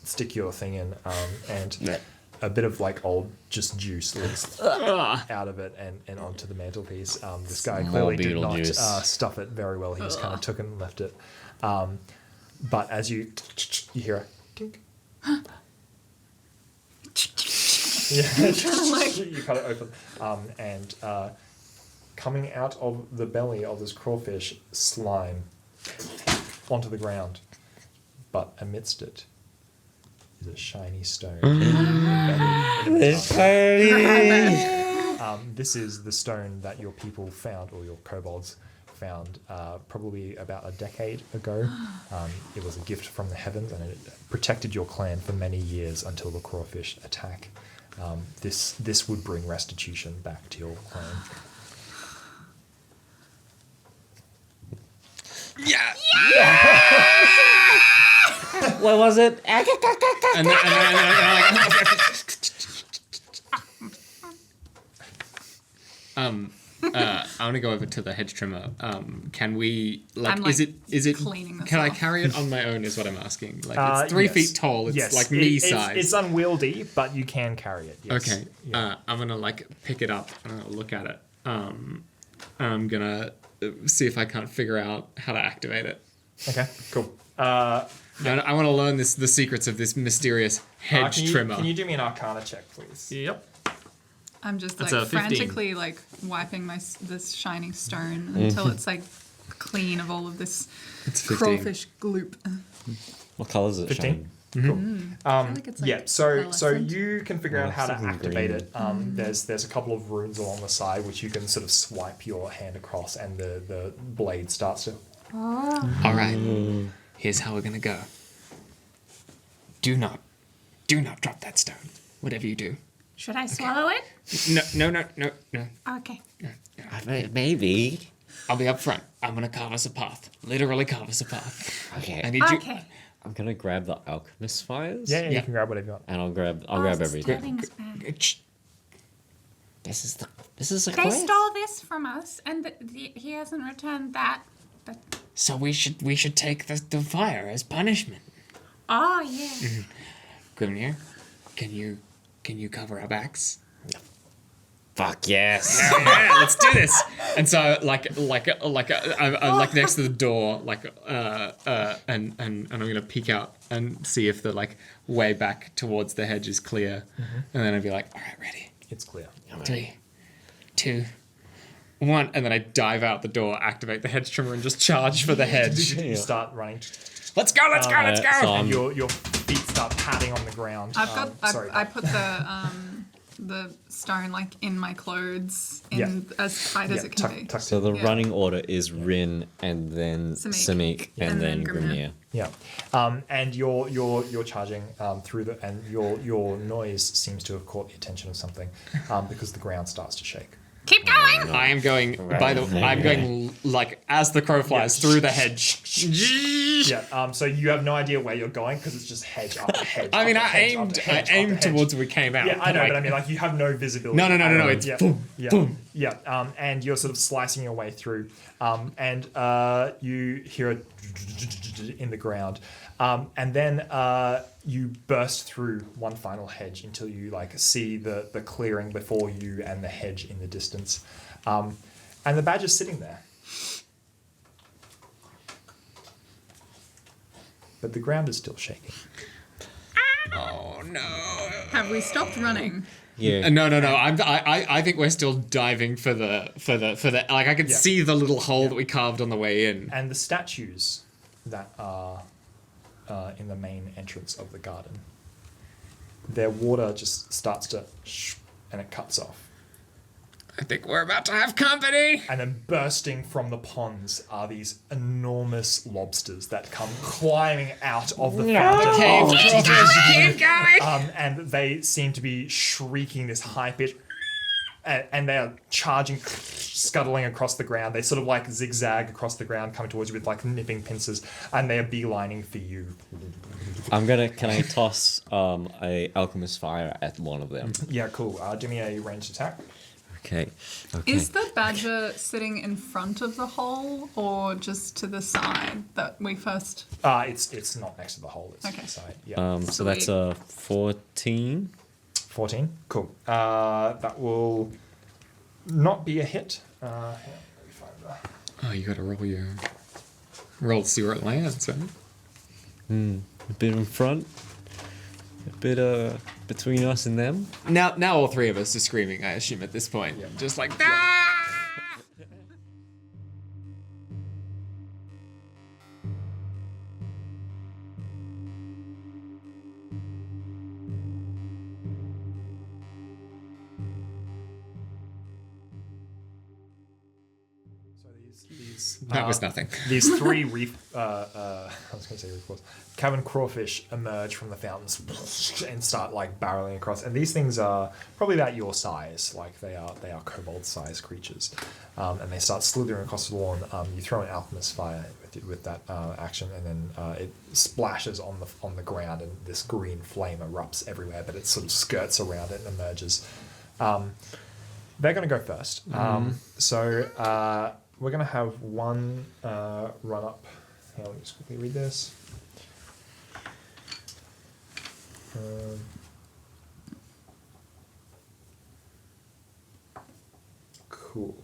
stick your thing in, and a bit of like old just juice leaks out of it and onto the mantelpiece. This guy clearly did not stuff it very well. He just kind of took it and left it. But as you hear a tink. You cut it open, and coming out of the belly of this crawfish, slime onto the ground, but amidst it is a shiny stone. This is the stone that your people found, or your kobolds found, probably about a decade ago. It was a gift from the heavens, and it protected your clan for many years until the crawfish attack. This would bring restitution back to your clan. Yeah. What was it? And then I want to go over to the hedge trimmer. Can we is it cleaning this can I off. carry it on my own is what I'm asking. Like it's 3 feet tall. It's like me size. It's unwieldy, but you can carry it. Yes. Okay. Yeah. I'm gonna like pick it up and I'll look at it. I'm gonna see if I can't figure out how to activate it. Okay. Cool. I want to learn the secrets of this mysterious hedge trimmer. Can you do me an Arcana check, please? Yep. I'm just That's like a 15. frantically like wiping this shining stone until it's like clean of all of this It's 15. crawfish gloop. What colour is it? 15? Shiny? Cool. I feel like it's like So pearlescent. you can figure out how to something activate green. it. There's a couple of runes along the side which you can sort of swipe your hand across, and the blade starts to. All right. Here's how we're gonna go. Do not drop that stone. Whatever you do. Should I swallow it? No. Okay. Maybe. I'll be up front. I'm gonna carve us a path. Literally carve us a path. Okay. I need you. Okay. I'm gonna grab the alchemist fires. Yeah, you Yeah. can grab whatever you want. And I'll grab everything. This is a They quest. stole this from us, and he hasn't returned that. But So we should take the fire as punishment. oh yeah. Grimnir, can you cover our backs? Fuck yes. Yeah, let's do this. And so I'm like next to the door, and I'm gonna peek out and see if the like way back towards the hedge is clear, and then I'd be like, all right, ready, It's clear. 3, 2, 1, and then I dive out the door, activate the hedge trimmer, and just charge for the hedge. You start running, Let's go. So and your feet start patting on the ground. I put the stone like in my clothes as tight as it can be. tucked So in. the Yeah. running order is Rin, and then Simic, and then Grimnir. Yeah, and you're charging through and your noise seems to have caught the attention of something, because the ground starts to shake. Keep going. I am going. By the way, I'm going like as the crow flies through the hedge. Yeah. So you have no idea where you're going because it's just hedge after hedge. I mean, after I hedge aimed. after I hedge aimed after hedge. towards where we came out. Yeah, I know, like, but I mean, like you have no visibility. No. It's boom, boom. Yeah. And you're sort of slicing your way through, and you hear it in the ground, and then you burst through one final hedge until you like see the clearing before you and the hedge in the distance, and the badger's sitting there. But the ground is still shaking. Oh no. Have we stopped running? Yeah. No. I think we're still diving for the like I could see the little hole that we carved on the way in. And the statues that are in the main entrance of the garden, their water just starts to and it cuts off. I think we're about to have company. And then bursting from the ponds are these enormous lobsters that come climbing out of the fountain. Keep going. And they seem to be shrieking this high pitch. And they are charging, scuttling across the ground. They sort of like zigzag across the ground, coming towards you with like nipping pincers, and they are beelining for you. Can I toss a alchemist fire at one of them? Yeah, cool. Do me a ranged attack. Okay. Is the badger sitting in front of the hole or just to the side that we first... It's not next to the hole. It's to Okay. the side. Yeah. So that's a 14. 14. Cool. That will not be a hit. Here, let me find that. Oh, you gotta roll to see where it lands, right? A bit in front. A bit between us and them. Now all three of us are screaming, I assume, at this point. Yeah. Just like, ah! So these That was nothing. These three reef, I was going to say reef balls, cavern crawfish emerge from the fountains and start like barreling across. And these things are probably about your size, like they are kobold-sized creatures, and they start slithering across the lawn. You throw an alchemist fire with that action, and then it splashes on the ground, and this green flame erupts everywhere. But it sort of skirts around it and emerges. They're going to go first. So. We're going to have one run up. Let me just quickly read this. Cool.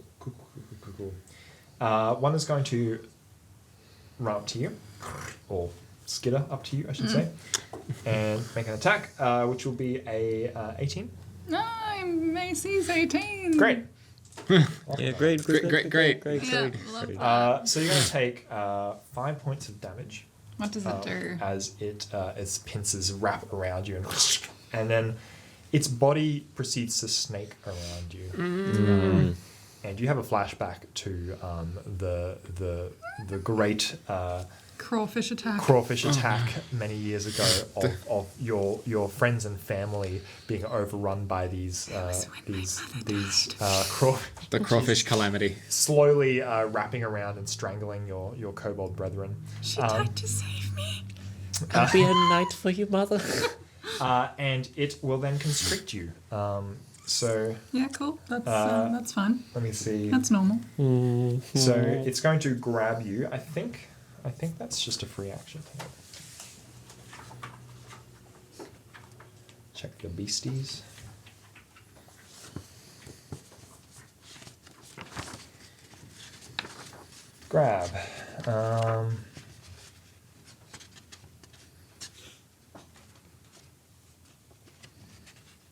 One is going to run up to you, or skitter up to you, I should say, and make an attack, which will be a 18. I'm Macy's 18. Great. Yeah, great. Yeah, love that. So you're going to take 5 points of damage. What does it do? As its pincers wrap around you, and then its body proceeds to snake around you. And you have a flashback to the great Crawfish attack many years ago of your friends and family being overrun by these The crawfish calamity. slowly wrapping around and strangling your kobold brethren. She tried to save me. I'll be a knight for you, mother. And it will then constrict you. So Yeah, cool. That's fine. let me see. That's normal. So it's going to grab you. I think that's just a free action. Check your beasties. Grab.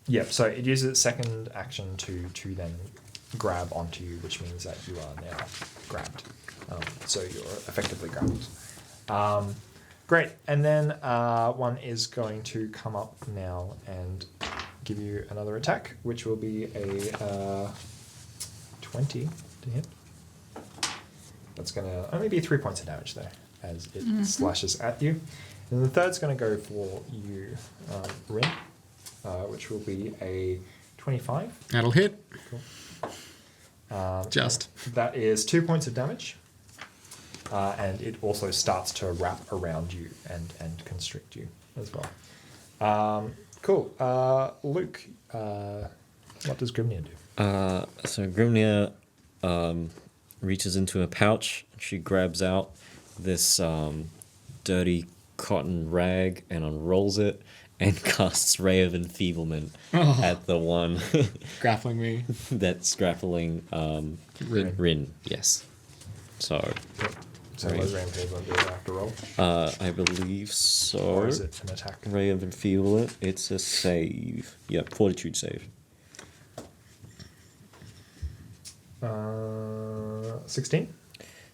Yep, so it uses its second action to then grab onto you, which means that you are now grabbed. So you're effectively grabbed. Great, and then one is going to come up now and give you another attack, which will be a 20 to hit. That's going to only be 3 points of damage, though, as it slashes at you. And the third's going to go for you, Rin, which will be a 25. That'll hit. Cool. Just. That is 2 points of damage. And it also starts to wrap around you and constrict you as well. Cool. Luke, what does Grimnir do? So Grimnir reaches into a pouch. She grabs out this dirty cotton rag and unrolls it and casts Ray of Enfeeblement at the one Grappling me. that's grappling Rin. Yes. So So what does Rampage do after roll? I believe so. Or is it an attack? Ray of Enfeeblement. It's a save. Yep, fortitude save. 16?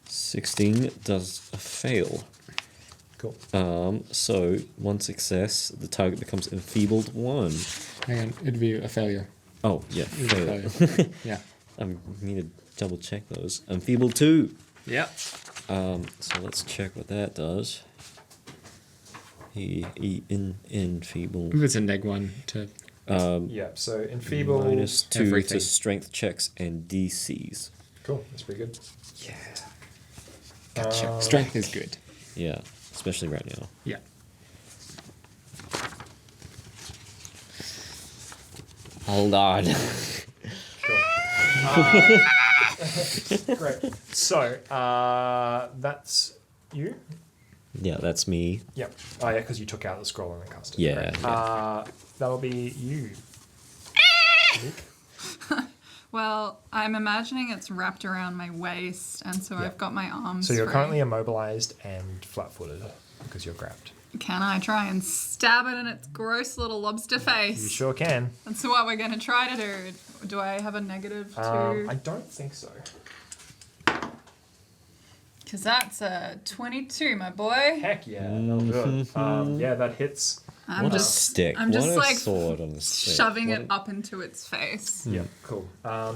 16 does fail. Cool. So one success, the target becomes enfeebled 1. Hang on, it'd be a failure. Oh, yeah, It'd be a fail. failure. Yeah. I need to double check those. Enfeebled 2. Yep. So let's check what that does. Enfeebled. It's a neg 1 to. Yeah, so enfeeble. -2 everything. to strength checks and DCs. Cool, that's pretty good. Yeah. Gotcha. Strength is good. Yeah, especially right now. Yeah. Hold on. Great. So, that's you? Yeah, that's me. Yep. Oh, yeah, because you took out the scroll and then cast it. Yeah. Great. That'll be you. Nick? Well, I'm imagining it's wrapped around my waist, and so I've got my arms. So you're free. currently immobilized and flat-footed because you're grabbed. Can I try and stab it in its gross little lobster face? You sure can. That's what we're going to try to do. Do I have a negative to? I don't think so. Because that's a 22, my boy. Heck yeah, that'll do it. Yeah, that hits. I'm What a just, stick. I'm just What a like sword on the stick. shoving What it a- up into its face. Yeah, cool.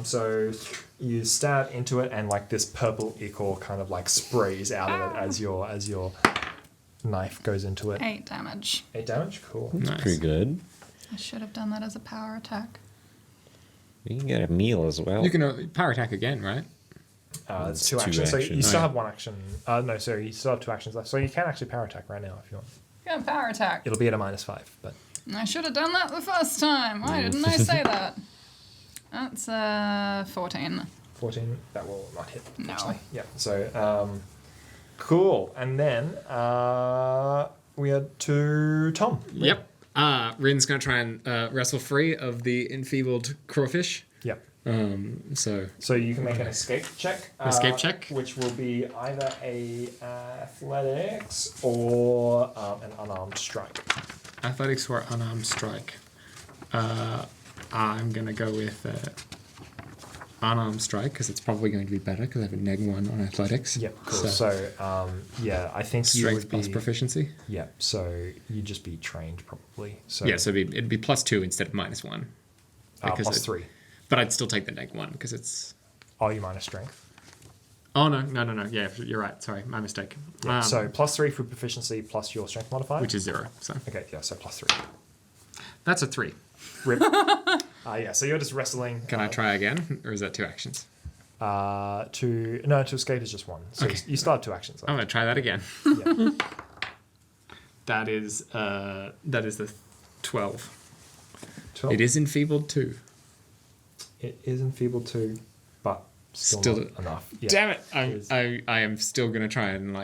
So you stab into it, and like this purple ichor kind of like sprays out of it as your knife goes into it. 8 damage. 8 damage. Cool. Nice. Pretty good. I should have done that as a power attack. You can get a meal as well. You can power attack again, right? It's It's 2 two actions. So you actions. still Oh, yeah. have 1 action. No, sorry, you still have 2 actions left. So you can actually power attack right now if you want. Yeah, power attack. It'll be at a -5, but I should have done that the first time. Why didn't I say that? That's 14. 14 that will not hit. No. Actually. Yeah. So cool. And then we are to Tom. Yep. Rin's gonna try and wrestle free of the enfeebled crawfish. Yep. So You can make an escape check. Escape check? Which will be either a athletics or an unarmed strike. athletics or unarmed strike. I'm gonna go with unarmed strike because it's probably going to be better because I have a -1 on athletics. Yep, cool. So, yeah, I think you Strength would plus be... proficiency. Yeah, so you'd just be trained probably. So Yeah, so it'd be +2 instead of -1. because plus it- 3. But I'd still take the -1 because it's. Oh, you minus strength. Oh no. Yeah, you're right. Sorry, my mistake. Yeah, so +3 for proficiency plus your strength modifier. which is 0. So Okay, yeah, so +3. that's a 3. Rip. Yeah, so you're just wrestling. Can I try again, or is that 2 actions? To escape is just 1. So Okay. you still have 2 actions. I'm gonna try that again. Yeah. That is the 12. 12. It is enfeebled too. It is enfeebled too, but still not enough. Yeah. Damn it! is. I am still gonna try and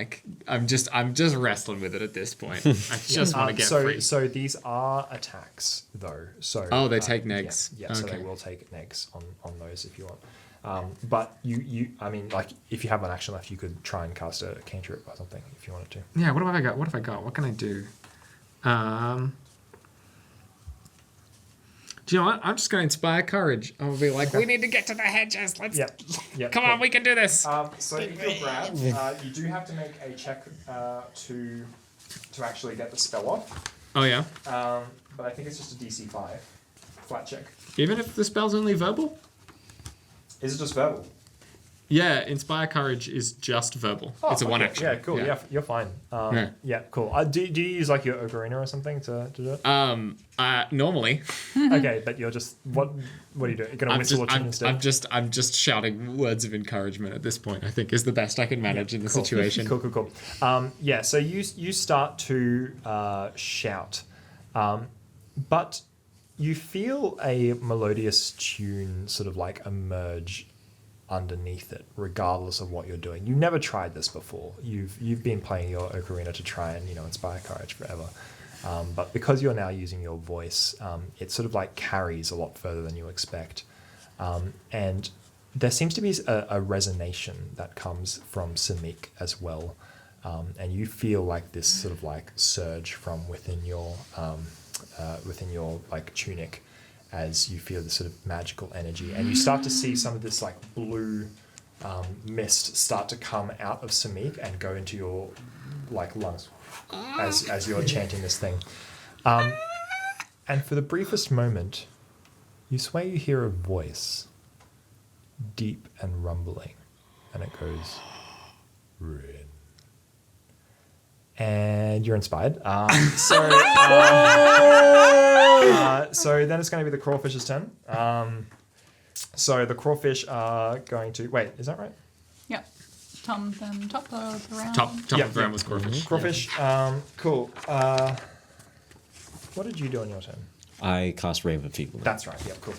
I'm just wrestling with it at this point. I just want to get free. So these are attacks though. So They take negs. Yeah, so they Okay. will take negs on those if you want. But I mean, like if you have an action left, you could try and cast a cantrip or something if you wanted to. Yeah. What have I got? What can I do? Do you know what? I'm just going to inspire courage. I'll be like, we need to get to the hedges. Let's. Yeah. Come on, we can do this. So if you're grabbed, you do have to make a check to actually get the spell off. Oh yeah. But I think it's just a DC 5 flat check. Even if the spell's only verbal. Is it just verbal? Yeah, inspire courage is just verbal. It's a okay. 1 action. Yeah, cool. Yeah, you're fine. Yeah, cool. Do you use like your ocarina or something to do it? Normally, Okay, but you're just what do you do? You're gonna whistle or tune instead. I'm just shouting words of encouragement at this point. I think is the best I can manage in the Cool. situation. Cool. Yeah, so you start to shout, but you feel a melodious tune sort of like emerge underneath it, regardless of what you're doing. You've never tried this before. You've been playing your ocarina to try and inspire courage forever. But because you're now using your voice, it sort of like carries a lot further than you expect. And there seems to be a resonation that comes from Samik as well. And you feel like this sort of like surge from within your like tunic as you feel this sort of magical energy. And you start to see some of this like blue mist start to come out of Samik and go into your like lungs as you're chanting this thing. And for the briefest moment, you swear you hear a voice deep and rumbling, and it goes, Rin. And you're inspired. So then it's going to be the crawfish's turn. So the crawfish are going to... Wait, is that right? Yep. Top of the round. Top of the round was crawfish. Crawfish, cool. What did you do on your turn? I cast Raven Feeblement. That's right, yeah, cool.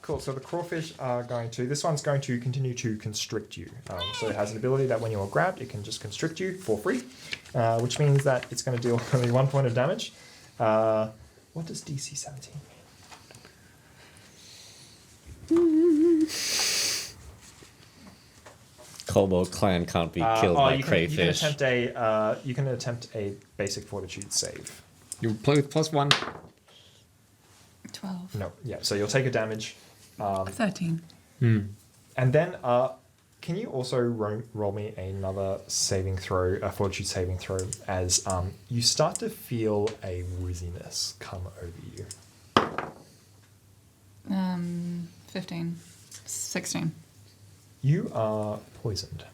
Cool, so the crawfish are going to... This one's going to continue to constrict you. So it has an ability that when you're grabbed, it can just constrict you for free, which means that it's going to deal only 1 point of damage. What does DC 17 mean? Kobold clan can't be killed by crayfish. You can attempt a basic fortitude save. You play with +1. 12. No, yeah, so you'll take a damage. 13. And then, can you also roll me another saving throw, a fortitude saving throw, as you start to feel a wooziness come over you. 15. 16. You are poisoned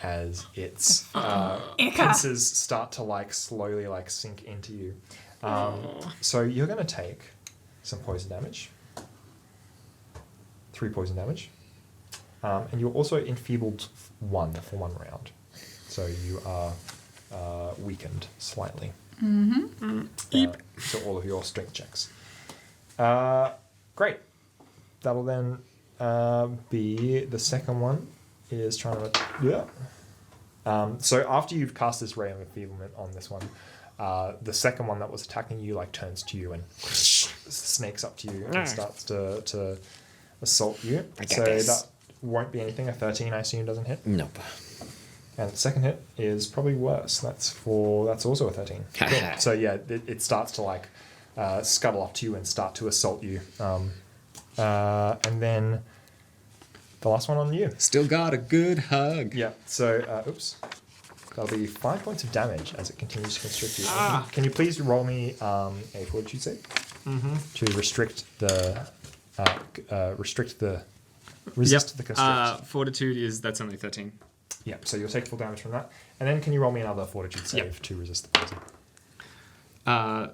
as its pincers start to slowly sink into you. So you're going to take some poison damage. 3 poison damage. And you're also enfeebled 1 for 1 round. So you are weakened slightly. To all of your strength checks. Great. That'll then be the second one is trying to... Yeah. So after you've cast this ray of enfeeblement on this one, the second one that was attacking you turns to you and snakes up to you and starts to assault you. So that won't be anything. A 13, I assume, doesn't hit. Nope. And the second hit is probably worse. That's also a 13. Cool. So yeah, it starts to scuttle up to you and start to assault you. And then the last one on you. Still got a good hug. Yeah. So oops. That'll be 5 points of damage as it continues to constrict you. Can you please roll me a fortitude save to resist the constrict? Fortitude that's only 13. Yeah. So you'll take full damage from that, and then can you roll me another fortitude save to resist the poison?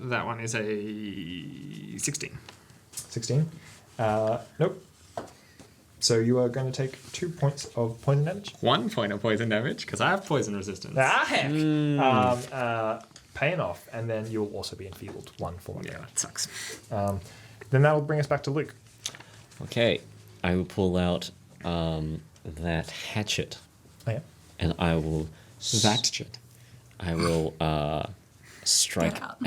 That one is a 16. 16. Nope. So you are going to take 2 points of poison damage. 1 point of poison damage because I have poison resistance. Heck! Paying off, and then you'll also be enfeebled 1 for 1. Yeah, that sucks. Then that'll bring us back to Luke. Okay, I will pull out that hatchet, Oh, yeah. and I will strike Get out.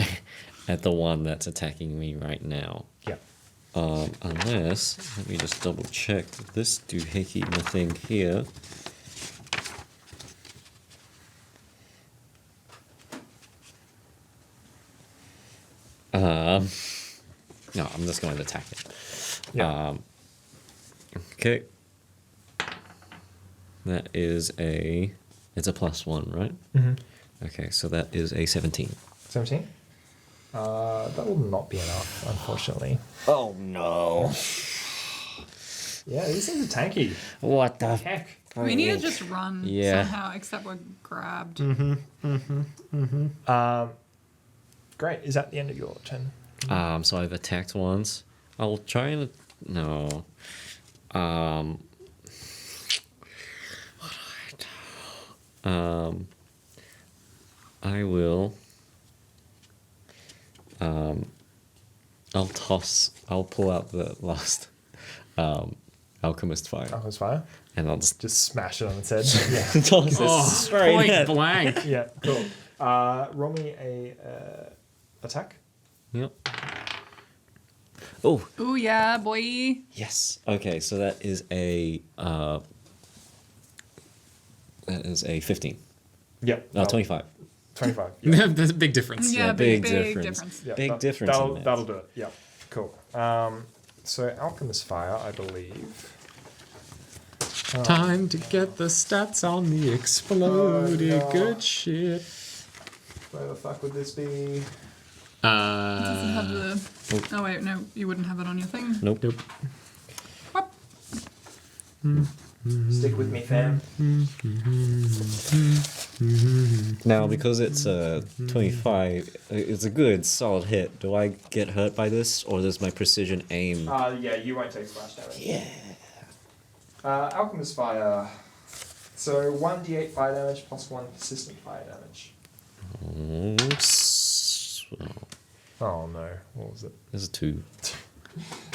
at the one that's attacking me right now. Yeah. Unless, let me just double check this doohickey thing here. No, I'm just going to attack it. Yeah. Okay. That is it's a +1, right? Mm-hmm. Okay, so that is a 17. 17? That will not be enough, unfortunately. Oh no. Yeah, these things are tanky. What the Heck. We need to just run Yeah. somehow, except we're grabbed. Great. Is that the end of your turn? So I've attacked once. I'll try and no. What do I do? I will. I'll pull out the last Alchemist fire. Alchemist fire. And I'll just Smash it on its head. Yeah. toss it straight Point at. blank. Yeah, cool. Roll me a attack. Yep. Oh, Ooh, yeah, boy. yes. Okay, so that is a 15. Yep. No, 25. 25. Yeah. There's a big difference. Yeah, big big difference. difference. Yeah, Big difference in that. That'll do it. Yeah, cool. So Alchemist fire, I believe. Time to get the stats on the exploded Oh, no. good shit. Where the fuck would this be? Does it have the... Oh, wait, no, you wouldn't have it on your thing. Nope. Nope. Whoop. Stick with me, fam. Now, because it's a 25, it's a good, solid hit. Do I get hurt by this, or does my precision aim? Yeah, you won't take splash damage. Yeah. Alchemist fire. So 1d8 fire damage plus 1 persistent fire damage. Oh no, what was it? There's a 2.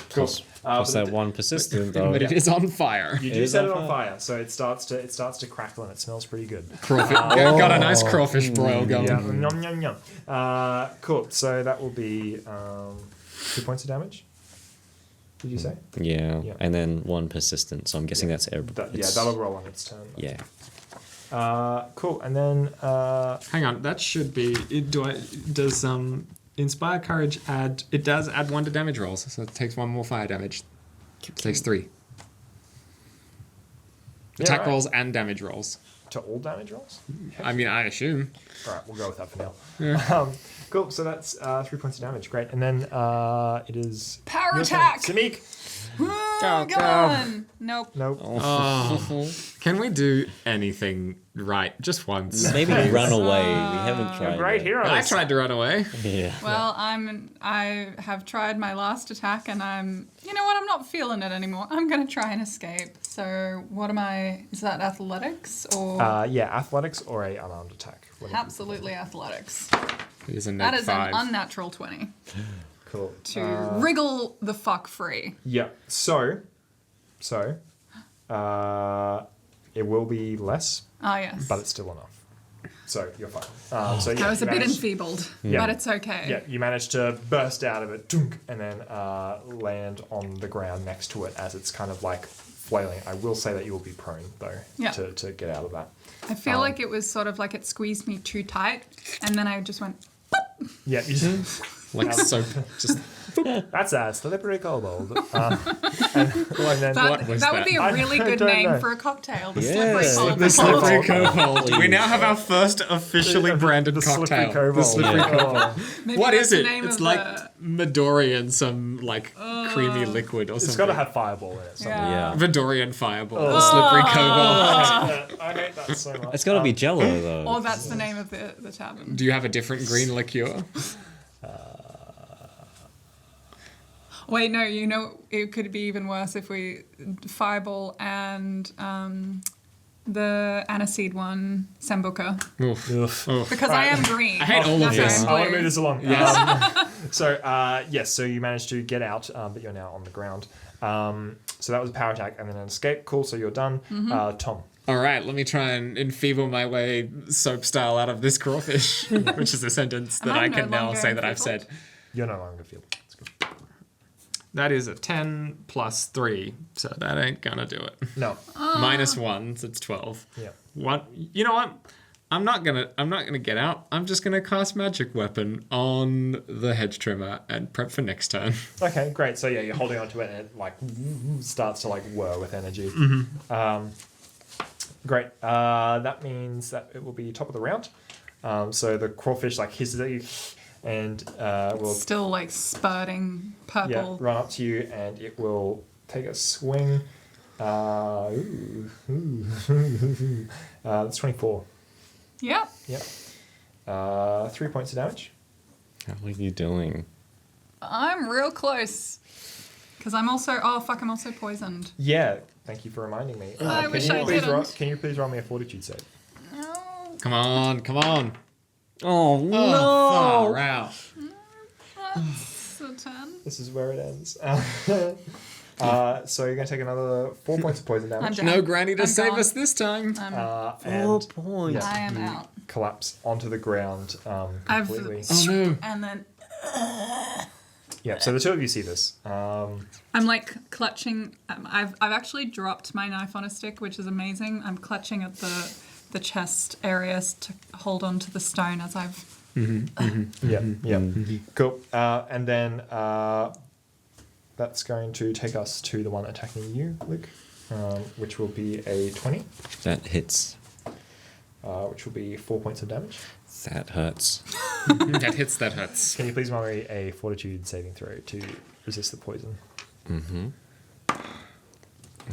Cool. Plus that 1 persistent, though. But it is on fire. You do set it on fire, so it starts to crackle and it smells pretty good. Got a nice crawfish broil going. Yeah, yum yum yum. Cool. So that will be 2 points of damage. Did you say? Yeah. Yeah. And then 1 persistent, so I'm guessing that's that'll roll on its turn. Yeah. Cool. And then Hang on, that should be. Does Inspire Courage add? It does add 1 to damage rolls, so it takes 1 more fire damage. It takes 3. Attack right. rolls and damage rolls. to all damage rolls. I mean, I assume. All right, we'll go with that for now. Yeah. Cool. So that's 3 points of damage. Great. And then it is Power your attack! turn. Samik. Oh, come on! Nope. Nope. Oh. Can we do anything right just once? Maybe run away. We haven't tried. Great it. heroes. I tried to run away. Yeah. Well, I have tried my last attack, and you know what? I'm not feeling it anymore. I'm gonna try and escape. So, what am I? Is that athletics or? Yeah, athletics or a unarmed attack. Whatever. Absolutely athletics. It is a That net is 5. an unnatural 20 Cool. to wriggle the fuck free. Yeah. So, it will be less, Ah, yes. but it's still enough. So you're fine. So yeah, I was a you bit managed- enfeebled, Yeah. but it's okay. Yeah, you managed to burst out of it, dunk, and then land on the ground next to it as it's kind of like flailing. I will say that you will be prone though Yeah. to get out of that. I feel like it was sort of like it squeezed me too tight, and then I just went. Yeah, you just, Like soap. Just that's a slippery kobold. And then That, was that would that? be a really I good don't name know. for a cocktail. The Yeah. slippery kobold. the slippery Kobold. kobold. We now have our first officially branded the slippery cocktail. kobold. The slippery Yeah. kobold. Maybe What that's is the it? name It's of like the- Midori and some like creamy liquid or It's something. got to have fireball in it. Somewhere. Yeah. Yeah. Vidorian fireball. The slippery kobold. I hate that so much. It's got to be Jello though. Or that's the name of the tavern. Do you have a different green liqueur? Wait, no. You know, it could be even worse if we fireball and the aniseed one, Sambuca, Oof. Oof. Oof. because I am green. I hate all of That's why this. I'm I want to blue. move this along. Yes. Yes, so you managed to get out, but you're now on the ground. So that was a power attack and then an escape. Cool, so you're done. Tom. All right, let me try and enfeeble my way soap style out of this crawfish, which is a sentence that Am I I no can now longer say that I've enfeebled? said. You're no longer feeble. That's good. That is a 10 plus 3, so that ain't gonna do it. No. Minus 1, so it's 12. Yeah. What? You know what? I'm not gonna get out. I'm just gonna cast magic weapon on the hedge trimmer and prep for next turn. Okay, great. So yeah, you're holding onto it and it like starts to like whir with energy. Great. That means that it will be top of the round. So the crawfish like hisses at you and will Still like spurting purple. run up to you and it will take a swing. That's 24. Yep. Yep. 3 points of damage. How are you doing? I'm real close. Because I'm also. Oh, fuck, I'm also poisoned. Yeah. Thank you for reminding me. I wish I didn't. Can you please roll me a fortitude save? No. Come on, come on. Oh no! Oh, far out. That's a 10. This is where it ends. So you're going to take another 4 points of poison I'm damage. down. No granny to I'm save gone. us this time. And points. I am you out. collapse onto the ground I've- completely. Oh no. And then Yeah, so the two of you see this. I'm like clutching. I've actually dropped my knife on a stick, which is amazing. I'm clutching at the chest areas to hold on to the stone as I've. Yeah. Cool. And then that's going to take us to the one attacking you, Luke, which will be a 20, That hits. which will be 4 points of damage. That hurts. That hits, that hurts. Can you please roll me a fortitude saving throw to resist the poison?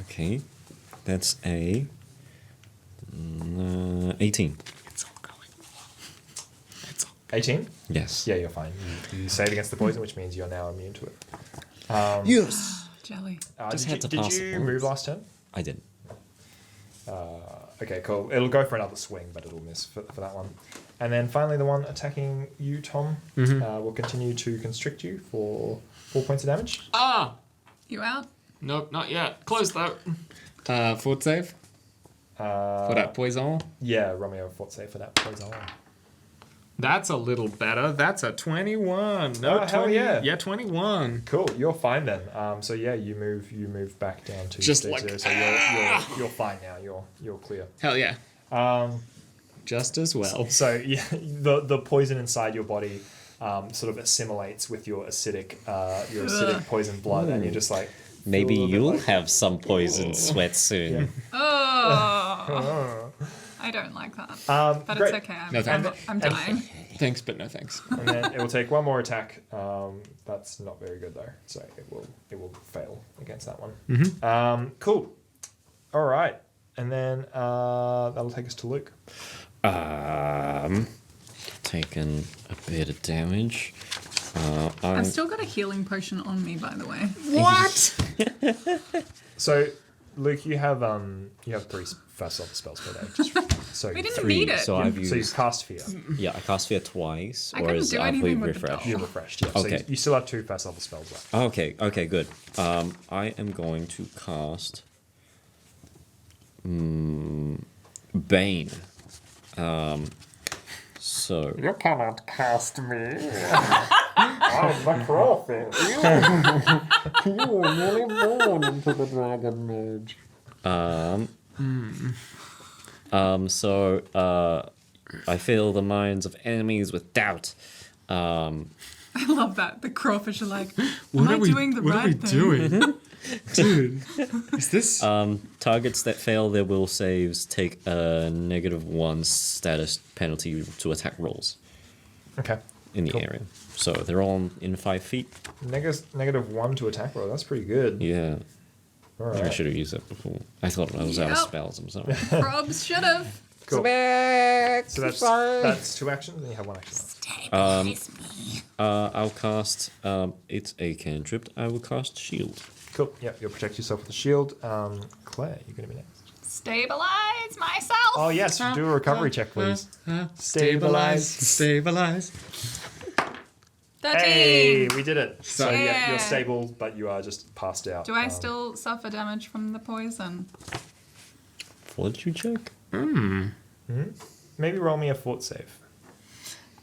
Okay. That's a 18. It's all going. It's all 18? Yes. Yeah, you're fine. You save against the poison, which means you're now immune to it. Yes. Jelly. Just had to did pass you it once. move last turn? I did. Okay, cool. It'll go for another swing, but it'll miss for that one. And then finally, the one attacking you, Tom, will continue to constrict you for 4 points of damage. Ah! You out? Nope, not yet. Close though. Fort save? For that poison? Yeah, Romeo fought save for that poison. That's a little better. That's a 21. No, Oh, hell yeah. Yeah, 21. Cool, you're fine then. So yeah, you move back down to Just stage like- 0. So you're fine now. You're clear. Hell yeah. Just as well. So yeah, the poison inside your body sort of assimilates with your acidic poison blood, and you're just like. Maybe feel a bit you'll like- have some poison sweat soon. Oh. I don't like that. But great. it's okay. No, thanks. I'm dying. Thanks, but no thanks. And then it will take one more attack. That's not very good though, so it will fail against that one. Cool. All right, and then that'll take us to Luke. Taken a bit of damage. I've still got a healing potion on me, by the way. What? So, Luke, you have 3 first level spells per day. So We didn't 3, need it. so I've So you used... cast Fear. Yeah, I cast Fear twice. I or couldn't is do have we anything with the refreshed? doll. You're refreshed. Yeah. So Okay. you still have 2 first level spells left. Okay, good. I am going to cast Bane. So You cannot cast me. Oh, my crawfish. You were really born into the Dragon Mage. I fill the minds of enemies with doubt. I love that. The crawfish are like, am I doing the right thing? doing? Dude, is this... Targets that fail their will saves take a -1 status penalty to attack rolls Okay. in the Cool. area. So they're all in 5 feet. -1 to attack roll. That's pretty good. Yeah. All I right. should have used that before. I thought I was out of Yep. spells. I'm sorry. Probs should have. Cool. So that's 2 actions, and you have 1 action left. I'll cast. It's a cantrip. I will cast shield. Cool. Yep. You'll protect yourself with a shield. Claire, you're gonna be next. Stabilize myself. Oh yes, do a recovery check, please. Stabilize. 13. Hey, we did it. So yeah, Yeah. you're stable, but you are just passed out. Do I still suffer damage from the poison? Fortitude check. Maybe roll me a fort save?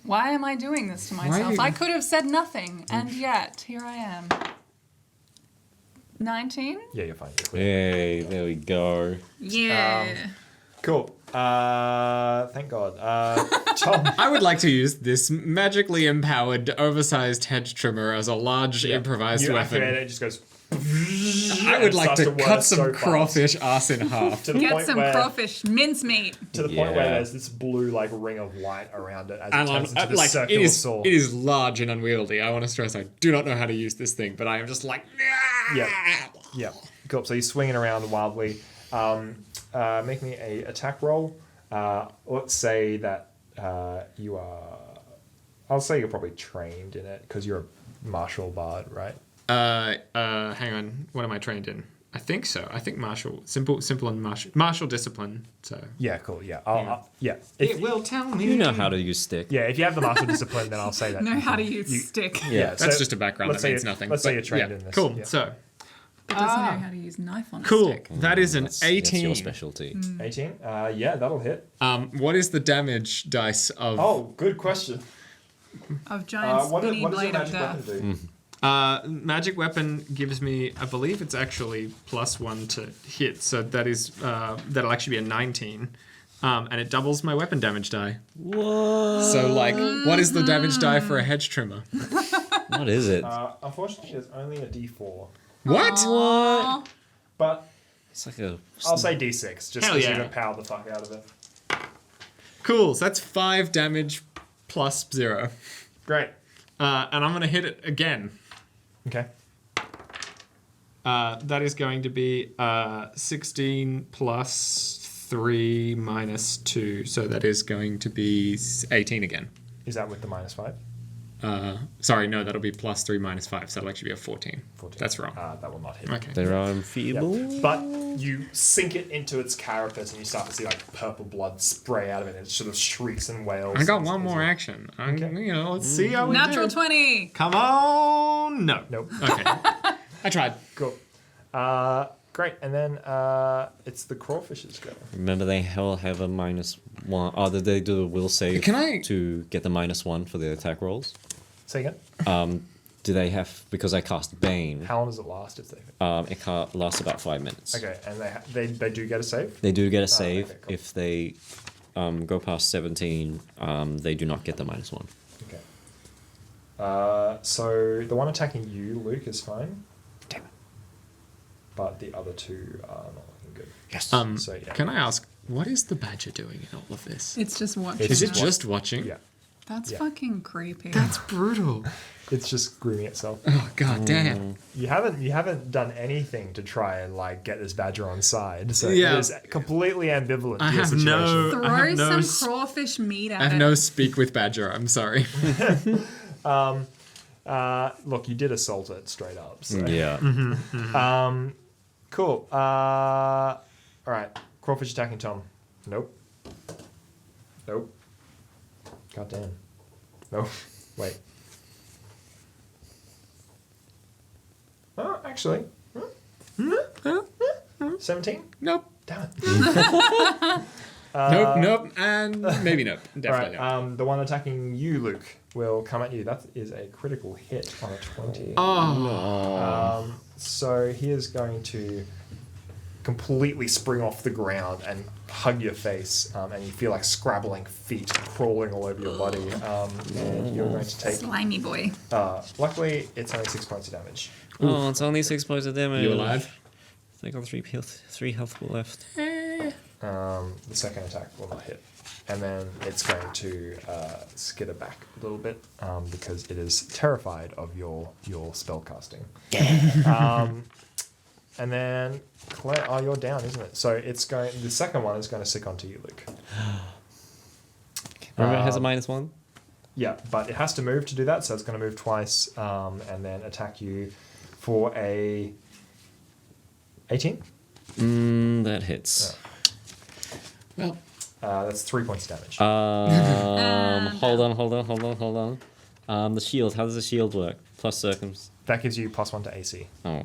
Why am I doing this to myself? you- I could have said nothing, and yet here I am. 19? Yeah, you're fine. You're clear. Hey, there we go. Yeah. Cool. Thank God. Tom. I would like to use this magically empowered, oversized hedge trimmer as a large improvised you weapon. activate it, it just goes. I would like starts to to cut whir some so fast. crawfish ass in half. To the Get point some where, crawfish mincemeat. To the point where Yeah. there's this blue like ring of light around it as it And turns into this like, circular saw. it is large and unwieldy. I want to stress I do not know how to use this thing, but I am just like, Yeah. Cool. So you're swinging around wildly. Make me a attack roll. Let's say that you are. I'll say you're probably trained in it because you're a martial bard, right? hang on. What am I trained in? I think so. I think martial, simple and martial discipline. So Yeah. Cool. Yeah. Yeah. If, will tell me. You know how to use stick. yeah. If you have the martial discipline, then I'll say that. Know how to use stick. Yeah. That's so just a background. let's That say means you- nothing. Let's say but you're trained yeah. in this. Cool. Yeah. So It doesn't know how to use knife on a cool. stick. That is an That's 18. your specialty. 18. Yeah, that'll hit. What is the damage dice of? Oh, good question. Of giant What skinny does your blade of magic death. weapon do? Magic weapon gives me, I believe it's actually +1 to hit, so that is that'll actually be a 19, and it doubles my weapon damage die. What? So like, what is the damage die for a hedge trimmer? What is it? Unfortunately, it's only a D4. What? Aw. But It's like a. I'll say D6, just Hell because yeah. you're going to power the fuck out of it. Cool. So that's 5 damage +0, Great. and I'm gonna hit it again. Okay. That is going to be 16 plus 3 minus 2. So that is going to be 18 again. Is that with the -5? Sorry, no, that'll be plus 3 minus 5. So that'll actually be a 14. 14. That's wrong. That will not hit. Okay. There are feeble. Yep. But you sink it into its carapace and you start to see like purple blood spray out of it. And it sort of shrieks and wails. I got one more action. Let's see how we Natural do. 20. Come on. No. Nope. Okay. I tried. Cool. Great. And then it's the crawfish's go. Remember, they all have a -1. Oh, did they do a will save Can I- to get the -1 for the attack rolls? Say again. Do they have, because I cast Bane, How long does it last if they... it lasts about 5 minutes. Okay, and they do get a save? They do get a save. okay, cool. If they go past 17, they do not get the -1. Okay. So the one attacking you, Luke, is fine. Damn it. But the other two are not looking good. Yes. So, yeah. Can I ask, what is the badger doing in all of this? It's just watching. Is it us. just watching? Yeah. That's Yeah. fucking creepy. That's brutal. It's just grooming itself. Oh, god damn. You haven't done anything to try and like get this badger on side. So Yeah. it is completely ambivalent. I to your have situation. no- Throw I have no some s- crawfish meat at I have it. no speak with badger. I'm sorry. Look, you did assault it straight up. So. Yeah. Cool. All right. Crawfish attacking Tom. Nope. Nope. God damn. No. Wait. Oh, actually. 17? Nope. Damn it. Nope, and maybe nope. All Definitely right. not. The one attacking you, Luke, will come at you. That is a critical hit on a 20. Oh, So he is going to completely spring off the ground and hug your face, and you feel like scrabbling feet crawling all over your body. And you're going to take. Slimy boy. Luckily, it's only 6 points of damage. Oh, it's only 6 points of damage. you alive? I got 3 health left. The second attack will not hit. And then it's going to skitter back a little bit because it is terrified of your spell casting. And then Claire, you're down, isn't it? So it's going. The second one is going to sick onto you, Luke. Remember, it has a -1. Yeah, but it has to move to do that, so it's going to move twice and then attack you for a 18. That hits. Well, That's 3 points of damage. Hold on. The shield. How does the shield work? Plus circums. That gives you +1 to AC. Oh.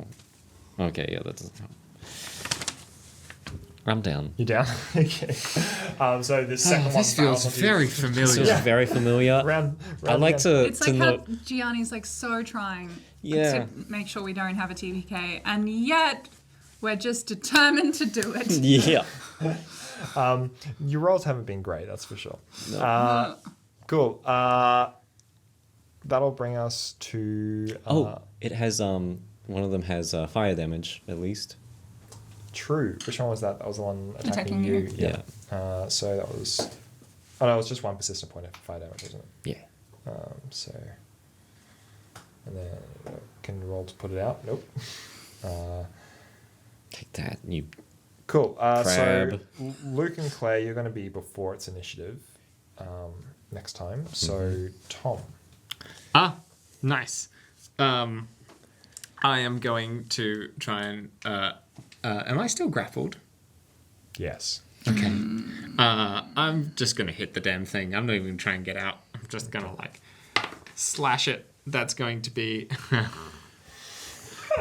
Okay, yeah, that doesn't help. I'm down. You're down. Okay. So the second one this feels fails onto very you. This familiar. is very familiar. Round I'd like again. to It's like know. how Gianni's like so trying Yeah. to make sure we don't have a TPK, and yet we're just determined to do it. Yeah. Your rolls haven't been great, that's for sure. No. Cool. That'll bring us to. It has one of them has fire damage at least. True. Which one was that? That was the one attacking Attacking you. you. Yeah. So that was. Oh no, it was just one persistent point of fire damage, wasn't it? Yeah. So. And then can you roll to put it out? Nope. Take that, you. Cool. So Crab. Luke and Claire, you're going to be before its initiative next time. So Tom. Ah, nice. I am going to try and. Am I still grappled? Yes. Okay. I'm just gonna hit the damn thing. I'm not even gonna try and get out. I'm just gonna like slash it. That's going to be.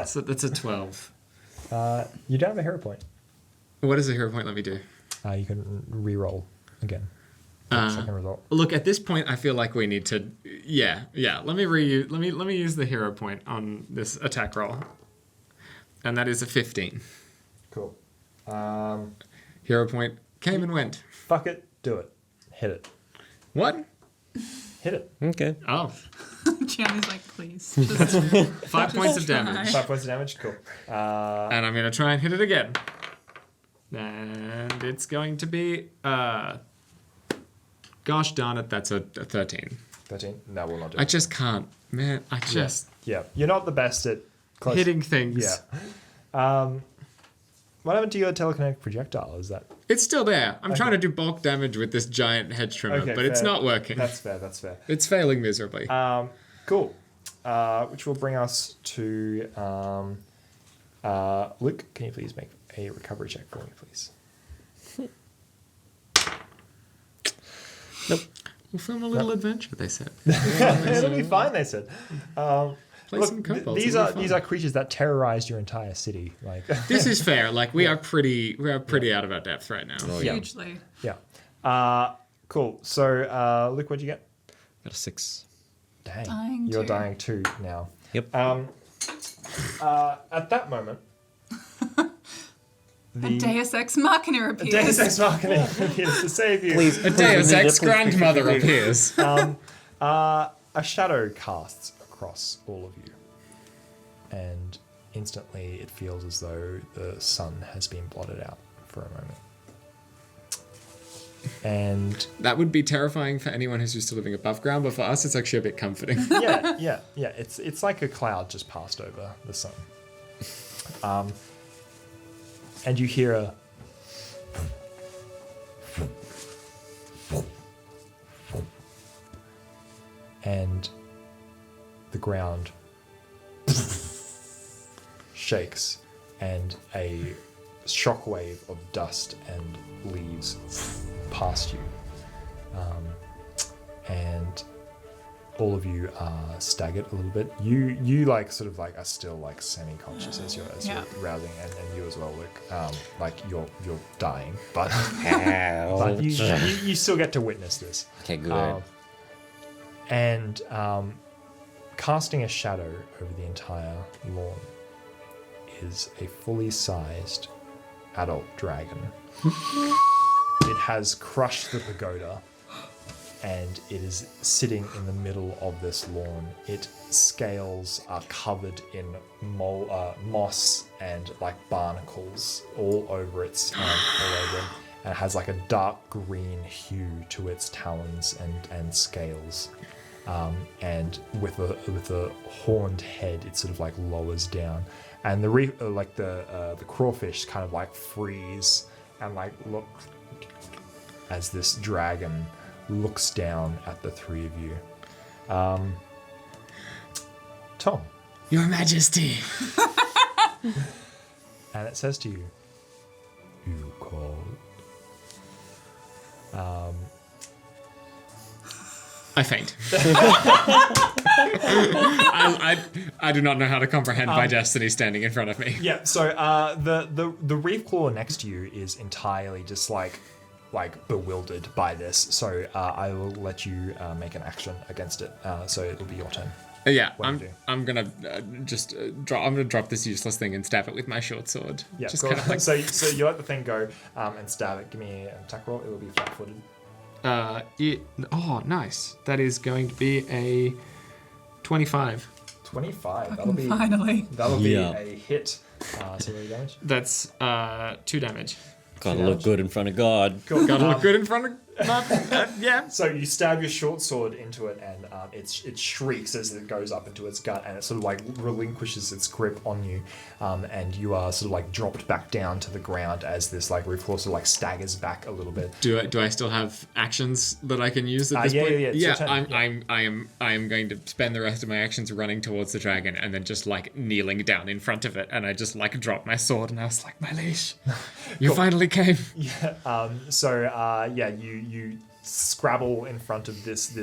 So that's a 12. You don't have a hero point. What does a hero point let me do? You can re-roll again. Second result. Look, at this point, I feel like we need to. Yeah. Let me use the hero point on this attack roll, and that is a 15. Cool. Hero point came and went. Fuck it. Do it. Hit it. What? Hit it. Okay. Oh, Gianni's like, please. Just 5 points of try. damage. 5 points of damage. Cool. And I'm gonna try and hit it again. And it's going to be gosh darn it, that's a 13. 13. No, we'll not do I it. just can't, man. I just Yeah. You're not the best at Close. hitting things. Yeah. What happened to your telekinetic projectile? Is that It's still there. I'm trying to do bulk damage with this giant hedge trimmer, okay? but it's fair. not working. That's fair. That's fair. It's failing miserably. Cool. Which will bring us to Luke. Can you please make a recovery check for me, please? We'll film a little adventure, they said. It'll be fine, they said. Play some Look, kobolds. these it'll are be these fun. are creatures that terrorized your entire city. Like, This is fair. Like we are pretty out of our depth right now. Oh, yeah. Hugely. yeah. Cool. So, Luke, what'd you get? Got a 6. Dang, Dying you're too. dying too now. Yep. At that moment, A Deus Ex Machina appears. Deus Ex Machina appears to save you. Please. A Deus Ex grandmother appears. A shadow casts across all of you, and instantly it feels as though the sun has been blotted out for a moment. And That would be terrifying for anyone who's used to living above ground, but for us, it's actually a bit comforting. yeah, it's like a cloud just passed over the sun. And you hear a and the ground shakes and a shockwave of dust and leaves past you. And all of you are staggered a little bit. You like sort of like are still like semi-conscious as you're rousing, and you as well, Luke. Like you're dying, but but you still get to witness this. Okay, good. And casting a shadow over the entire lawn is a fully sized adult dragon. It has crushed the pagoda, and it is sitting in the middle of this lawn. Its scales are covered in moss and like barnacles all over its all over it, and it has like a dark green hue to its talons and scales. And with a horned head, it sort of like lowers down, and the crawfish kind of like freeze and like look as this dragon looks down at the three of you. Tom, Your Majesty. and it says to you, "You called." I faint. I do not know how to comprehend my destiny standing in front of me. Yeah. So the reef claw next to you is entirely just like bewildered by this. So I will let you make an action against it. So it'll be your turn. Yeah, What do you do? I'm gonna drop this useless thing and stab it with my short sword. Yeah. Just Cool. kind of like so you let the thing go and stab it. Give me an attack roll. It will be flat-footed. oh, nice. That is going to be a 25. 25. That'll be Finally. Yeah. a hit. So what damage? That's 2 damage. Gotta look good in front of God. Cool. Gotta look good in front of. Yeah. So you stab your short sword into it, and it shrieks as it goes up into its gut, and it sort of like relinquishes its grip on you, and you are sort of like dropped back down to the ground as this like reef claw sort of like staggers back a little bit. Do I still have actions that I can use at this yeah, point? yeah, it's your turn. I am going to spend the rest of my actions running towards the dragon and then just like kneeling down in front of it, and I just like drop my sword and I was like, my leash, you finally came. You scrabble in front of this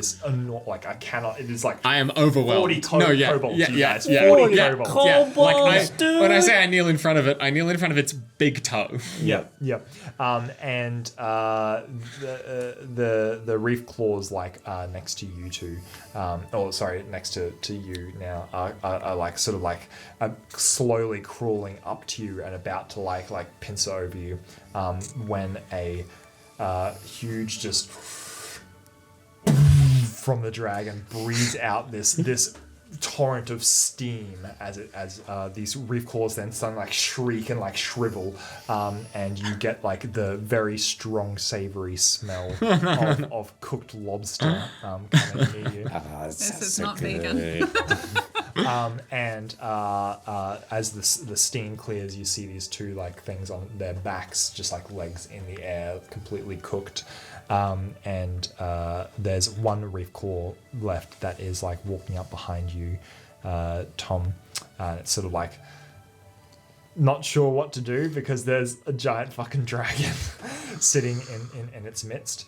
like I cannot. It is like I am overwhelmed. 40 kobolds. Yeah, you yeah, guys. yeah, 40 yeah, kobolds. yeah. Like Kobolds, dude. when I say I kneel in front of it, I kneel in front of its big toe. Yep. And the reef claws like next to you two, next to you now are like sort of like slowly crawling up to you and about to like pincer over you, when a huge just from the dragon breathes out this torrent of steam as these reef claws then suddenly like shriek and like shrivel, and you get like the very strong savory smell of cooked lobster coming near you. This is not vegan. And as the steam clears, you see these two like things on their backs, just like legs in the air, completely cooked. And there's one reef claw left that is like walking up behind you, Tom. It's sort of like not sure what to do because there's a giant fucking dragon sitting in its midst.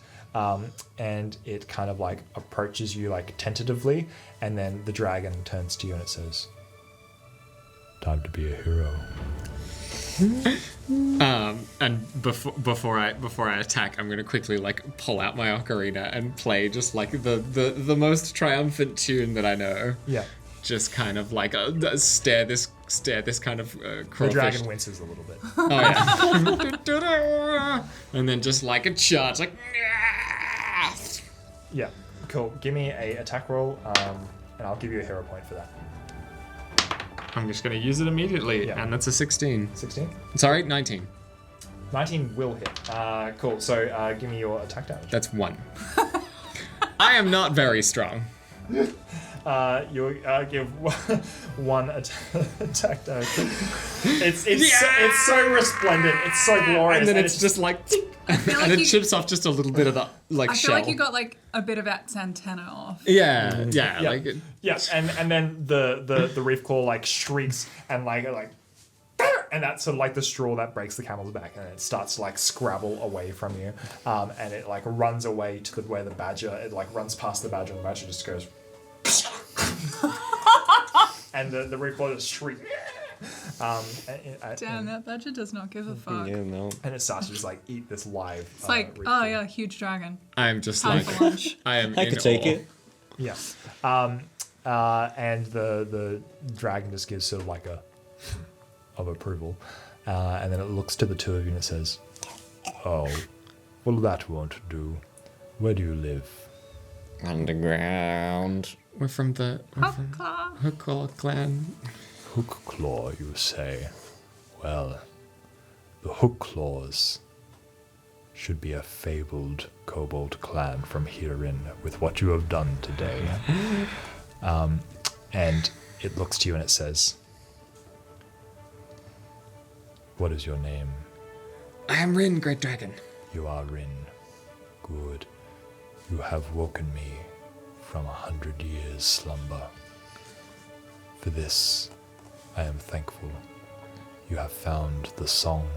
And it kind of like approaches you like tentatively, and then the dragon turns to you and it says, "Time to be a hero." And before I attack, I'm gonna quickly like pull out my ocarina and play just like the most triumphant tune that I know. Yeah. Just kind of like stare this kind of crawfish. The dragon winces a little bit. Oh yeah. And then just like a charge, like. Yeah, cool. Give me a attack roll, and I'll give you a hero point for that. I'm just gonna use it immediately, Yeah. and that's a 16. 16? Sorry, 19. 19 will hit. Cool. So give me your attack damage. That's 1. I am not very strong. You give one attack damage. It's so resplendent. It's so glorious. And then it's just like, feel and like it chips off just a little bit of the like I feel shell. like you got like a bit of its antenna off. Yeah, Yeah, like and then the reef claw like shrieks and like and that's sort of like the straw that breaks the camel's back, and it starts to like scrabble away from you, and it like runs away to where the badger. It like runs past the badger, and the badger just goes, and the reef claw just shrieks. Damn, that badger does not give a fuck. Yeah, no. And it starts to just like eat this live. It's like, reef oh claw. yeah, huge dragon. I'm just Time like, for lunch. I am. I in could take awe. it. Yeah. And the dragon just gives sort of like a of approval. And then it looks to the two of you and it says, "Oh, well, that won't do. Where do you live?" Underground. We're from the Alcock. Alcock clan. Hook Claw, you say? Well, the Hook Claws should be a fabled kobold clan from herein with what you have done today. And it looks to you and it says, "What is your name?" I am Rin, Great Dragon. "You are Rin. Good. You have woken me from 100 years' slumber. For this, I am thankful. You have found the song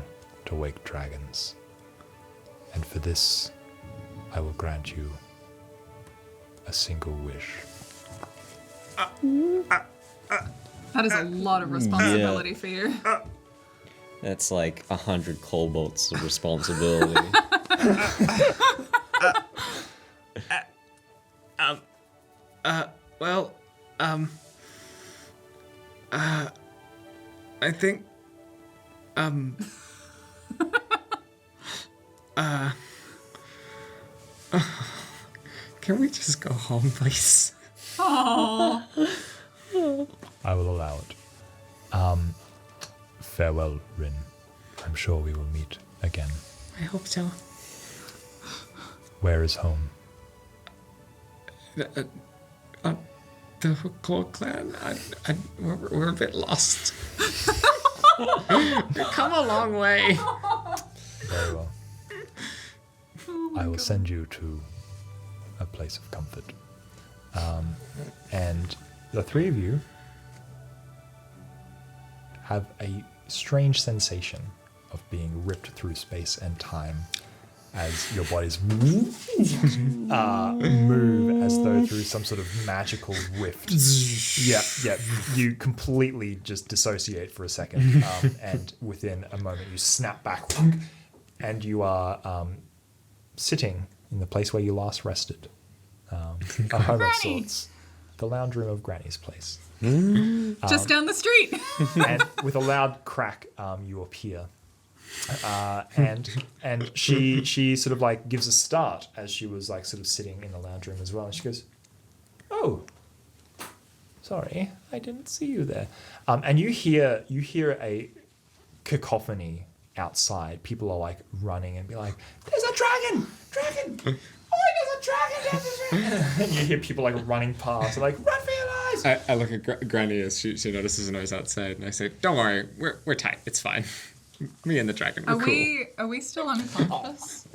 to wake dragons. And for this, I will grant you a single wish." That is a lot of responsibility for you. That's like 100 kobolds of responsibility. Well, I think, can we just go home, please? Oh, I will allow it. Farewell, Rin. I'm sure we will meet again. I hope so. Where is home? The Claw clan, we're a bit lost. We've come a long way. Very well. I will send you to a place of comfort. And the three of you have a strange sensation of being ripped through space and time as your bodies move as though through some sort of magical rift. Yeah. You completely just dissociate for a second, and within a moment you snap back, and you are sitting in the place where you last rested. A home of sorts. The lounge room of Granny's place. just down the street. And with a loud crack, you appear. And she sort of like gives a start as she was like sort of sitting in the lounge room as well. And she goes, "Oh, sorry, I didn't see you there." And you hear a cacophony outside. People are like running and be like, "There's a dragon! Dragon! Oh, there's a dragon! There's a dragon!" And you hear people like running past, like, "Run for your lives! I look at Granny as she notices a noise outside, and I say, "Don't worry, we're tight. It's fine. Me and the dragon, we're cool." Are we still unconscious?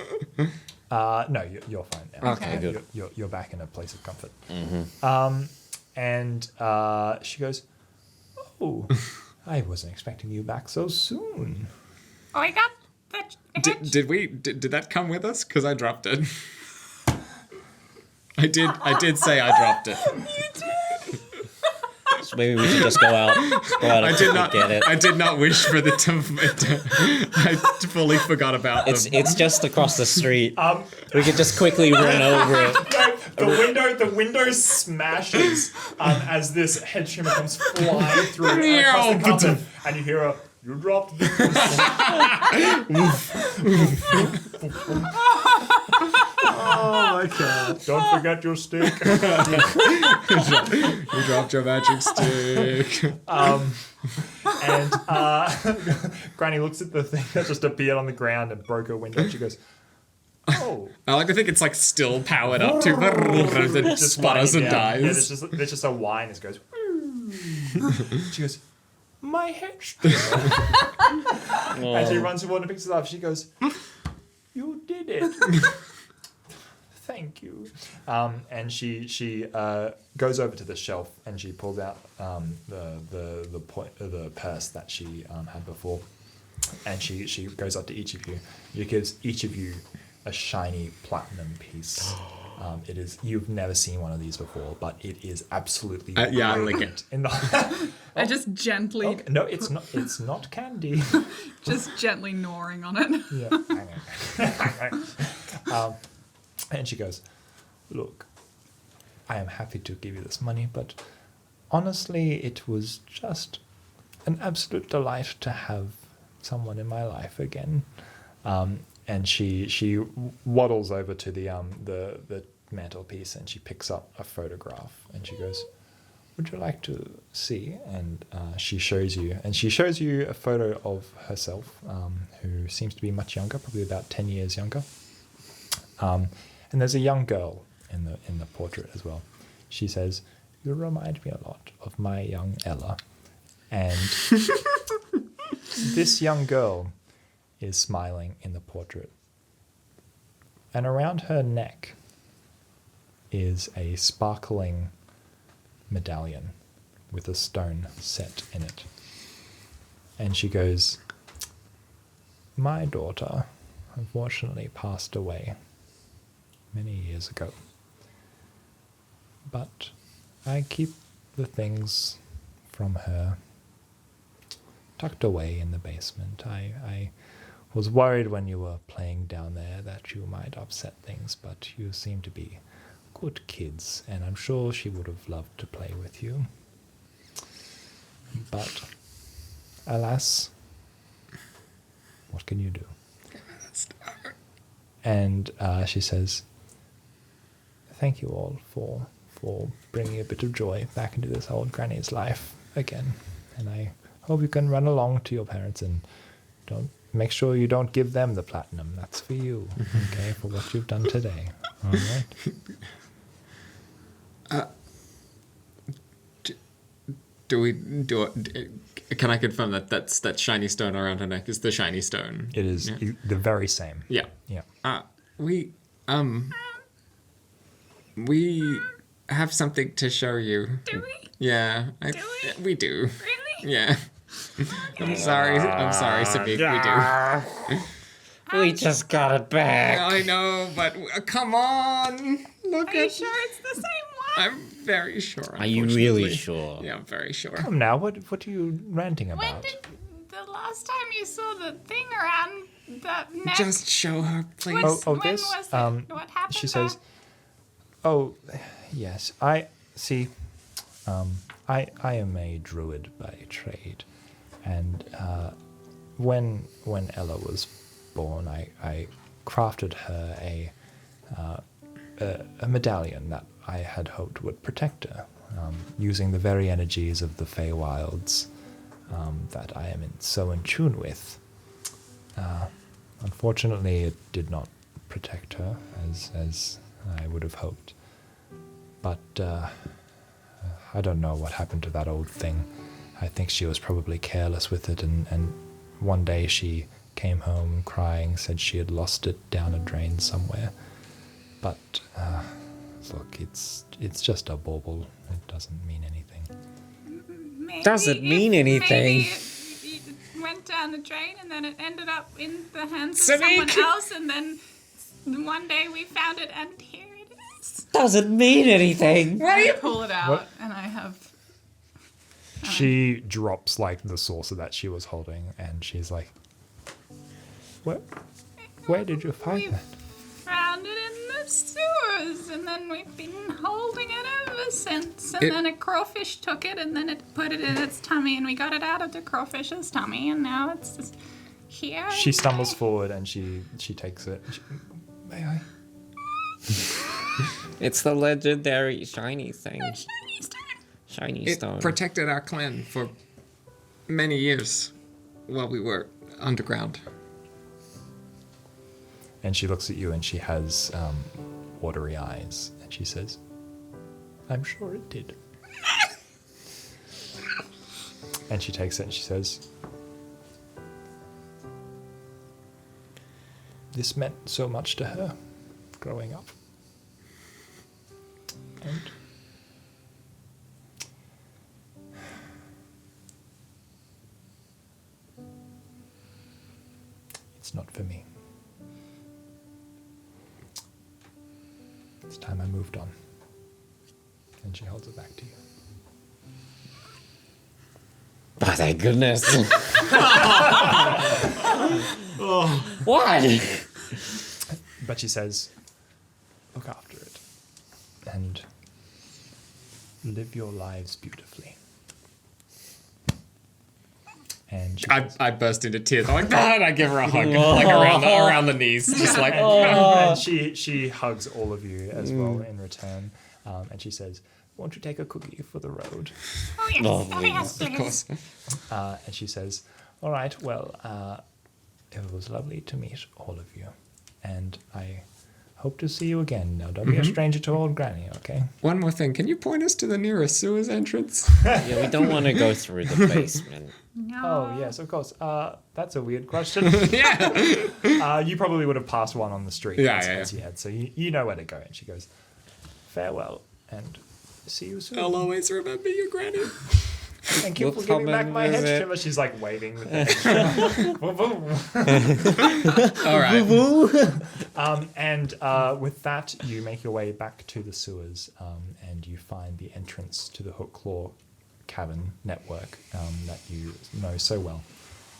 No, you're fine now. Okay. Good. You're back in a place of comfort. Mm-hmm. And she goes, "Oh, I wasn't expecting you back so soon." Oh, I got the Did that come with us? Because I dropped it. I did say I dropped it. So maybe we should just go out I and did not get it. I did not wish for the. I fully forgot about them. It's just across the street. We could just quickly run over it. The window smashes as this head trimmer comes flying through across the carpet, and you hear a "You dropped this." Oh my god! Don't forget your stick. You dropped your magic stick. And Granny looks at the thing that just appeared on the ground and broke her window. And she goes, "Oh." I like to think it's like still powered up to it Just sputters and winding down. Yeah, dies. there's just a whine as it goes. She goes, "My head." And she runs forward and picks it up. She goes, "You did it." Thank you. And she goes over to the shelf and she pulls out the purse that she had before, and she goes up to each of you. She gives each of you a shiny platinum piece. It is, you've never seen one of these before, but it is absolutely Yeah, I lick brilliant. In the I just gently, Okay, no, it's not. It's not candy. just gently gnawing on it. Yeah. And she goes, "Look, I am happy to give you this money, but honestly, it was just an absolute delight to have someone in my life again." And she waddles over to the mantelpiece and she picks up a photograph and she goes, "Would you like to see?" And she shows you a photo of herself, who seems to be much younger, probably about 10 years younger. And there's a young girl in the portrait as well. She says, "You remind me a lot of my young Ella." And this young girl is smiling in the portrait. And around her neck is a sparkling medallion with a stone set in it. And she goes, "My daughter unfortunately passed away many years ago. But I keep the things from her tucked away in the basement. I was worried when you were playing down there that you might upset things, but you seem to be good kids, and I'm sure she would have loved to play with you. But alas, what can you do?" And she says, "Thank you all for bringing a bit of joy back into this old granny's life again. And I hope you can run along to your parents and make sure you don't give them the platinum. That's for you, okay, for what you've done today. All right?" Can I confirm that shiny stone around her neck is the shiny stone? It is the very same. Yeah. Yeah. We have something to show you. Do we? Yeah. We do. Really? Yeah. I'm sorry, Sabik, we do. We just got it back. I know, but come on. Look Are you at sure it's the same one? I'm very sure. Are you really unfortunately. sure? Yeah, I'm very sure. Come now, what are you ranting When about? did the last time you saw the thing around the neck? Just show her, please. Oh, when this? was it? What happened She there? says, "Oh, yes, I see. I am a druid by trade, and when Ella was born, I crafted her a medallion that I had hoped would protect her, using the very energies of the Feywilds that I am so in tune with. Unfortunately, it did not protect her as I would have hoped. But I don't know what happened to that old thing. I think she was probably careless with it, and one day she came home crying, said she had lost it down a drain somewhere. But, look, it's just a bauble. It doesn't mean anything. Maybe Doesn't mean anything. Maybe it went down the drain and then it ended up in the hands of someone else, and then one day we found it and here it is. Doesn't mean anything. I pull it out What? and I have. She drops, like, the saucer that she was holding, and she's like, Where did you find We that? found it in the sewers, and then we've been holding it ever since. And then a crawfish took it, and then it put it in its tummy, and we got it out of the crawfish's tummy, and now it's just here. She stumbles forward and she takes it. May I? It's the legendary shiny thing. Shiny It stone. protected our clan for many years while we were underground. And she looks at you and she has watery eyes, and she says, I'm sure it did. And she takes it and she says, this meant so much to her growing up. And it's not for me. It's time I moved on. And she holds it back to you. Oh, thank goodness. Why? But she says, look after it. And live your lives beautifully. And she says, I burst into tears. I'm like, that. I give her a hug, like around the knees, just like. and she hugs all of you as well in return. And she says, won't you take a cookie for the road? Oh, yes. Oh, Oh, yes, Of please. course. And she says, all right, well, it was lovely to meet all of you. And I hope to see you again. Now, don't be a stranger to old Granny, okay? One more thing. Can you point us to the nearest sewers entrance? Yeah, we don't want to go through the basement. No. Oh, yes, of course. That's a weird question. Yeah. You probably would have passed one on the street Yeah, as you had, so you know where to go. And she goes, farewell, and see you soon. I'll always remember you, Granny. Thank you We'll for giving come back and my hedge visit. trimmer. She's like waving with the hedge trimmer. All right. And with that, you make your way back to the sewers, and you find the entrance to the Hooklaw cavern network that you know so well.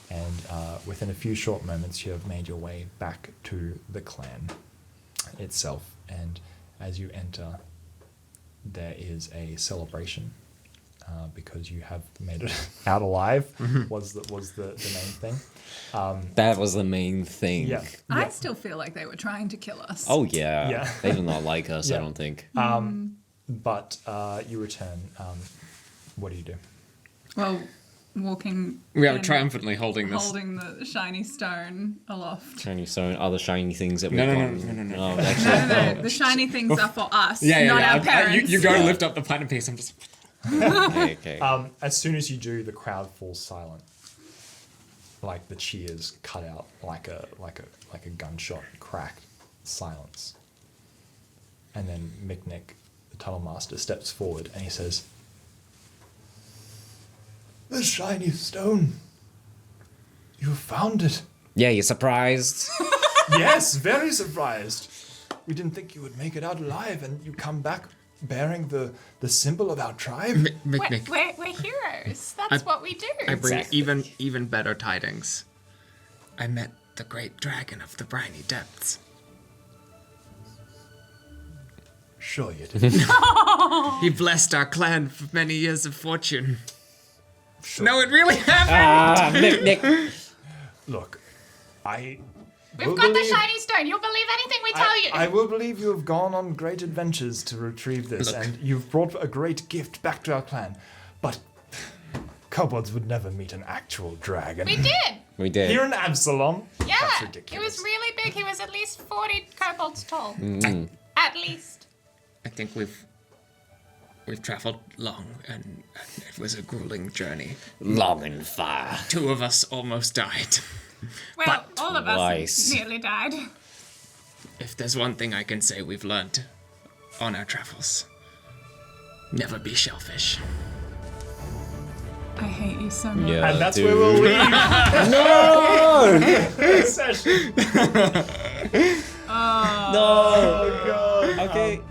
And within a few short moments, you have made your way back to the clan itself. And as you enter, there is a celebration because you have made it out alive. Was the main thing. That was the main thing. Yeah. I still feel like they were trying to kill us. Oh, yeah. Yeah. They do not like us, Yeah. I don't think. But you return. What do you do? Well, walking. We are in, triumphantly holding this. holding the shiny stone aloft. Shiny stone, other shiny things that we No. Oh, actually, No, the shiny things are for us, Yeah. not our parents. You go lift up the platinum piece. I'm just. okay. As soon as you do, the crowd falls silent. Like the cheers cut out like a gunshot crack silence. And then Micknick, the tunnel master, steps forward and he says, the shiny stone. You found it. Yeah, you surprised? Yes, very surprised. We didn't think you would make it out alive, and you come back bearing the symbol of our tribe. Mick. We're heroes. That's what we do. I bring even better tidings. I met the great dragon of the briny depths. Sure you did. He blessed our clan for many years of fortune. Sure. No, it really happened. Nick. Look, I We've will got the believe- shiny stone. You'll believe anything we tell you. I will believe you have gone on great adventures to retrieve this, and you've brought a great gift back to our clan. But kobolds would never meet an actual dragon. We did. We did. Here in Absalom? Yeah. That's He ridiculous. was really big. He was at least 40 kobolds tall. Mm. At least. I think we've we've traveled long, and it was a grueling journey. Long and far. 2 of us almost died. Well, But all of us twice. nearly died. If there's one thing I can say we've learned on our travels, never be shellfish. I hate you so much. Yeah, And that's dude. where we'll leave No! this session. No! Oh, God. Okay.